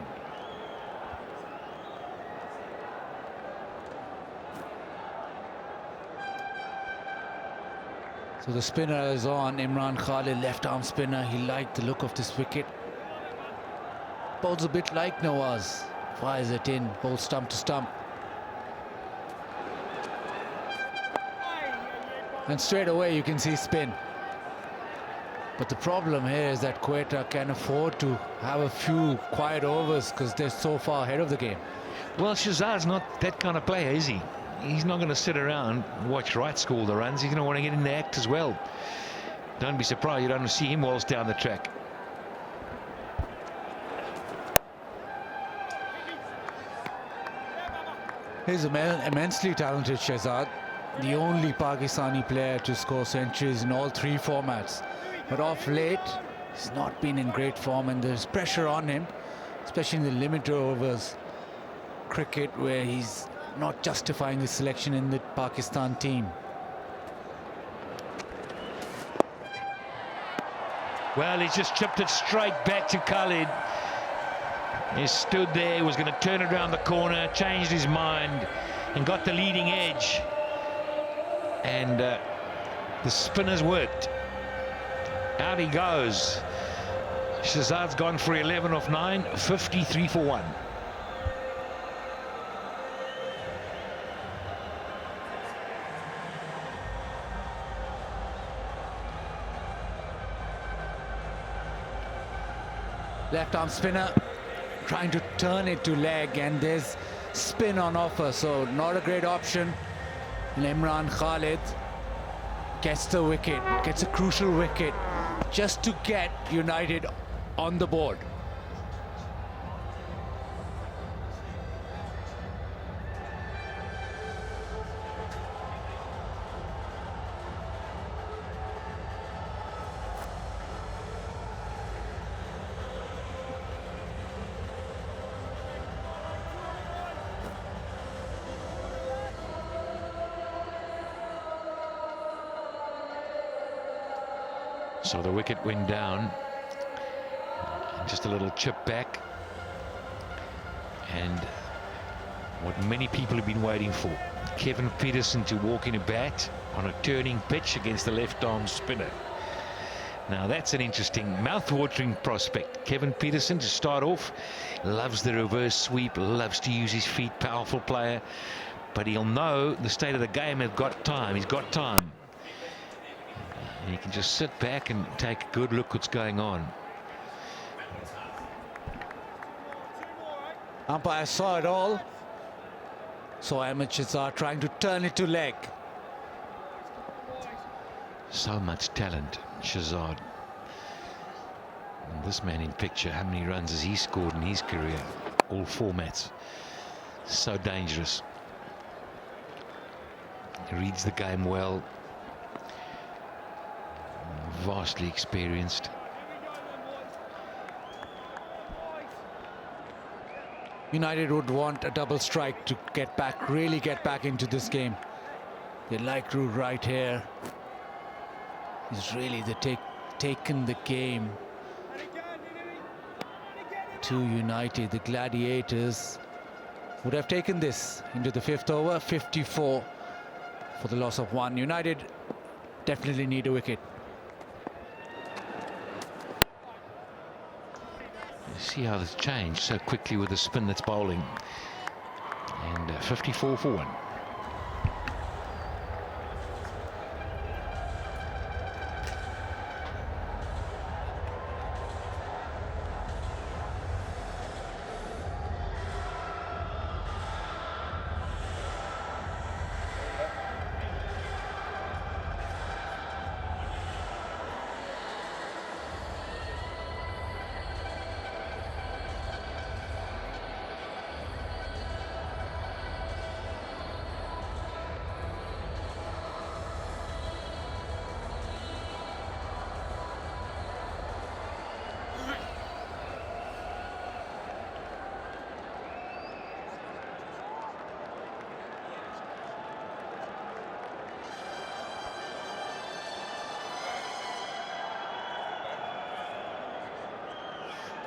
Speaker 2: So the spinner is on. Imran Khalid, left arm spinner. He liked the look of this wicket. Bowls a bit like Nawaz. Fires it in, bowls stump to stump. And straight away you can see spin. But the problem here is that Quetta can afford to have a few quiet overs because they're so far ahead of the game.
Speaker 3: Well, Shazad's not that kind of player, is he? He's not going to sit around and watch Wright score the runs. He's going to want to get in the act as well. Don't be surprised you don't see him waltz down the track.
Speaker 2: He's immensely talented, Shazad. The only Pakistani player to score centuries in all 3 formats. But off late, he's not been in great form, and there's pressure on him, especially in the limited overs cricket, where he's not justifying his selection in the Pakistan team.
Speaker 3: Well, he's just chipped it straight back to Khalid. He stood there, was going to turn it around the corner, changed his mind, and got the leading edge. And the spinner's worked. Out he goes. Shazad's gone for 11 off 9, 53 for 1.
Speaker 2: Left arm spinner trying to turn it to leg, and there's spin on offer, so not a great option. And Imran Khalid gets the wicket, gets a crucial wicket just to get United on the board.
Speaker 3: So the wicket went down, just a little chip back, and what many people have been waiting for, Kevin Peterson to walk in a bat on a turning pitch against the left arm spinner. Now that's an interesting, mouth-watering prospect. Kevin Peterson, to start off, loves the reverse sweep, loves to use his feet, powerful player, but he'll know the state of the game. He's got time. He's got time. And he can just sit back and take a good look what's going on.
Speaker 2: Umpire saw it all. So amateurs are trying to turn it to leg.
Speaker 3: So much talent, Shazad. And this man in picture, how many runs has he scored in his career? All formats. So dangerous. He reads the game well. Vastly experienced.
Speaker 2: United would want a double strike to get back, really get back into this game. They like Root right here. He's really taken the game to United. The Gladiators would have taken this into the 5th over, 54 for the loss of 1. United definitely need a wicket.
Speaker 3: See how this changed so quickly with the spin that's bowling. And 54 for 1.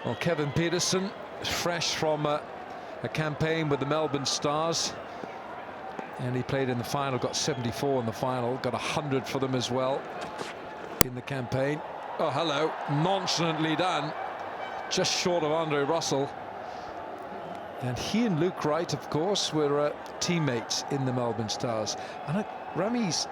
Speaker 4: Well, Kevin Peterson, fresh from a campaign with the Melbourne Stars, and he played in the final, got 74 in the final, got 100 for them as well in the campaign. Oh, hello, nonchalantly done, just short of Andre Russell. And he and Luke Wright, of course, were teammates in the Melbourne Stars. And Rami's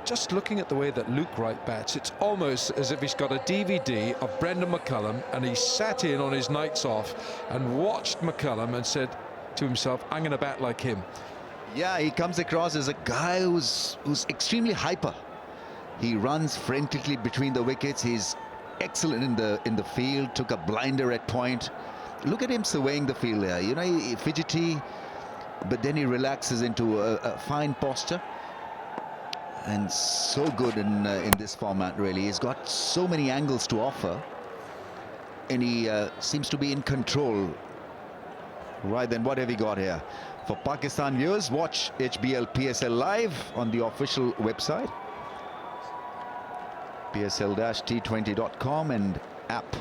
Speaker 4: just looking at the way that Luke Wright bats, it's almost as if he's got a DVD of Brendan McCullum and he sat in on his nights off and watched McCullum and said to himself, I'm going to bat like him.
Speaker 1: Yeah, he comes across as a guy who's extremely hyper. He runs frantically between the wickets. He's excellent in the field. Took a blinder at point. Look at him surveying the field there. You know, fidgety, but then he relaxes into a fine posture. And so good in this format, really. He's got so many angles to offer, and he seems to be in control. Right then, what have we got here? For Pakistan viewers, watch HBL PSL live on the official website, psl-t20.com, and app,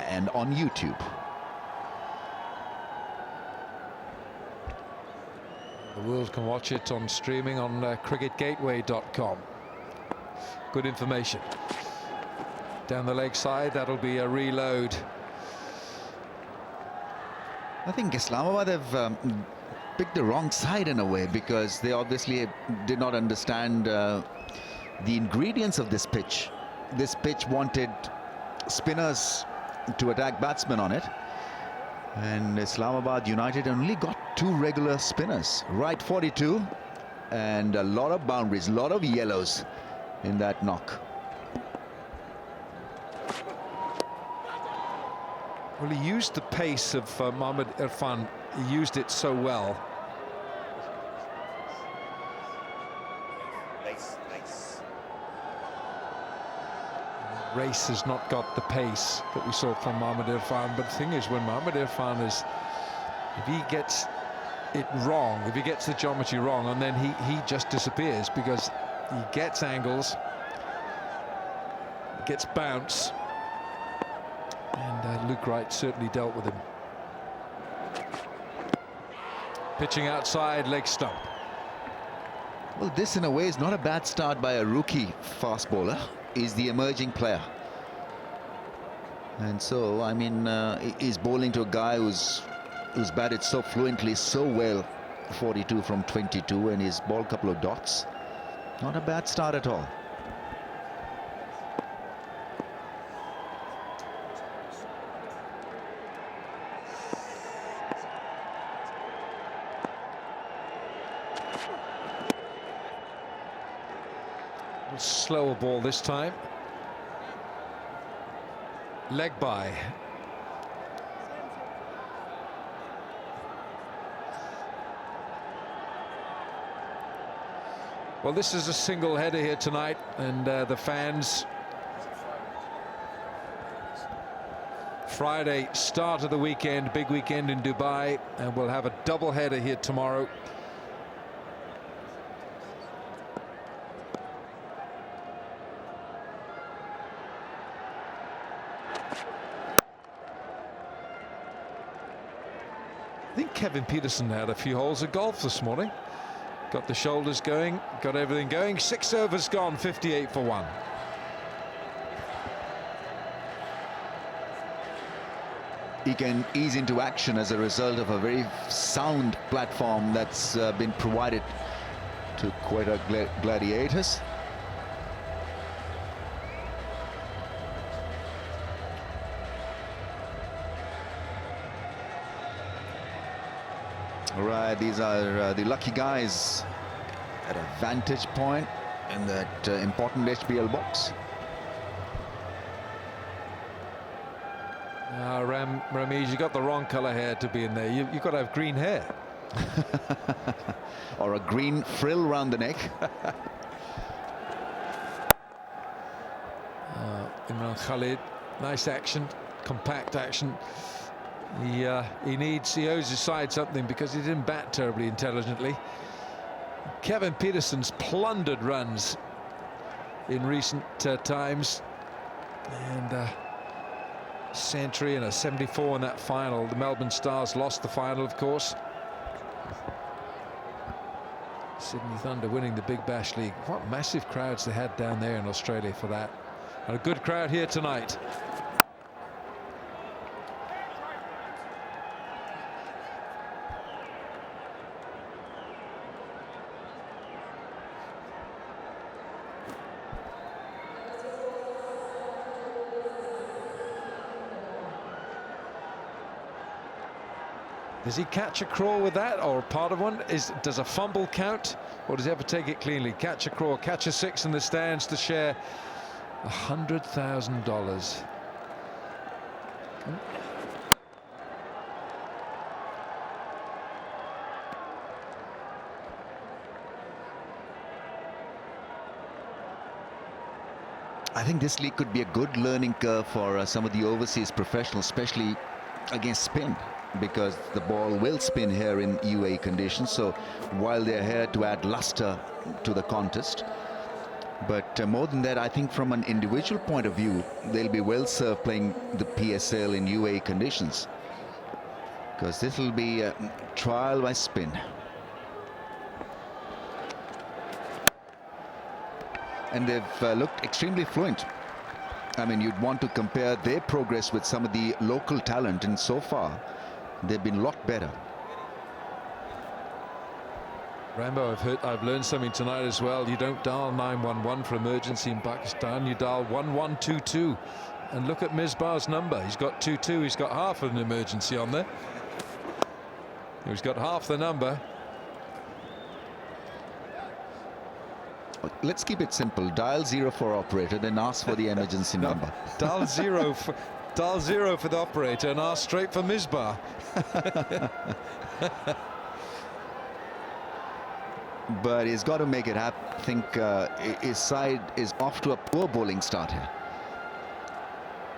Speaker 1: and on YouTube.
Speaker 4: The world can watch it on streaming on cricketgateway.com. Good information. Down the leg side, that'll be a reload.
Speaker 1: I think Islamabad have picked the wrong side in a way, because they obviously did not understand the ingredients of this pitch. This pitch wanted spinners to attack batsmen on it, and Islamabad United only got 2 regular spinners. Right 42, and a lot of boundaries, a lot of yellows in that knock.
Speaker 4: Well, he used the pace of Mohammad Irfan. He used it so well. Race has not got the pace that we saw from Mohammad Irfan. But the thing is, when Mohammad Irfan is, if he gets it wrong, if he gets the geometry wrong, and then he just disappears, because he gets angles, gets bounce, and Luke Wright certainly dealt with him. Pitching outside, leg stump.
Speaker 1: Well, this in a way is not a bad start by a rookie fast bowler. He's the emerging player, and so I mean he's bowling to a guy who's batted so fluently, so well 42 from 22, and he's bowled a couple of dots. Not a bad start at all.
Speaker 4: Slower ball this time. Leg by. Well, this is a single header here tonight, and the fans. Friday, start of the weekend, big weekend in Dubai, and we'll have a double header here tomorrow. I think Kevin Peterson had a few holes of golf this morning. Got the shoulders going, got everything going. 6 overs gone, 58 for 1.
Speaker 1: He can ease into action as a result of a very sound platform that's been provided to Quetta Gladiators. All right, these are the lucky guys at a vantage point in that important HBL box.
Speaker 4: Ramiz, you got the wrong colour hair to be in there. You've got to have green hair.
Speaker 1: Or a green frill around the neck.
Speaker 4: Imran Khalid, nice action, compact action. He owes his side something because he didn't bat terribly intelligently. Kevin Peterson's plundered runs in recent times, and century and a 74 in that final. The Melbourne Stars lost the final, of course. Sydney Thunder winning the Big Bash League. What massive crowds they had down there in Australia for that, and a good crowd here tonight. Does he catch a crawl with that, or part of one? Does a fumble count, or does he ever take it cleanly? Catch a crawl, catch a 6 in the stands to share $100,000.
Speaker 1: I think this league could be a good learning curve for some of the overseas professionals, especially against spin, because the ball will spin here in UAE conditions. So while they're here to add luster to the contest, but more than that, I think from an individual point of view, they'll be well served playing the PSL in UAE conditions, because this will be a trial by spin. And they've looked extremely fluent. I mean, you'd want to compare their progress with some of the local talent, and so far they've been a lot better.
Speaker 4: Rambo, I've learned something tonight as well. You don't dial 911 for emergency in Pakistan. You dial 1122. And look at Misbah's number. He's got 22. He's got half of an emergency on there. He's got half the number.
Speaker 1: Let's keep it simple. Dial 0 for operator, then ask for the emergency number.
Speaker 4: Dial 0 for the operator and ask straight for Misbah.
Speaker 1: But he's got to make it happen. I think his side is off to a poor bowling start here,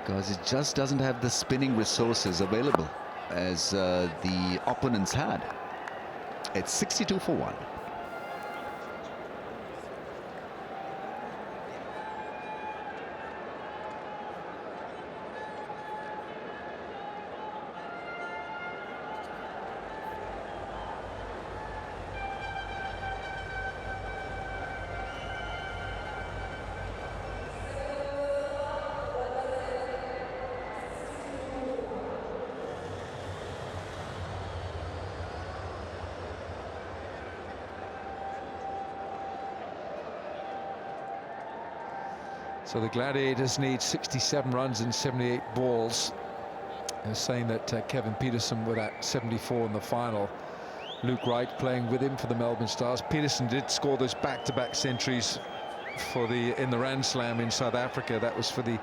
Speaker 1: because it just doesn't have the spinning resources available as the opponents had. It's 62 for 1.
Speaker 4: So the Gladiators need 67 runs in 78 balls. They're saying that Kevin Peterson with that 74 in the final. Luke Wright playing with him for the Melbourne Stars. Peterson did score those back-to-back centuries in the Rand Slam in South Africa. That was for the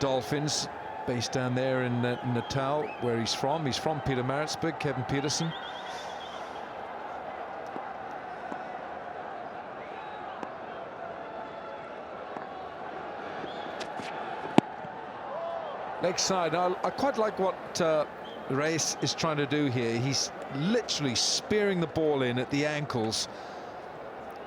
Speaker 4: Dolphins, based down there in Natal, where he's from. He's from Pietermaritzburg, Kevin Peterson. Leg side. Now, I quite like what Reyes is trying to do here. He's literally spearing the ball in at the ankles.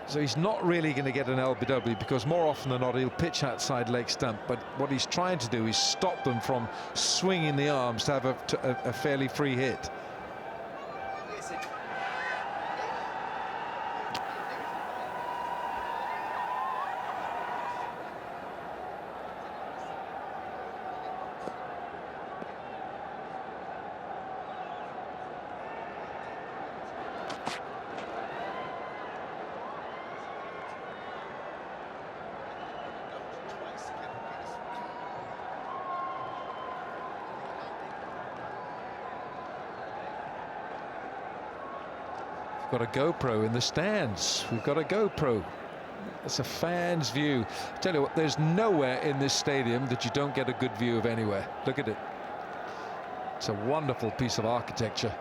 Speaker 4: So he's not really going to get an LBW, because more often than not he'll pitch outside leg stump. But what he's trying to do is stop them from swinging the arms to have a fairly free hit. Got a GoPro in the stands. We've got a GoPro. It's a fan's view. I tell you what, there's nowhere in this stadium that you don't get a good view of anywhere. Look at it. It's a wonderful piece of architecture.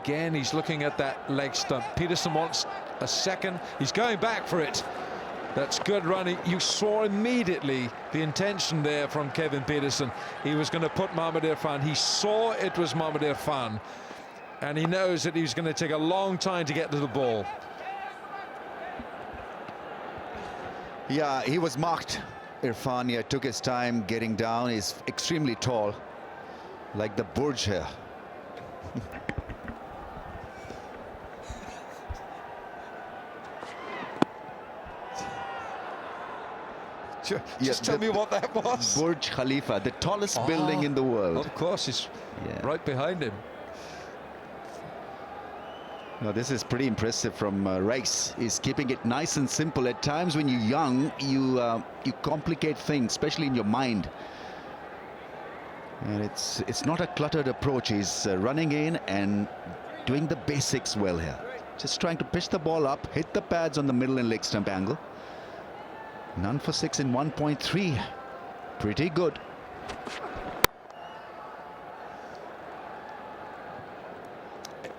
Speaker 4: Again, he's looking at that leg stump. Peterson wants a second. He's going back for it. That's good running. You saw immediately the intention there from Kevin Peterson. He was going to put Mohamed Irfan. He saw it was Mohamed Irfan, and he knows that he's going to take a long time to get to the ball.
Speaker 1: Yeah, he was marked. Irfan here took his time getting down. He's extremely tall, like the Burj here.
Speaker 4: Just tell me what that was.
Speaker 1: Burj Khalifa, the tallest building in the world.
Speaker 4: Of course, it's right behind him.
Speaker 1: No, this is pretty impressive from Reyes. He's keeping it nice and simple. At times when you're young, you complicate things, especially in your mind. And it's not a cluttered approach. He's running in and doing the basics well here. Just trying to pitch the ball up, hit the pads on the middle and leg stump angle. None for 6 in 1.3. Pretty good.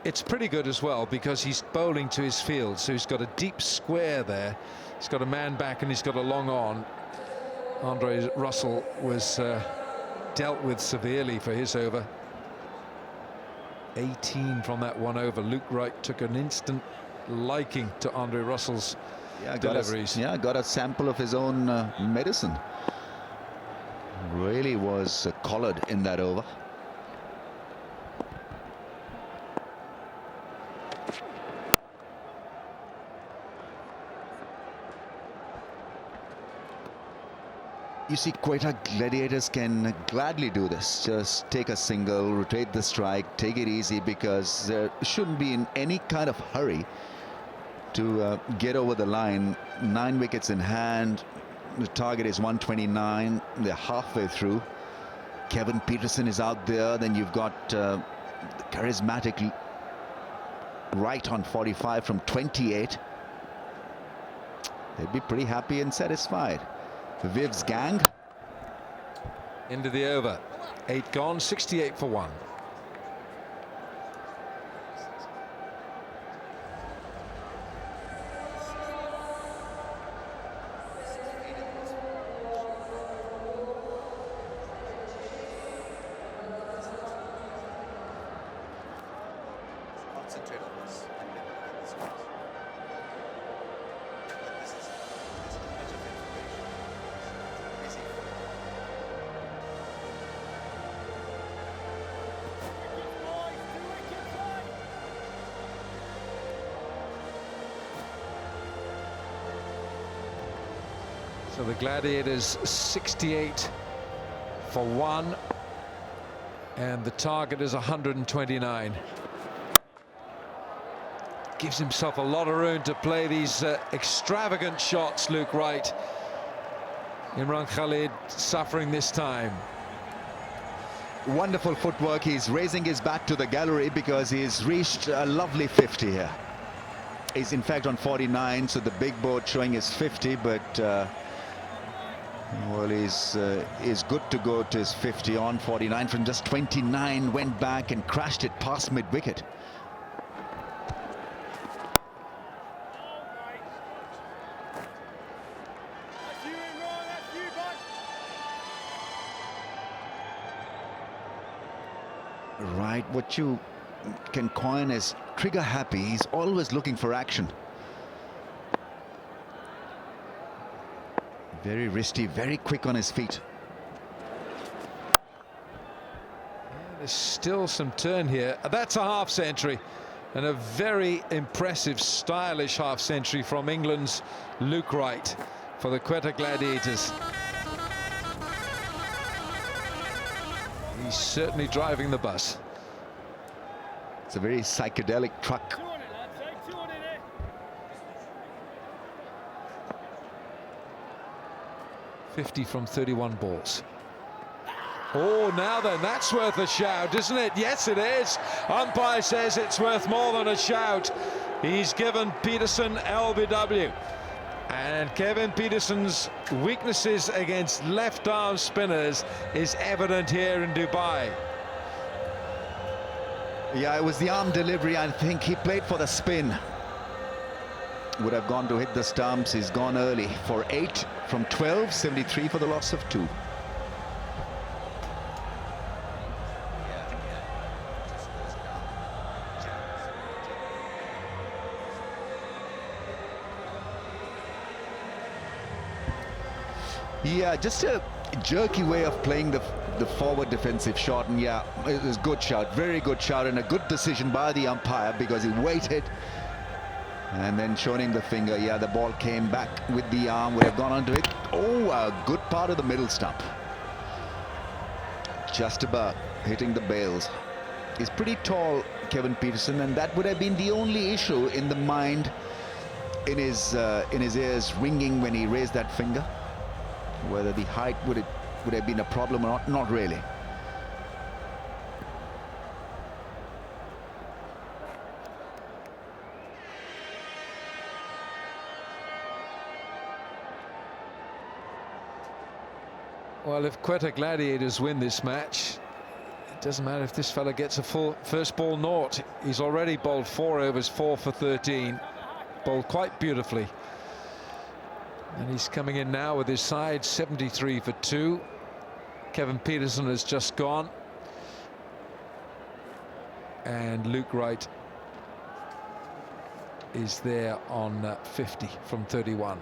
Speaker 4: It's pretty good as well, because he's bowling to his field, so he's got a deep square there. He's got a man back and he's got a long on. Andre Russell was dealt with severely for his over. 18 from that one over. Luke Wright took an instant liking to Andre Russell's deliveries.
Speaker 1: Got a sample of his own medicine. Really was collared in that over. You see, Quetta Gladiators can gladly do this. Just take a single, rotate the strike, take it easy, because there shouldn't be in any kind of hurry to get over the line. 9 wickets in hand. The target is 129. They're halfway through. Kevin Peterson is out there. Then you've got the charismatic Wright on 45 from 28. They'd be pretty happy and satisfied. Viv's gang.
Speaker 4: Into the over. 8 gone, 68 for 1. So the Gladiators 68 for 1. And the target is 129. Gives himself a lot of room to play these extravagant shots, Luke Wright. Imran Khalid suffering this time.
Speaker 1: Wonderful footwork. He's raising his bat to the gallery because he's reached a lovely 50 here. He's in fact on 49, so the big board showing is 50, but well, he's good to go to his 50 on 49 from just 29, went back and crashed it past mid-wicket. Right, what you can coin as trigger happy. He's always looking for action. Very wristy, very quick on his feet.
Speaker 4: Yeah, there's still some turn here. That's a half century, and a very impressive, stylish half century from England's Luke Wright for the Quetta Gladiators. He's certainly driving the bus.
Speaker 1: It's a very psychedelic truck.
Speaker 4: .50 from 31 balls. Oh, now then, that's worth a shout, isn't it? Yes, it is. Umpire says it's worth more than a shout. He's given Peterson LBW. And Kevin Peterson's weaknesses against left-arm spinners is evident here in Dubai.
Speaker 1: Yeah, it was the arm delivery. I think he played for the spin. Would have gone to hit the stumps. He's gone early for 8 from 12, 73 for the loss of 2. Yeah, just a jerky way of playing the forward defensive shot, and yeah, it was a good shout, very good shout, and a good decision by the umpire because he waited and then showing him the finger. Yeah, the ball came back with the arm, would have gone onto it. Oh, a good part of the middle stump. Just about hitting the bails. He's pretty tall, Kevin Peterson, and that would have been the only issue in the mind, in his ears ringing when he raised that finger. Whether the height would have been a problem or not, not really.
Speaker 4: Well, if Quetta Gladiators win this match, it doesn't matter if this fella gets a full first ball naught. He's already bowled 4 overs, 4 for 13. Bowled quite beautifully. And he's coming in now with his side 73 for 2. Kevin Peterson has just gone. And Luke Wright is there on 50 from 31.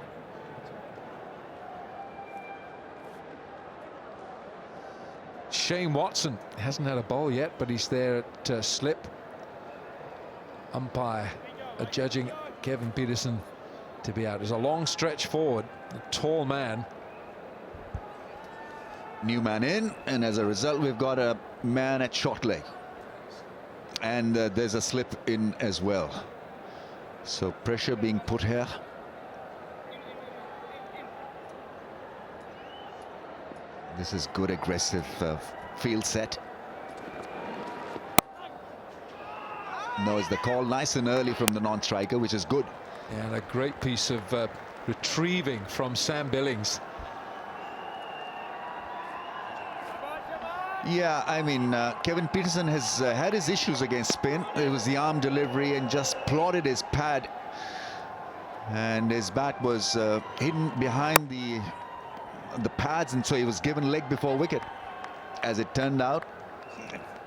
Speaker 4: Shane Watson hasn't had a bowl yet, but he's there at slip. Umpire judging Kevin Peterson to be out. There's a long stretch forward, a tall man.
Speaker 1: New man in, and as a result we've got a man at short leg, and there's a slip in as well, so pressure being put here. This is good aggressive field set. Knows the call nice and early from the non-striker, which is good.
Speaker 4: And a great piece of retrieving from Sam Billings.
Speaker 1: Yeah, I mean, Kevin Peterson has had his issues against spin. It was the arm delivery and just plotted his pad, and his bat was hidden behind the pads, and so he was given leg before wicket. As it turned out,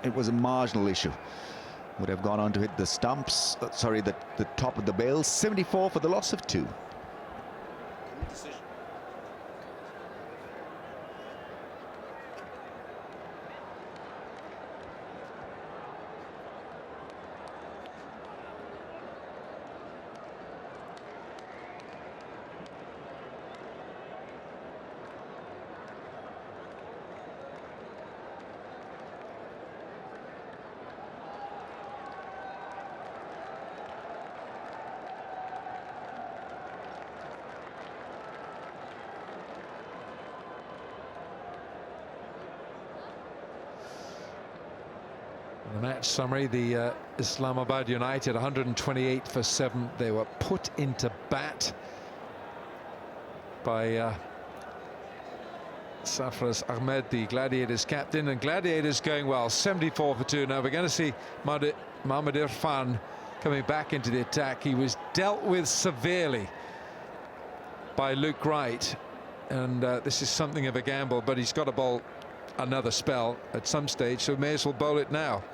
Speaker 1: it was a marginal issue. Would have gone on to hit the stumps, sorry, the top of the bails. 74 for the loss of 2.
Speaker 4: The match summary: the Islamabad United 128 for 7. They were put into bat by Sarfraz Ahmed, the Gladiators captain, and Gladiators going well, 74 for 2. Now we're going to see Mohamed Irfan coming back into the attack. He was dealt with severely by Luke Wright, and this is something of a gamble, but he's got to bowl another spell at some stage, so may as well bowl it now.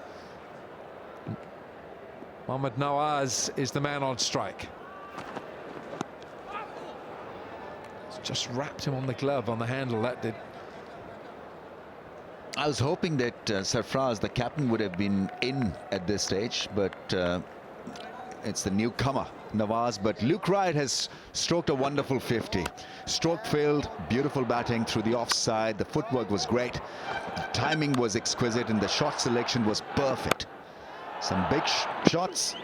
Speaker 4: Mohamed Nawaz is the man on strike. Just wrapped him on the glove, on the handle, that did.
Speaker 1: I was hoping that Sarfraz, the captain, would have been in at this stage, but it's the newcomer, Nawaz. But Luke Wright has stroked a wonderful 50. Stroke filled, beautiful batting through the offside. The footwork was great. The timing was exquisite, and the shot selection was perfect. Some big shots,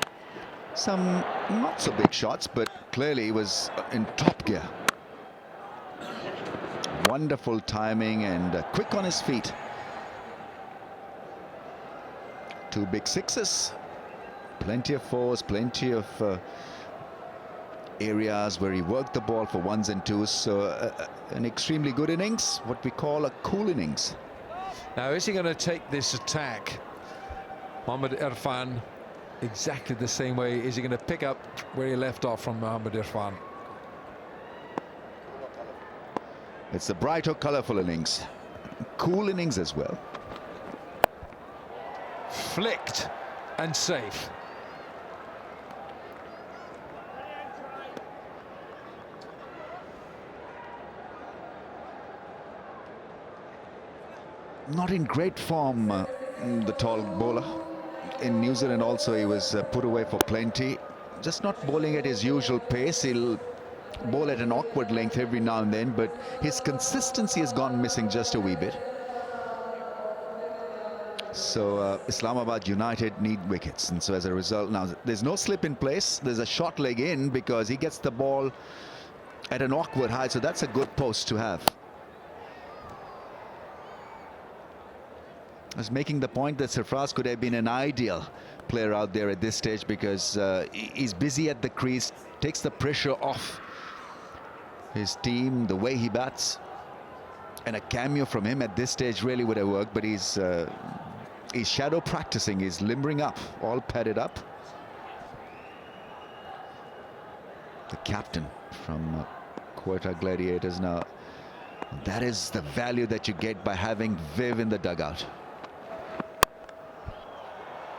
Speaker 1: some not so big shots, but clearly he was in top gear. Wonderful timing and quick on his feet. 2 big sixes, plenty of fours, plenty of areas where he worked the ball for 1s and 2s. So an extremely good innings, what we call a cool innings.
Speaker 4: Now, is he going to take this attack, Mohamed Irfan, exactly the same way? Is he going to pick up where he left off from Mohamed Irfan?
Speaker 1: It's a bright or colourful innings, cool innings as well.
Speaker 4: Flicked and safe.
Speaker 1: Not in great form, the tall bowler. In New Zealand also he was put away for plenty. Just not bowling at his usual pace. He'll bowl at an awkward length every now and then, but his consistency has gone missing just a wee bit. So Islamabad United need wickets, and so as a result, now there's no slip in place. There's a short leg in because he gets the ball at an awkward height, so that's a good post to have. I was making the point that Sarfraz could have been an ideal player out there at this stage, because he's busy at the crease, takes the pressure off his team, the way he bats, and a cameo from him at this stage really would have worked. But he's shadow practicing, he's limbering up, all padded up. The captain from Quetta Gladiators. Now that is the value that you get by having Viv in the dugout.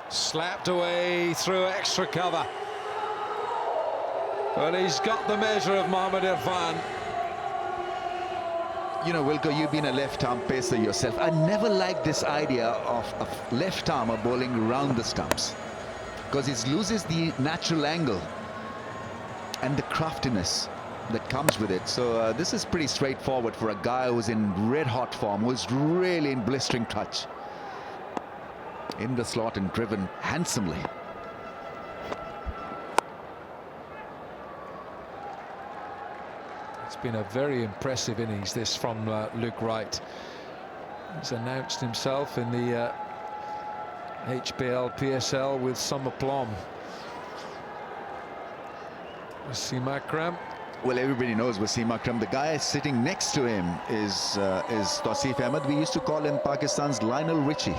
Speaker 4: Slapped away through extra cover. Well, he's got the measure of Mohamed Irfan.
Speaker 1: You know, Wilco, you've been a left-arm pacer yourself. I never liked this idea of a left-armer bowling around the stumps, because it loses the natural angle and the craftiness that comes with it. So this is pretty straightforward for a guy who's in red-hot form, who's really in blistering touch. In the slot and driven handsomely.
Speaker 4: It's been a very impressive innings, this, from Luke Wright. He's announced himself in the HBL PSL with some aplomb. Wasim Akram.
Speaker 1: Well, everybody knows Wasim Akram. The guy sitting next to him is Tausif Ahmed. We used to call him Pakistan's Lionel Richie.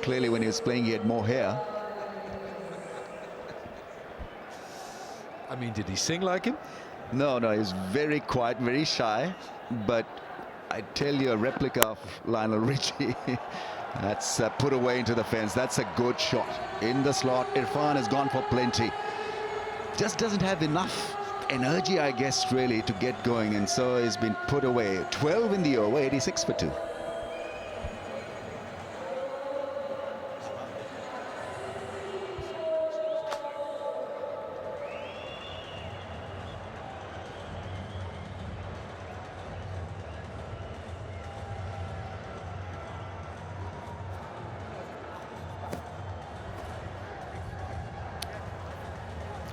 Speaker 1: Clearly, when he was playing, he had more hair.
Speaker 4: I mean, did he sing like him?
Speaker 1: No, he was very quiet, very shy. But I tell you, a replica of Lionel Richie. That's put away into the fence. That's a good shot. In the slot, Irfan has gone for plenty. Just doesn't have enough energy, I guess, really, to get going. And so he's been put away. 12 in the over, 86 for 2.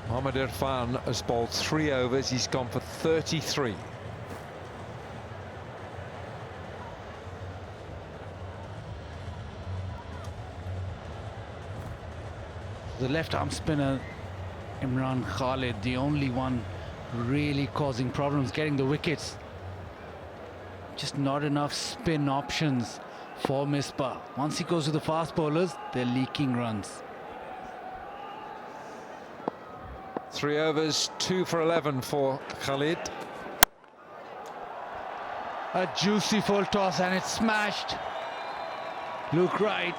Speaker 4: Mohamed Irfan has bowled 3 overs. He's gone for 33.
Speaker 2: The left arm spinner Imran Khalid, the only one really causing problems, getting the wickets. Just not enough spin options for Misbah. Once he goes to the fast bowlers, they're leaking runs.
Speaker 4: 3 overs, 2 for 11 for Khalid.
Speaker 2: A juicy full toss and it's smashed. Luke Wright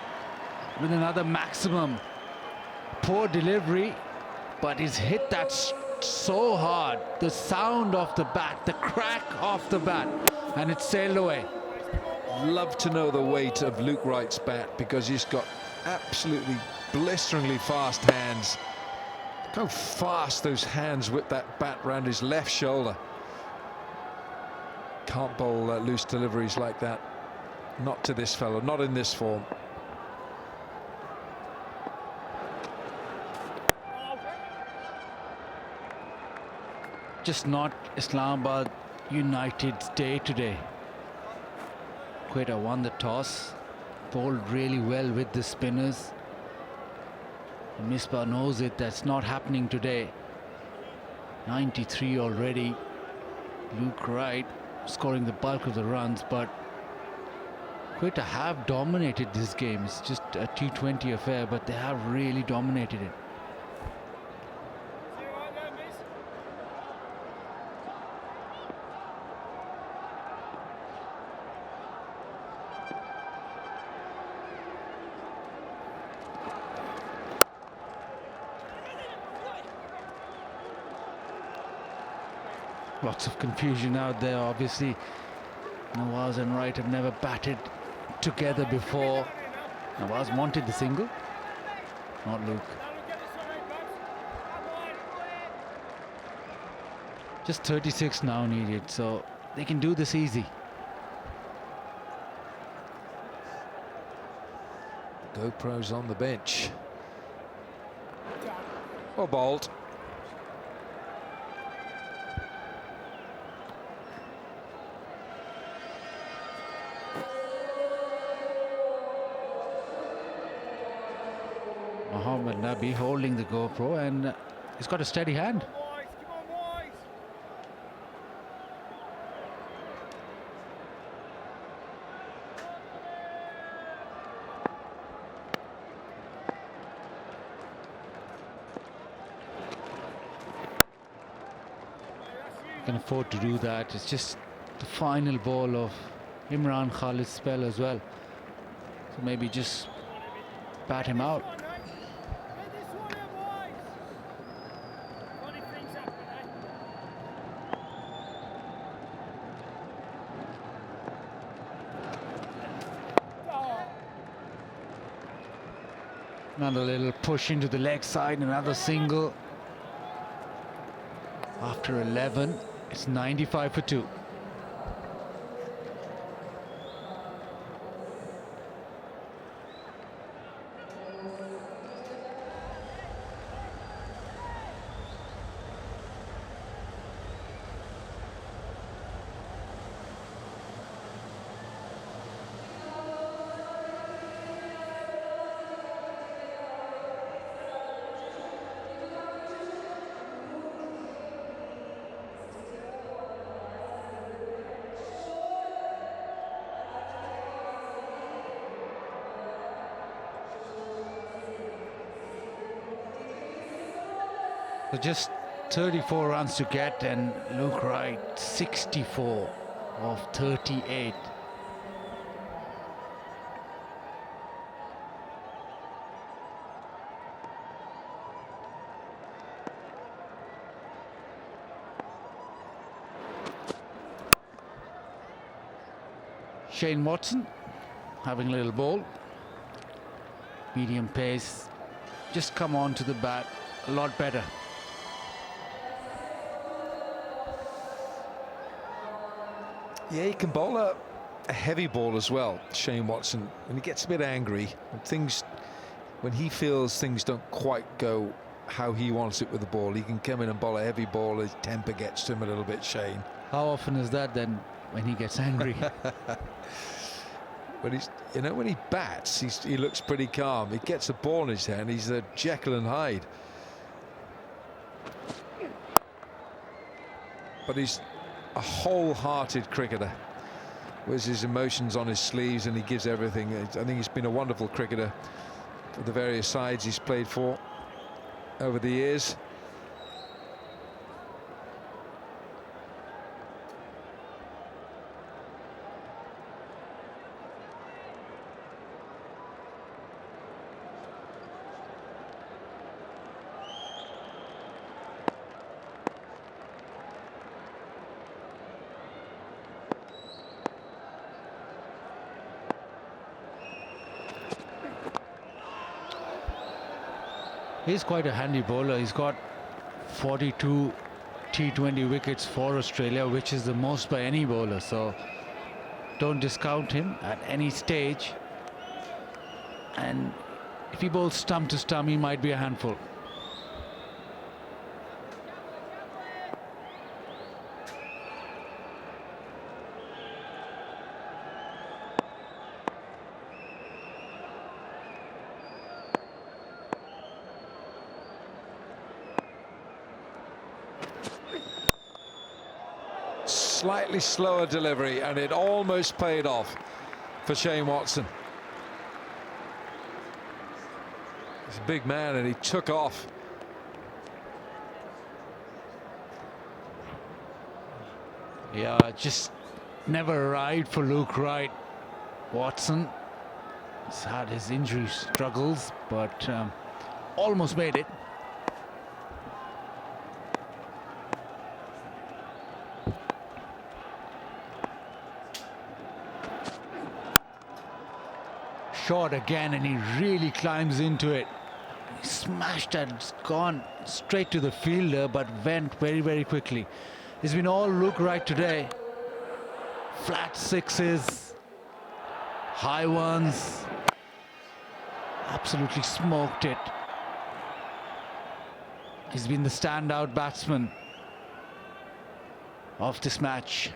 Speaker 2: with another maximum. Poor delivery, but he's hit that so hard. The sound of the bat, the crack of the bat, and it sailed away.
Speaker 4: Love to know the weight of Luke Wright's bat, because he's got absolutely blisteringly fast hands. Look how fast those hands whip that bat round his left shoulder. Can't bowl loose deliveries like that. Not to this fellow, not in this form.
Speaker 2: Just not Islamabad United's day today. Quetta won the toss, bowled really well with the spinners. And Misbah knows it, that's not happening today. 93 already. Luke Wright scoring the bulk of the runs, but Quetta have dominated this game. It's just a T20 affair, but they have really dominated it. Lots of confusion out there. Obviously, Nawaz and Wright have never batted together before. Nawaz wanted the single, not Luke. Just 36 now needed, so they can do this easy.
Speaker 4: GoPro's on the bench. Or bowled.
Speaker 2: Mohammad Nabi holding the GoPro, and he's got a steady hand. Can afford to do that. It's just the final ball of Imran Khalid's spell as well, so maybe just bat him out. Another little push into the leg side, another single. After 11, it's 95 for 2. So just 34 runs to get, and Luke Wright 64 of 38. Shane Watson having a little ball. Medium pace. Just come on to the bat a lot better.
Speaker 4: Yeah, he can bowl a heavy ball as well, Shane Watson. When he gets a bit angry, when he feels things don't quite go how he wants it with the ball, he can come in and bowl a heavy ball. His temper gets to him a little bit, Shane.
Speaker 2: How often is that then, when he gets angry?
Speaker 4: But when he bats, he looks pretty calm. He gets a ball in his hand. He's a Jekyll and Hyde. But he's a wholehearted cricketer. Wears his emotions on his sleeves and he gives everything. I think he's been a wonderful cricketer for the various sides he's played for over the years.
Speaker 2: He's quite a handy bowler. He's got 42 T20 wickets for Australia, which is the most by any bowler. So don't discount him at any stage. And if he bowls stump to stump, he might be a handful.
Speaker 4: Slightly slower delivery, and it almost paid off for Shane Watson. He's a big man and he took off.
Speaker 2: Yeah, just never arrived for Luke Wright. Watson has had his injury struggles, but almost made it. Shot again, and he really climbs into it. He smashed that. It's gone straight to the fielder, but went very, very quickly. It's been all Luke Wright today. Flat sixes, high ones. Absolutely smoked it. He's been the standout batsman of this match.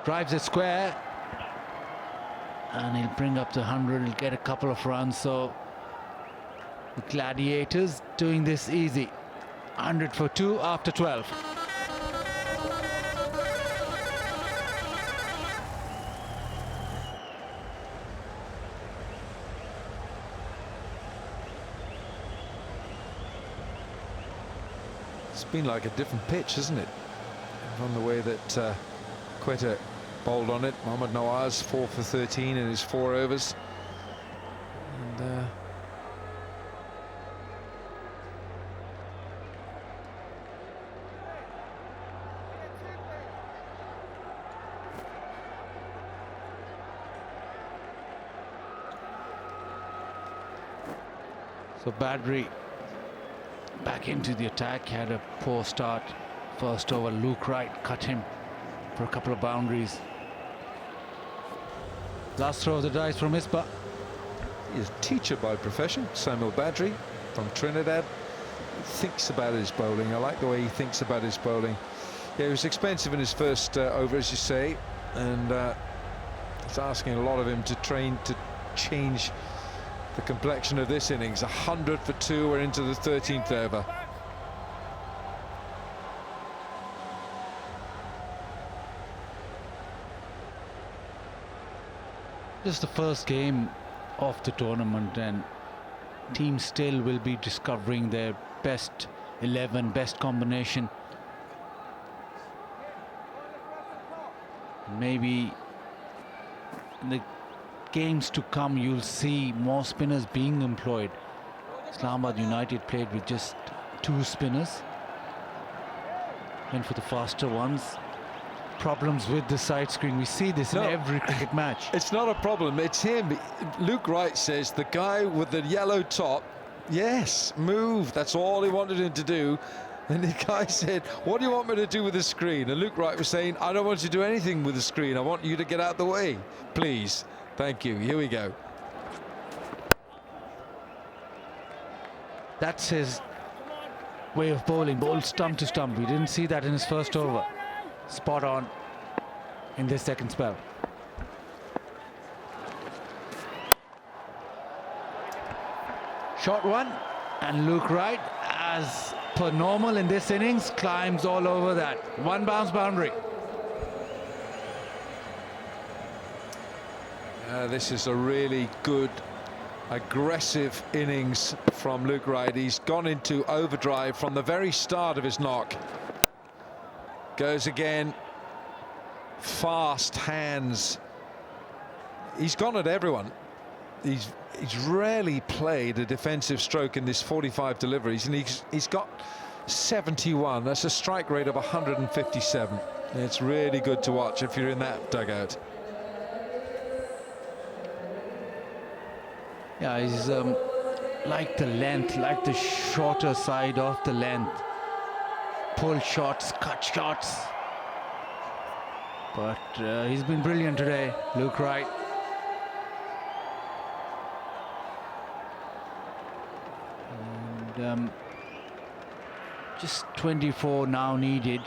Speaker 2: Drives it square, and he'll bring up the 100. He'll get a couple of runs. So the Gladiators doing this easy. 100 for 2 after 12.
Speaker 4: It's been like a different pitch, isn't it? From the way that Quetta bowled on it. Mohammad Nawaz 4 for 13 in his 4 overs. And
Speaker 2: So Badri back into the attack. Had a poor start. First over, Luke Wright cut him for a couple of boundaries. Last throw of the dice from Misbah.
Speaker 4: he's a teacher by profession, Samuel Badri from Trinidad. He thinks about his bowling. I like the way he thinks about his bowling. Yeah, he was expensive in his first over, as you say, and it's asking a lot of him to train to change the complexion of this innings. 100 for 2. We're into the 13th over.
Speaker 2: This is the first game of the tournament, and teams still will be discovering their best 11, best combination. Maybe in the games to come you'll see more spinners being employed. Islamabad United played with just 2 spinners. Went for the faster ones. Problems with the side screen. We see this in every cricket match.
Speaker 4: It's not a problem, it's him. Luke Wright says the guy with the yellow top, yes, move. That's all he wanted him to do. And the guy said, what do you want me to do with the screen? And Luke Wright was saying, I don't want you to do anything with the screen. I want you to get out of the way, please. Thank you. Here we go.
Speaker 2: That's his way of bowling. Bowl stump to stump. We didn't see that in his first over. Spot on in this second spell. Short one, and Luke Wright, as per normal in this innings, climbs all over that. One bounce boundary.
Speaker 4: This is a really good, aggressive innings from Luke Wright. He's gone into overdrive from the very start of his knock. Goes again. Fast hands. He's gone at everyone. He's rarely played a defensive stroke in this 45 deliveries, and he's got 71. That's a strike rate of 157. It's really good to watch if you're in that dugout.
Speaker 2: Yeah, he's like the length, like the shorter side of the length. Pull shots, cut shots. But he's been brilliant today, Luke Wright. And just 24 now needed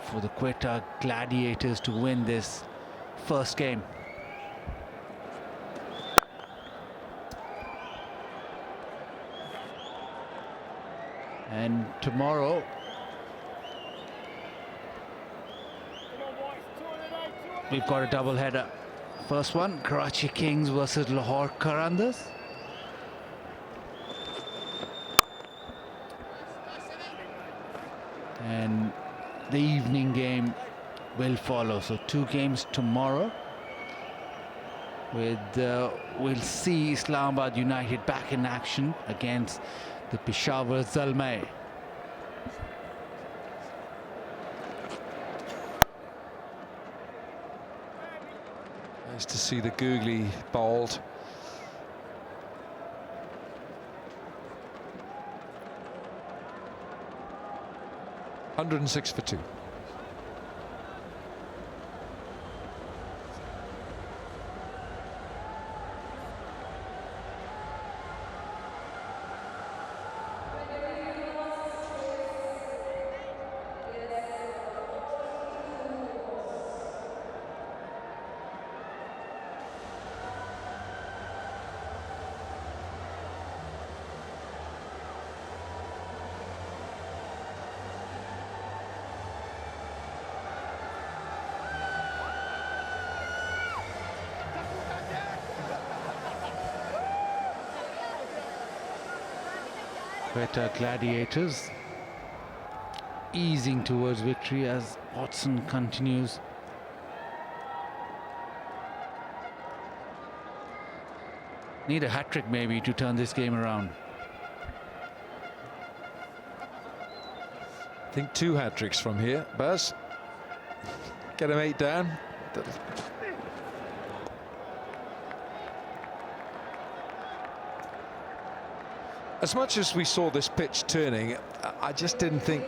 Speaker 2: for the Quetta Gladiators to win this first game. And tomorrow, we've got a double header. First one, Karachi Kings versus Lahore Qarandas. And the evening game will follow. So 2 games tomorrow. We'll see Islamabad United back in action against the Peshawar Zalmai.
Speaker 4: Nice to see the googly bowled. (106 for 2).
Speaker 2: Quetta Gladiators easing towards victory as Watson continues. Need a hat-trick maybe to turn this game around.
Speaker 4: I think 2 hat-tricks from here. Buzz, get him 8 down. As much as we saw this pitch turning, I just didn't think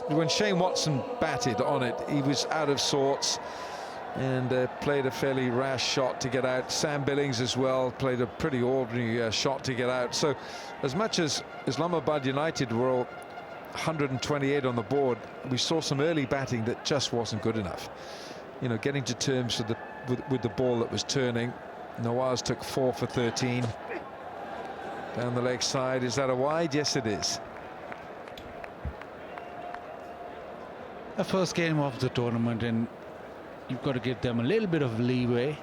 Speaker 4: when Shane Watson batted on it, he was out of sorts and played a fairly rash shot to get out. Sam Billings as well played a pretty ordinary shot to get out. So as much as Islamabad United were all 128 on the board, we saw some early batting that just wasn't good enough. You know, getting to terms with the ball that was turning. Nawaz took 4 for 13. Down the leg side. Is that a wide? Yes, it is.
Speaker 2: The first game of the tournament, and you've got to give them a little bit of leeway,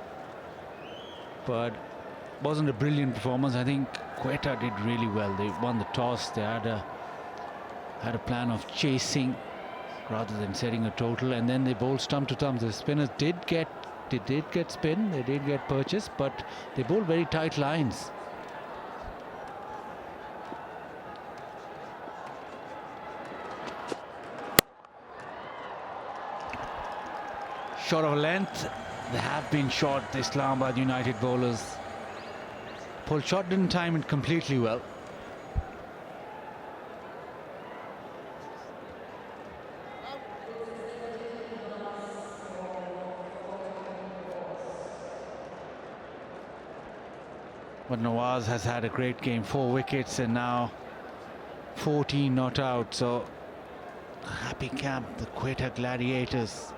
Speaker 2: but wasn't a brilliant performance. I think Quetta did really well. They won the toss. They had a plan of chasing rather than setting a total, and then they bowled stump to thumb. The spinners did get spin, they did get purchase, but they bowled very tight lines. Short of length, they have been short, the Islamabad United bowlers. Pull shot didn't time it completely well. But Nawaz has had a great game, 4 wickets and now 14 not out. So happy camp, the Quetta Gladiators.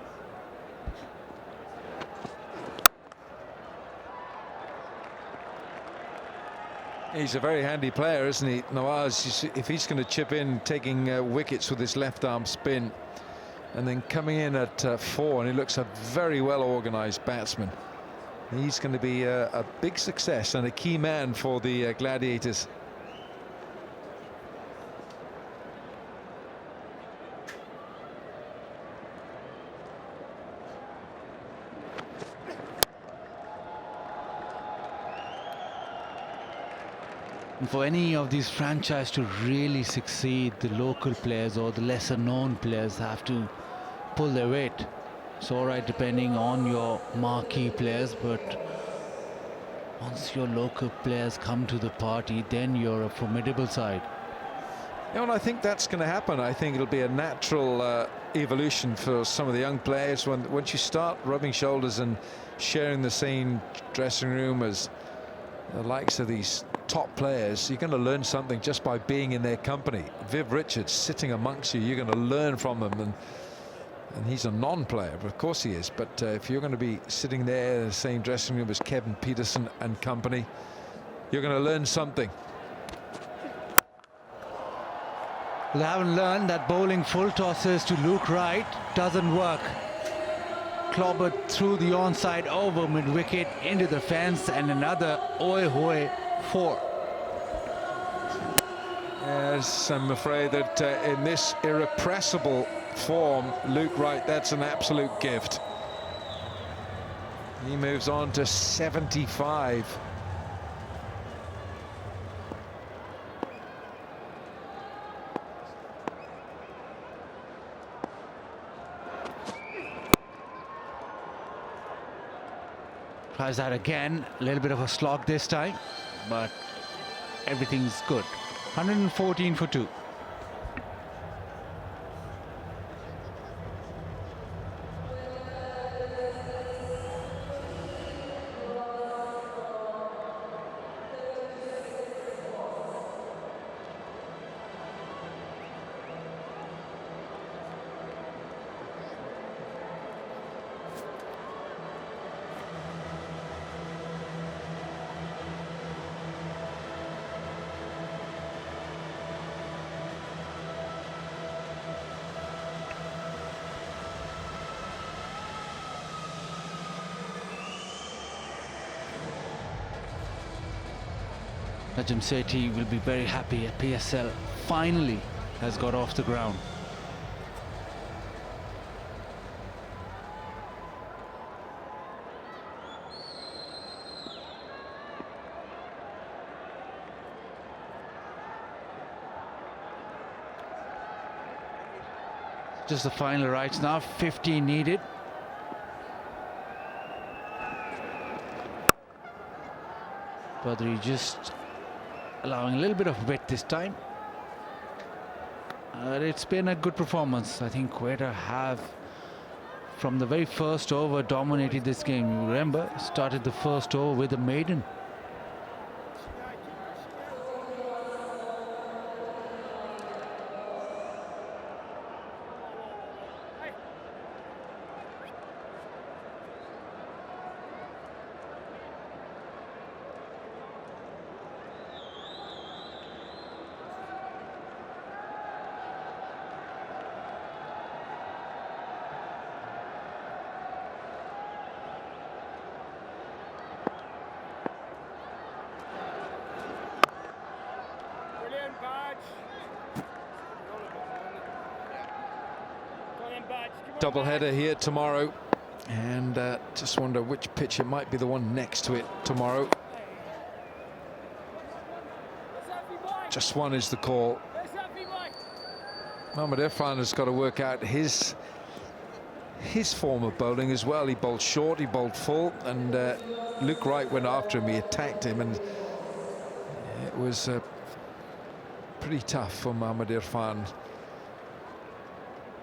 Speaker 4: He's a very handy player, isn't he, Nawaz? If he's going to chip in, taking wickets with his left-arm spin, and then coming in at 4, and he looks a very well-organised batsman. He's going to be a big success and a key man for the Gladiators.
Speaker 2: And for any of these franchises to really succeed, the local players or the lesser known players have to pull their weight. It's all right depending on your marquee players, but once your local players come to the party, then you're a formidable side.
Speaker 4: Yeah, and I think that's going to happen. I think it'll be a natural evolution for some of the young players. Once you start rubbing shoulders and sharing the same dressing room as the likes of these top players, you're going to learn something just by being in their company. Viv Richards sitting amongst you, you're going to learn from him, and he's a non-player, of course he is, but if you're going to be sitting there in the same dressing room as Kevin Peterson and company, you're going to learn something.
Speaker 2: They haven't learned that bowling full tosses to Luke Wright doesn't work. Clobbered through the onside over mid-wicket into the fence, and another oi hoi 4.
Speaker 4: Yes, I'm afraid that in this irrepressible form, Luke Wright, that's an absolute gift. He moves on to 75.
Speaker 2: Tries that again, a little bit of a slog this time, but everything's good. 114 for 2. Najam Sethi will be very happy. PSL finally has got off the ground. Just the final rights now, 15 needed. Badri just allowing a little bit of wet this time. It's been a good performance. I think Quetta have, from the very first over, dominated this game. You remember, started the first over with a maiden.
Speaker 4: Doubleheader here tomorrow, and just wonder which pitch it might be, the one next to it tomorrow. Just one is the call. Mohammad Irfan has got to work out his form of bowling as well. He bowled short, he bowled full, and Luke Wright went after him, he attacked him, and it was pretty tough for Mohammad Irfan.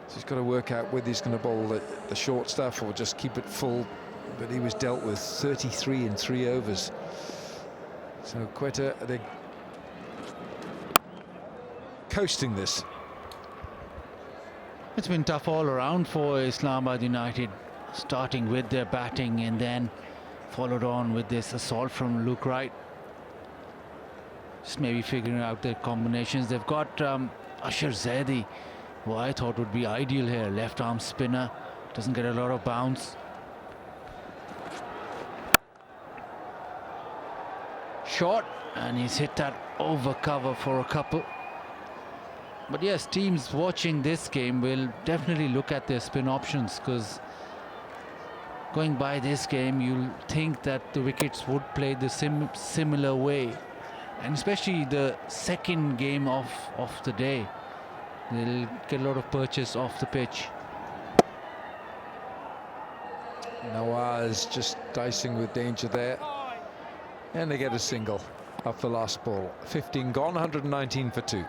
Speaker 4: So he's got to work out whether he's going to bowl the short stuff or just keep it full. But he was dealt with 33 in 3 overs. So Quetta, they're coasting this.
Speaker 2: It's been tough all around for Islamabad United, starting with their batting and then followed on with this assault from Luke Wright. Just maybe figuring out their combinations. They've got Ashar Zaidi, who I thought would be ideal here. Left arm spinner, doesn't get a lot of bounce. Short, and he's hit that over cover for a couple. But yes, teams watching this game will definitely look at their spin options, because going by this game, you'll think that the wickets would play the similar way. And especially the second game of the day, they'll get a lot of purchase off the pitch.
Speaker 4: Nawaz just dicing with danger there. And they get a single off the last ball. 15 gone, 119 for 2.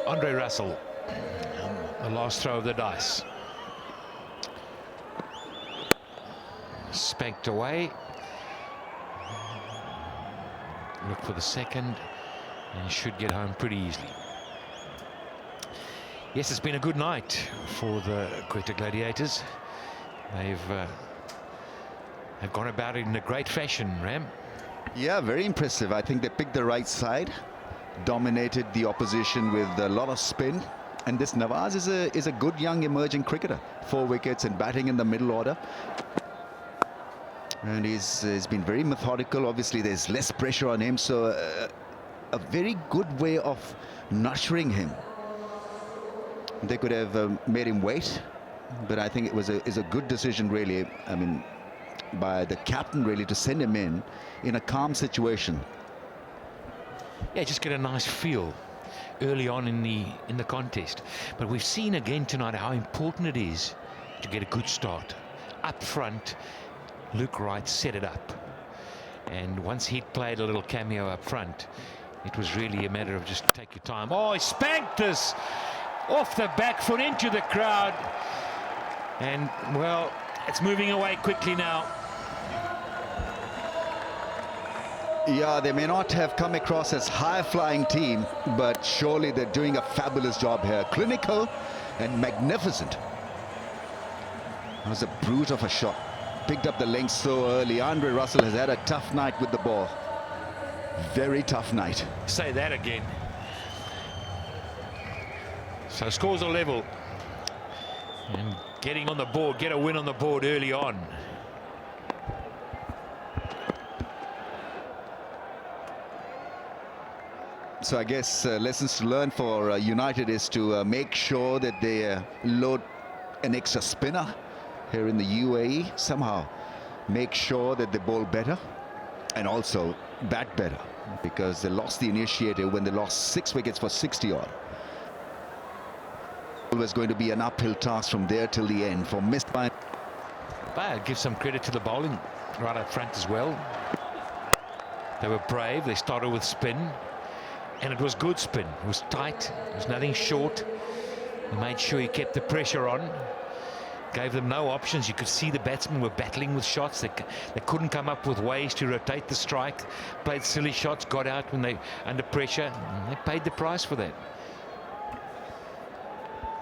Speaker 3: Andre Russell, the last throw of the dice. Spanked away. Look for the second, and should get home pretty easily. Yes, it's been a good night for the Quetta Gladiators. They've gone about it in a great fashion, Ram.
Speaker 1: Yeah, very impressive. I think they picked the right side, dominated the opposition with a lot of spin. And this Nawaz is a good young emerging cricketer. 4 wickets and batting in the middle order. And he's been very methodical. Obviously, there's less pressure on him, so a very good way of nurturing him. They could have made him wait, but I think it was a good decision, really. I mean, by the captain, really, to send him in a calm situation.
Speaker 3: Yeah, just get a nice feel early on in the contest. But we've seen again tonight how important it is to get a good start up front. Luke Wright set it up, and once he'd played a little cameo up front, it was really a matter of just take your time. Oh, he spanked this off the back foot into the crowd, and well, it's moving away quickly now.
Speaker 1: Yeah, they may not have come across as high-flying team, but surely they're doing a fabulous job here. Clinical and magnificent. That was a brute of a shot. Picked up the length so early. Andre Russell has had a tough night with the ball. Very tough night.
Speaker 3: Say that again. So scores are level. And getting on the board, get a win on the board early on.
Speaker 1: So I guess lessons to learn for United is to make sure that they load an extra spinner here in the UAE. Somehow make sure that they bowl better and also bat better, because they lost the initiative when they lost 6 wickets for 60 odd. Always going to be an uphill task from there till the end for missed by.
Speaker 3: But give some credit to the bowling right up front as well. They were brave. They started with spin, and it was good spin. It was tight. There was nothing short. He made sure he kept the pressure on. Gave them no options. You could see the batsmen were battling with shots. They couldn't come up with ways to rotate the strike. Played silly shots, got out when they under pressure. And they paid the price for that.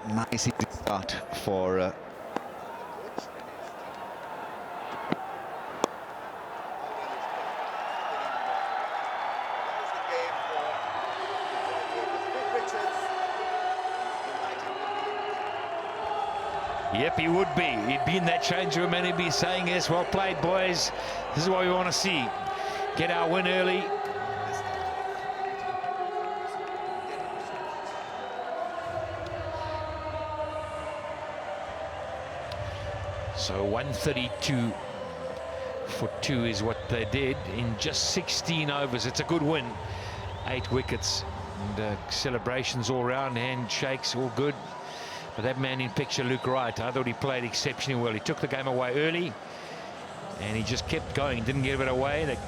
Speaker 1: Nice start for
Speaker 3: Yep, he would be. He'd be in that change room and he'd be saying, yes, well played, boys. This is what we want to see. Get our win early. So 132 for 2 is what they did in just 16 overs. It's a good win. 8 wickets. And celebrations all round, handshakes, all good. But that man in picture, Luke Wright, I thought he played exceptionally well. He took the game away early and he just kept going, didn't give it away.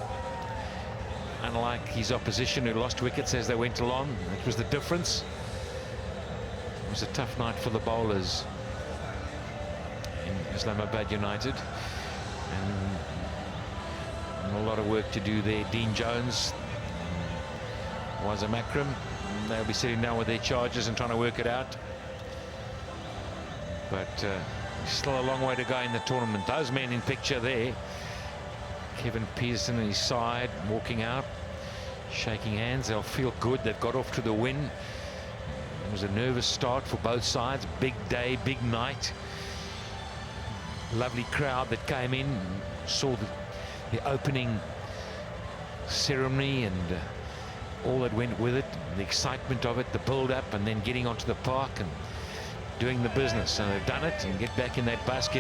Speaker 3: Unlike his opposition who lost wickets as they went along, that was the difference. It was a tough night for the bowlers in Islamabad United. And a lot of work to do there. Dean Jones, Wazam Akram, they'll be sitting down with their charges and trying to work it out. But still a long way to go in the tournament. Those men in picture there, Kevin Pearson and his side walking out, shaking hands. They'll feel good. They've got off to the win. It was a nervous start for both sides. Big day, big night. Lovely crowd that came in, saw the opening ceremony and all that went with it, the excitement of it, the build-up, and then getting onto the park and doing the business. And they've done it and get back in that basket.